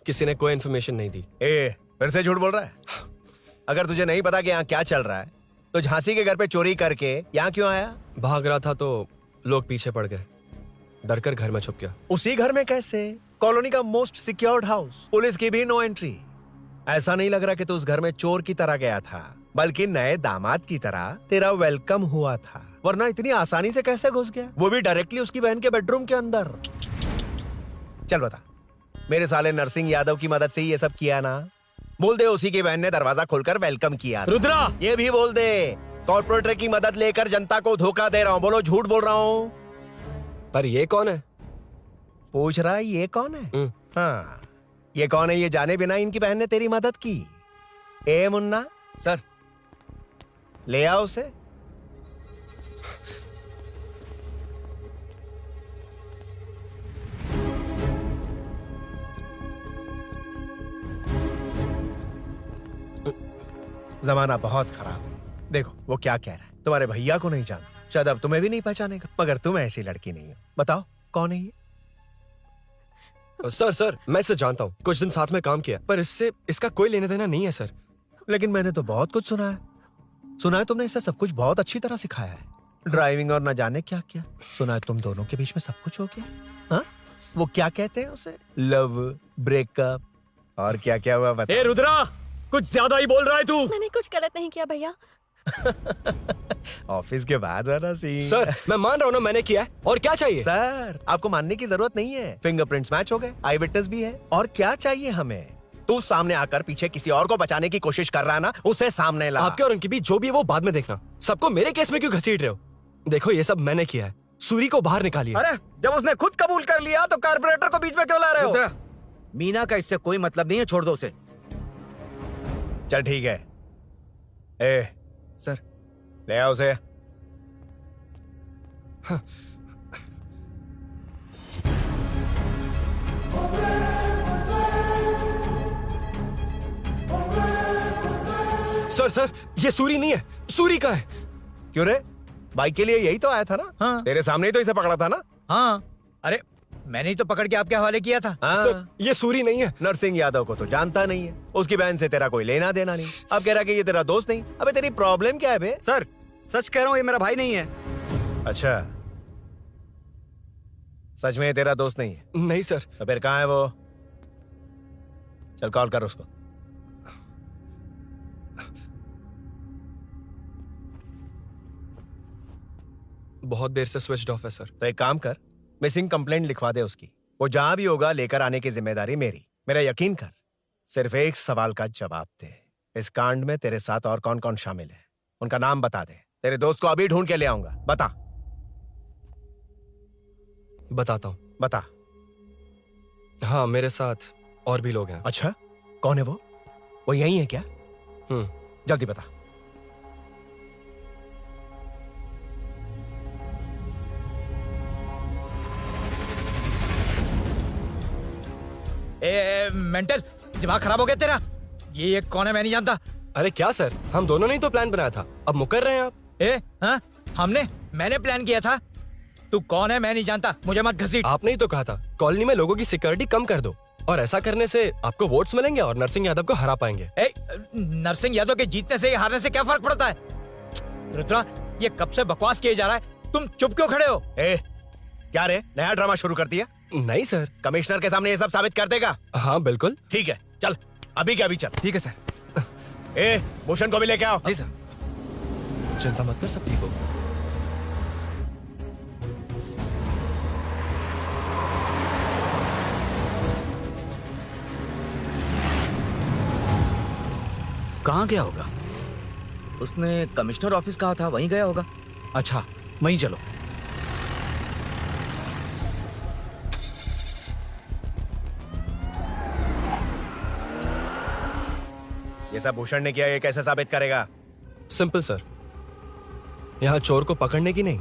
किसी ने कोई इंफॉर्मेशन नहीं दी। फिर से झूठ बोल रहा है? अगर तुझे नहीं पता कि यहाँ क्या चल रहा है, तो झांसी के घर पे चोरी करके यहाँ क्यों आया? भाग रहा था तो लोग पीछे पड़ गए, डरकर घर में छुप गया। उसी घर में कैसे? कॉलोनी का मोस्ट सिक्योर्ड हाउस, पुलिस की भी नो एंट्री। ऐसा नहीं लग रहा कि तू उस घर में चोर की तरह गया था, बल्कि नए दामाद की तरह तेरा वेलकम हुआ था। वरना इतनी आसानी से कैसे घुस गया, वो भी डायरेक्टली उसकी बहन के बेडरूम के अंदर? चल बता, मेरे साले नरसिंह यादव की मदद से ही ये सब किया ना। बोल दे उसी की बहन ने दरवाजा खोलकर वेलकम किया। रुद्रा! ये भी बोल दे कॉर्पोरेटर की मदद लेकर जनता को धोखा दे रहा हूँ। बोलो झूठ बोल रहा हूँ। पर ये कौन है? पूछ रहा है ये कौन है? हाँ, ये कौन है ये जाने बिना इनकी बहन ने तेरी मदद की। ए मुन्ना सर, ले आओ उसे। जमाना बहुत खराब है। देखो वो क्या कह रहा है। तुम्हारे भैया को नहीं जानता, शायद अब तुम्हें भी नहीं पहचानेगा, मगर तुम ऐसी लड़की नहीं हो। बताओ कौन है ये? सर मैं इसे जानता हूँ, कुछ दिन साथ में काम किया, पर इससे इसका कोई लेना देना नहीं है सर। लेकिन मैंने तो बहुत कुछ सुना है। सुना है तुमने इसे सब कुछ बहुत अच्छी तरह सिखाया है, ड्राइविंग और न जाने क्या क्या। सुना है तुम दोनों के बीच में सब कुछ हो गया। हाँ, वो क्या कहते हैं उसे, लव, ब्रेकअप और क्या क्या हुआ बता। ए रुद्रा, कुछ ज्यादा ही बोल रहा है तू। मैंने कुछ गलत नहीं किया भैया। ऑफिस के बाद वाला सीन। सर मैं मान रहा हूँ ना मैंने किया है, और क्या चाहिए? सर आपको मानने की जरूरत नहीं है, फिंगरप्रिंट्स मैच हो गए, आई विटनेस भी है। और क्या चाहिए हमें? तू सामने आकर पीछे किसी और को बचाने की कोशिश कर रहा है ना, उसे सामने ला। आपके और उनके बीच जो भी है वो बाद में देखना, सबको मेरे केस में क्यों घसीट रहे हो? देखो ये सब मैंने किया है, सूरी को बाहर निकालिए। अरे जब उसने खुद कबूल कर लिया तो कारपोरेटर को बीच में क्यों ला रहे हो? मीना का इससे कोई मतलब नहीं है, छोड़ दो उसे। चल ठीक है। ए सर, ले आओ उसे। सर ये सूरी नहीं है, सूरी का है। क्यों रे, बाइक के लिए यही तो आया था ना? हाँ। तेरे सामने ही तो इसे पकड़ा था ना? हाँ, अरे मैंने ही तो पकड़ के आपके हवाले किया था। हाँ। सर ये सूरी नहीं है। नरसिंह यादव को तो जानता नहीं है, उसकी बहन से तेरा कोई लेना देना नहीं। अब कह रहा कि ये तेरा दोस्त नहीं। अबे तेरी प्रॉब्लम क्या है बे? सर सच कह रहा हूँ, ये मेरा भाई नहीं है। अच्छा, सच में ये तेरा दोस्त नहीं है? नहीं सर। तो फिर कहाँ है वो? चल कॉल कर उसको। बहुत देर से स्विच ऑफ है सर। तो एक काम कर, मिसिंग कंप्लेंट लिखवा दे उसकी। वो जहां भी होगा लेकर आने की जिम्मेदारी मेरी। मेरा यकीन कर, सिर्फ एक सवाल का जवाब दे। इस कांड में तेरे साथ और कौन कौन शामिल है, उनका नाम बता दे। तेरे दोस्त को अभी ढूंढ के ले आऊंगा। बता। बताता हूँ। बता। हाँ मेरे साथ और भी लोग हैं। अच्छा, कौन है वो? वो यही है क्या? जल्दी बता। मेंटल दिमाग खराब हो गया तेरा? ये कौन है मैं नहीं जानता। अरे क्या सर, हम दोनों ने ही तो प्लान बनाया था, अब मुकर रहे हैं आप। हाँ, मैंने प्लान किया था। तू कौन है मैं नहीं जानता, मुझे मत घसीट। आपने ही तो कहा था कॉलोनी में लोगों की सिक्योरिटी कम कर दो, और ऐसा करने से आपको वोट्स मिलेंगे और नरसिंह यादव को हरा पाएंगे। नरसिंह यादव के जीतने से हारने से क्या फर्क पड़ता है? रुद्रा, ये कब से बकवास किए जा रहा है, तुम चुप क्यों खड़े हो? क्या रे, नया ड्रामा शुरू कर दिया? नहीं सर। कमिश्नर के सामने ये सब साबित कर देगा? हाँ बिल्कुल। ठीक है, चल अभी क्या अभी चल। ठीक है सर। भूषण को भी लेके आओ। जी सर। चिंता मत कर, सब ठीक होगा। कहाँ गया होगा? उसने कमिश्नर ऑफिस कहा था, वहीं गया होगा। अच्छा, वहीं चलो। ये सब भूषण ने किया, ये कैसे साबित करेगा? सिंपल सर, यहाँ चोर को पकड़ने की नहीं,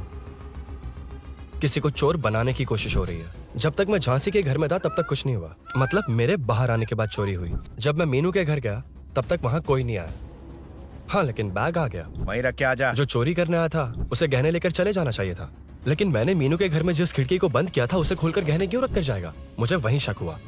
किसी को चोर बनाने की कोशिश हो रही है। जब तक मैं झांसी के घर में था तब तक कुछ नहीं हुआ, मतलब मेरे बाहर आने के बाद चोरी हुई। जब मैं मीनू के घर गया तब तक वहां कोई नहीं आया। हाँ लेकिन बैग आ गया। वहीं रख के आ जा। जो चोरी करने आया था उसे गहने लेकर चले जाना चाहिए था, लेकिन मैंने मीनू के घर में जिस खिड़की को बंद किया था उसे खोलकर गहने क्यों रख कर जाएगा? मुझे वहीं शक हुआ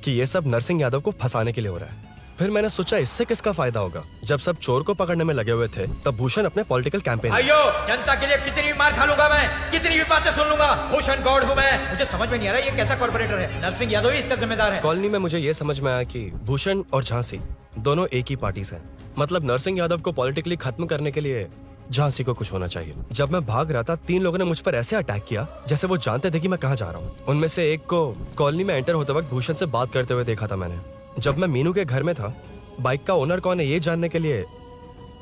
कि ये सब नरसिंह यादव को फंसाने के लिए हो रहा है। फिर मैंने सोचा इससे किसका फायदा होगा। जब सब चोर को पकड़ने में लगे हुए थे तब भूषण अपने पॉलिटिकल कैंपेन। अयो, जनता के लिए कितनी भी मार खा लूंगा मैं, कितनी भी बातें सुन लूंगा। भूषण गौड़ हूँ मैं। मुझे समझ में नहीं आ रहा ये कैसा कॉर्पोरेटर है। नरसिंह यादव ही इसका जिम्मेदार है। कॉलोनी में मुझे ये समझ में आया कि भूषण और झांसी दोनों एक ही पार्टी से हैं। मतलब नरसिंह यादव को पॉलिटिकली खत्म करने के लिए झांसी को कुछ होना चाहिए। जब मैं भाग रहा था 3 लोगों ने मुझ पर ऐसे अटैक किया जैसे वो जानते थे कि मैं कहाँ जा रहा हूँ। उनमें से एक को कॉलोनी में एंटर होते वक्त भूषण से बात करते हुए देखा था मैंने। जब मैं मीनू के घर में था, बाइक का ओनर कौन है ये जानने के लिए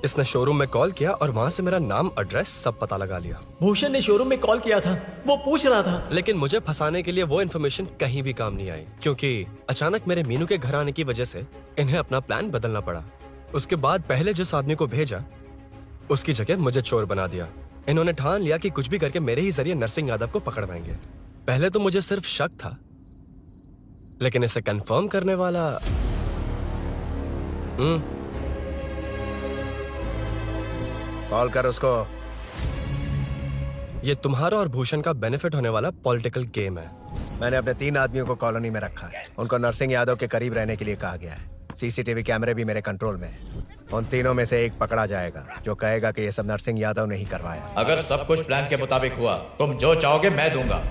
इसने शोरूम में कॉल किया और वहां से मेरा नाम, एड्रेस सब पता लगा लिया। भूषण ने शोरूम में कॉल किया था, वो पूछ रहा था। लेकिन मुझे फंसाने के लिए वो इन्फॉर्मेशन कहीं भी काम नहीं आई, क्योंकि अचानक मेरे मीनू के घर आने की वजह से इन्हें अपना प्लान बदलना पड़ा। उसके बाद पहले जिस आदमी को भेजा उसकी जगह मुझे चोर बना दिया। इन्होंने ठान लिया कि कुछ भी करके मेरे ही जरिए नरसिंह यादव को पकड़वाएंगे। पहले तो मुझे सिर्फ शक था, लेकिन इसे कंफर्म करने वाला कॉल कर उसको। ये तुम्हारा और भूषण का बेनिफिट होने वाला पॉलिटिकल गेम है। मैंने अपने 3 आदमियों को कॉलोनी में रखा है। उनको नरसिंह यादव के करीब रहने के लिए कहा गया है। सीसीटीवी कैमरे भी मेरे कंट्रोल में है। उन तीनों में से एक पकड़ा जाएगा जो कहेगा कि ये सब नरसिंह यादव ने ही करवाया। अगर सब कुछ प्लान के मुताबिक हुआ, तुम जो चाहोगे मैं दूंगा।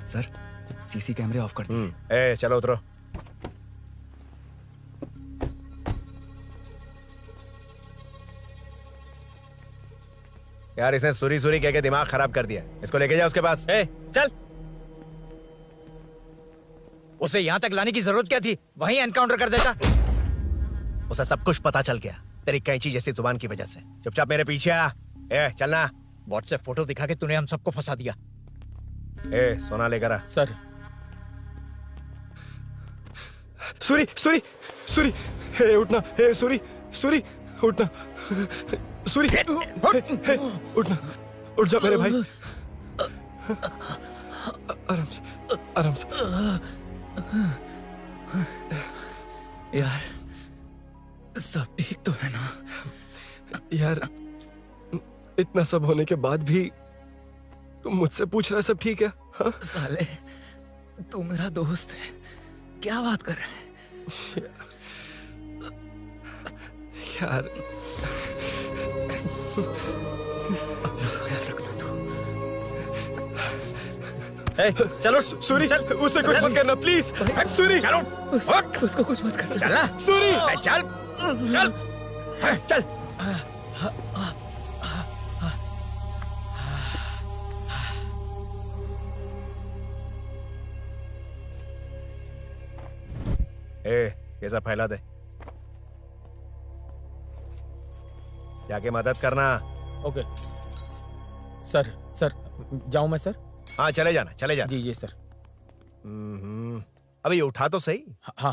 सर, सीसी कैमरे ऑफ कर दिए। ए चलो उतरो। यार इसने सुरी सुरी कह के दिमाग खराब कर दिया। इसको लेके जाओ उसके पास। चल। उसे यहाँ तक लाने की जरूरत क्या थी? वहीं एनकाउंटर कर देता। उसे सब कुछ पता चल गया तेरी कैंची जैसी जुबान की वजह से। चुपचाप मेरे पीछे आ। ए चलना। व्हाट्सएप फोटो दिखा के तूने हम सबको फंसा दिया। ए सोना लेकर आ। सर। सूरी सूरी सूरी, हे उठना। हे सूरी सूरी उठना। सूरी उठना, उठ जा मेरे भाई। आराम से आराम से। यार सब ठीक तो है ना? यार इतना सब होने के बाद भी तुम मुझसे पूछ रहा है सब ठीक है? हाँ? साले तू मेरा दोस्त है, क्या बात कर रहा है? यार चलो सूरी, चल उसे कुछ मत करना प्लीज। सूरी चलो उसको कुछ मत करना। चलना सूरी। चल चल चल। ये सब फैला दे। जाके मदद करना। Okay sir. सर जाऊं मैं सर? हाँ चले जाना, चले जाना। जी सर। अबे ये उठा तो सही। हाँ।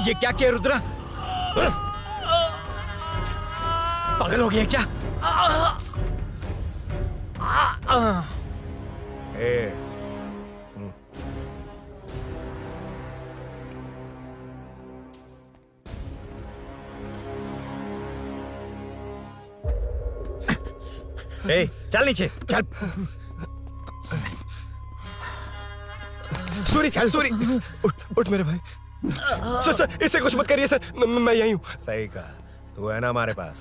ये क्या किया रुद्रा? पागल हो गया क्या? चल नीचे चल। सूरी चल। सूरी उठ मेरे भाई। सर सर इसे कुछ मत करिए सर, मैं यहीं हूँ। सही कहा, तू है ना हमारे पास?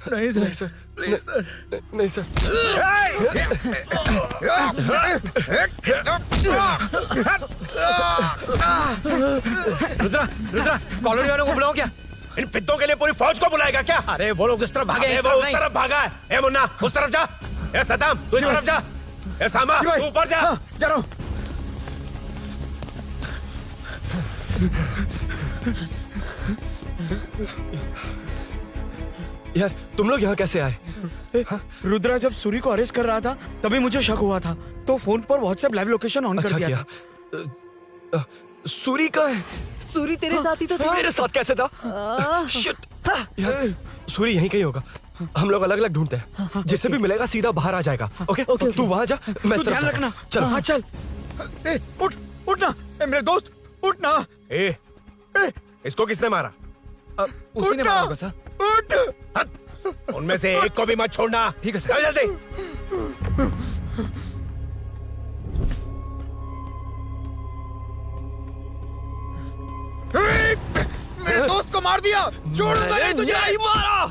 नहीं सर, नहीं सर, प्लीज सर, नहीं सर। रुद्रा रुद्रा कॉलोनी वालों को बुलाओ क्या? इन पिद्दों के लिए पूरी फौज को बुलाएगा क्या? अरे वो लोग उस तरफ भागे। वो उस तरफ भागा है। ए मुन्ना उस तरफ जा। ए सदाम तू इस तरफ जा। ए सामा तू ऊपर जा। जा रहा हूं। यार तुम लोग यहाँ कैसे आए? रुद्रा जब सूरी को अरेस्ट कर रहा था तभी मुझे शक हुआ था, तो फोन पर व्हाट्सएप लाइव लोकेशन ऑन कर दिया। सूरी का है? सूरी तेरे साथ ही तो था। मेरे साथ कैसे था? शिट। यार सूरी यहीं कहीं होगा। हम लोग अलग अलग ढूंढते हैं, जिसे भी मिलेगा सीधा बाहर आ जाएगा। ओके तू वहां जा, मैं इस तरफ ध्यान रखना। चल। हाँ चल। उठ उठना मेरे दोस्त, उठना। इसको किसने मारा? उसी ने मारा होगा सर। उठ। उनमें से एक को भी मत छोड़ना। ठीक है सर। जल्दी। मेरे दोस्त को मार दिया। छोड़ूंगा नहीं तुझे। नहीं मारा।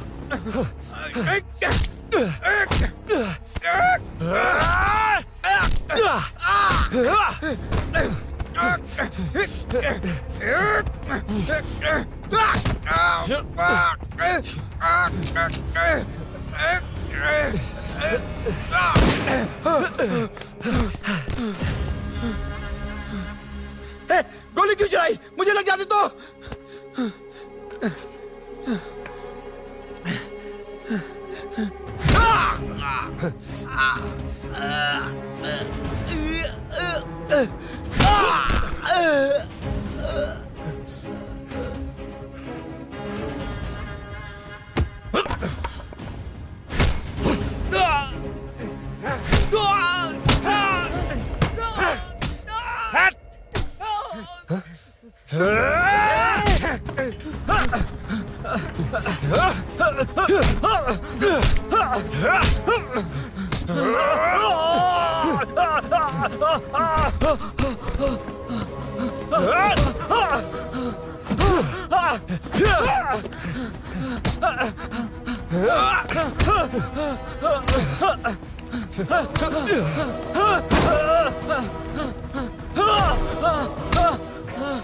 गोली क्यों चलाई? मुझे लग जाती तो।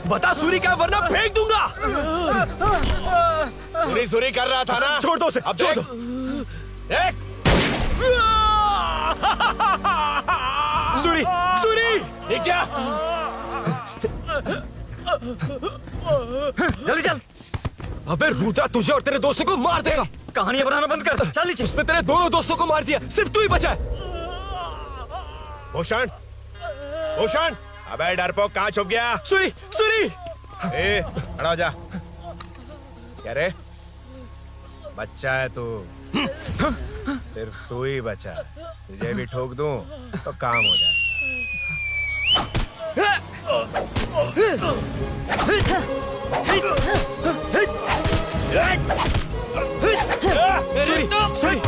बता सूरी क्या, वरना फेंक दूंगा। सूरी कर रहा था ना? छोड़ दो उसे, अब छोड़ दो। एक सूरी, सूरी, देख जा। जल्दी चल। अबे रुद्रा तुझे और तेरे दोस्तों को मार देगा। कहानियां बनाना बंद कर। चल नीचे। उसने तेरे दोनों दोस्तों को मार दिया, सिर्फ तू ही बचा है। भूषण, भूषण, अबे डरपोक कहाँ छुप गया? सूरी, सूरी। ए, खड़ा हो जा। क्या रे? बच्चा है तू, सिर्फ तू ही बचा है। तुझे भी ठोक दूं तो काम हो जाए। सूरी, सूरी।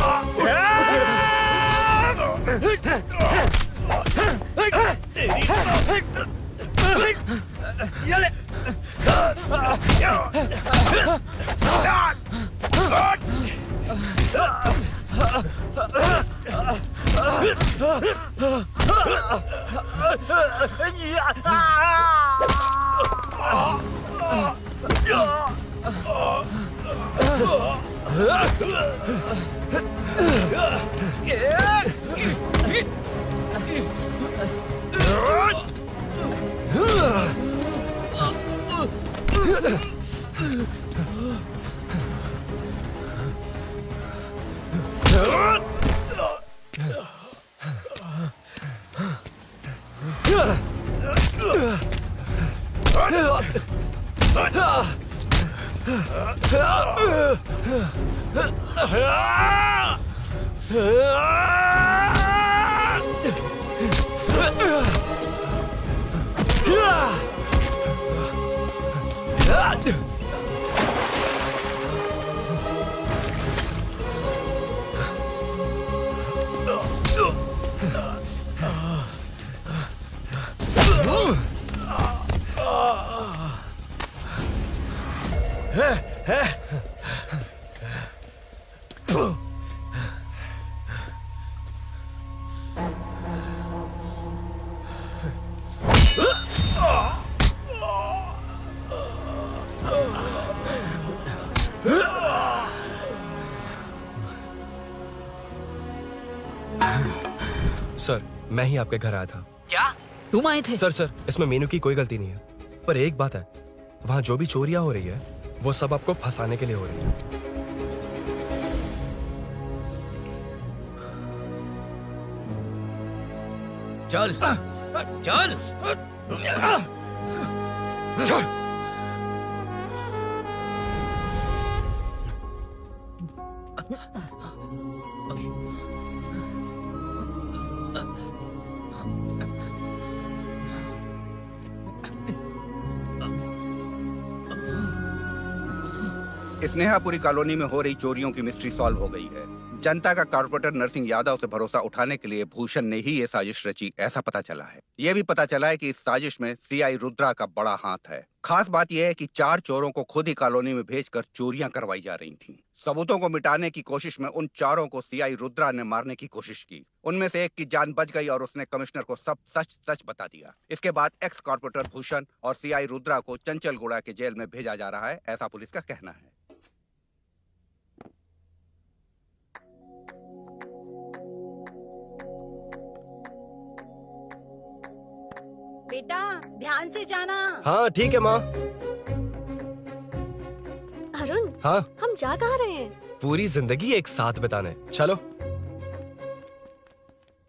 सर, मैं ही आपके घर आया था। क्या तुम आए थे? सर, इसमें मीनू की कोई गलती नहीं है, पर एक बात है, वहाँ जो भी चोरियां हो रही है वो सब आपको फंसाने के लिए हो रही है। चल चल चल। स्नेहापुरी कॉलोनी में हो रही चोरियों की मिस्ट्री सॉल्व हो गई है। जनता का कॉर्पोरेटर नरसिंह यादव से भरोसा उठाने के लिए भूषण ने ही ये साजिश रची, ऐसा पता चला है। ये भी पता चला है कि इस साजिश में सीआई रुद्रा का बड़ा हाथ है। खास बात यह है कि 4 चोरों को खुद ही कॉलोनी में भेजकर चोरियां करवाई जा रही थीं। सबूतों को मिटाने की कोशिश में उन 4 को सीआई रुद्रा ने मारने की कोशिश की। उनमें से एक की जान बच गई और उसने कमिश्नर को सब सच सच बता दिया। इसके बाद एक्स कॉर्पोरेटर भूषण और सीआई रुद्रा को चंचलगुड़ा के जेल में भेजा जा रहा है, ऐसा पुलिस का कहना है। बेटा ध्यान से जाना। हाँ ठीक है माँ। अरुण, हाँ हम जा कहाँ रहे हैं? पूरी जिंदगी एक साथ बिताने, चलो।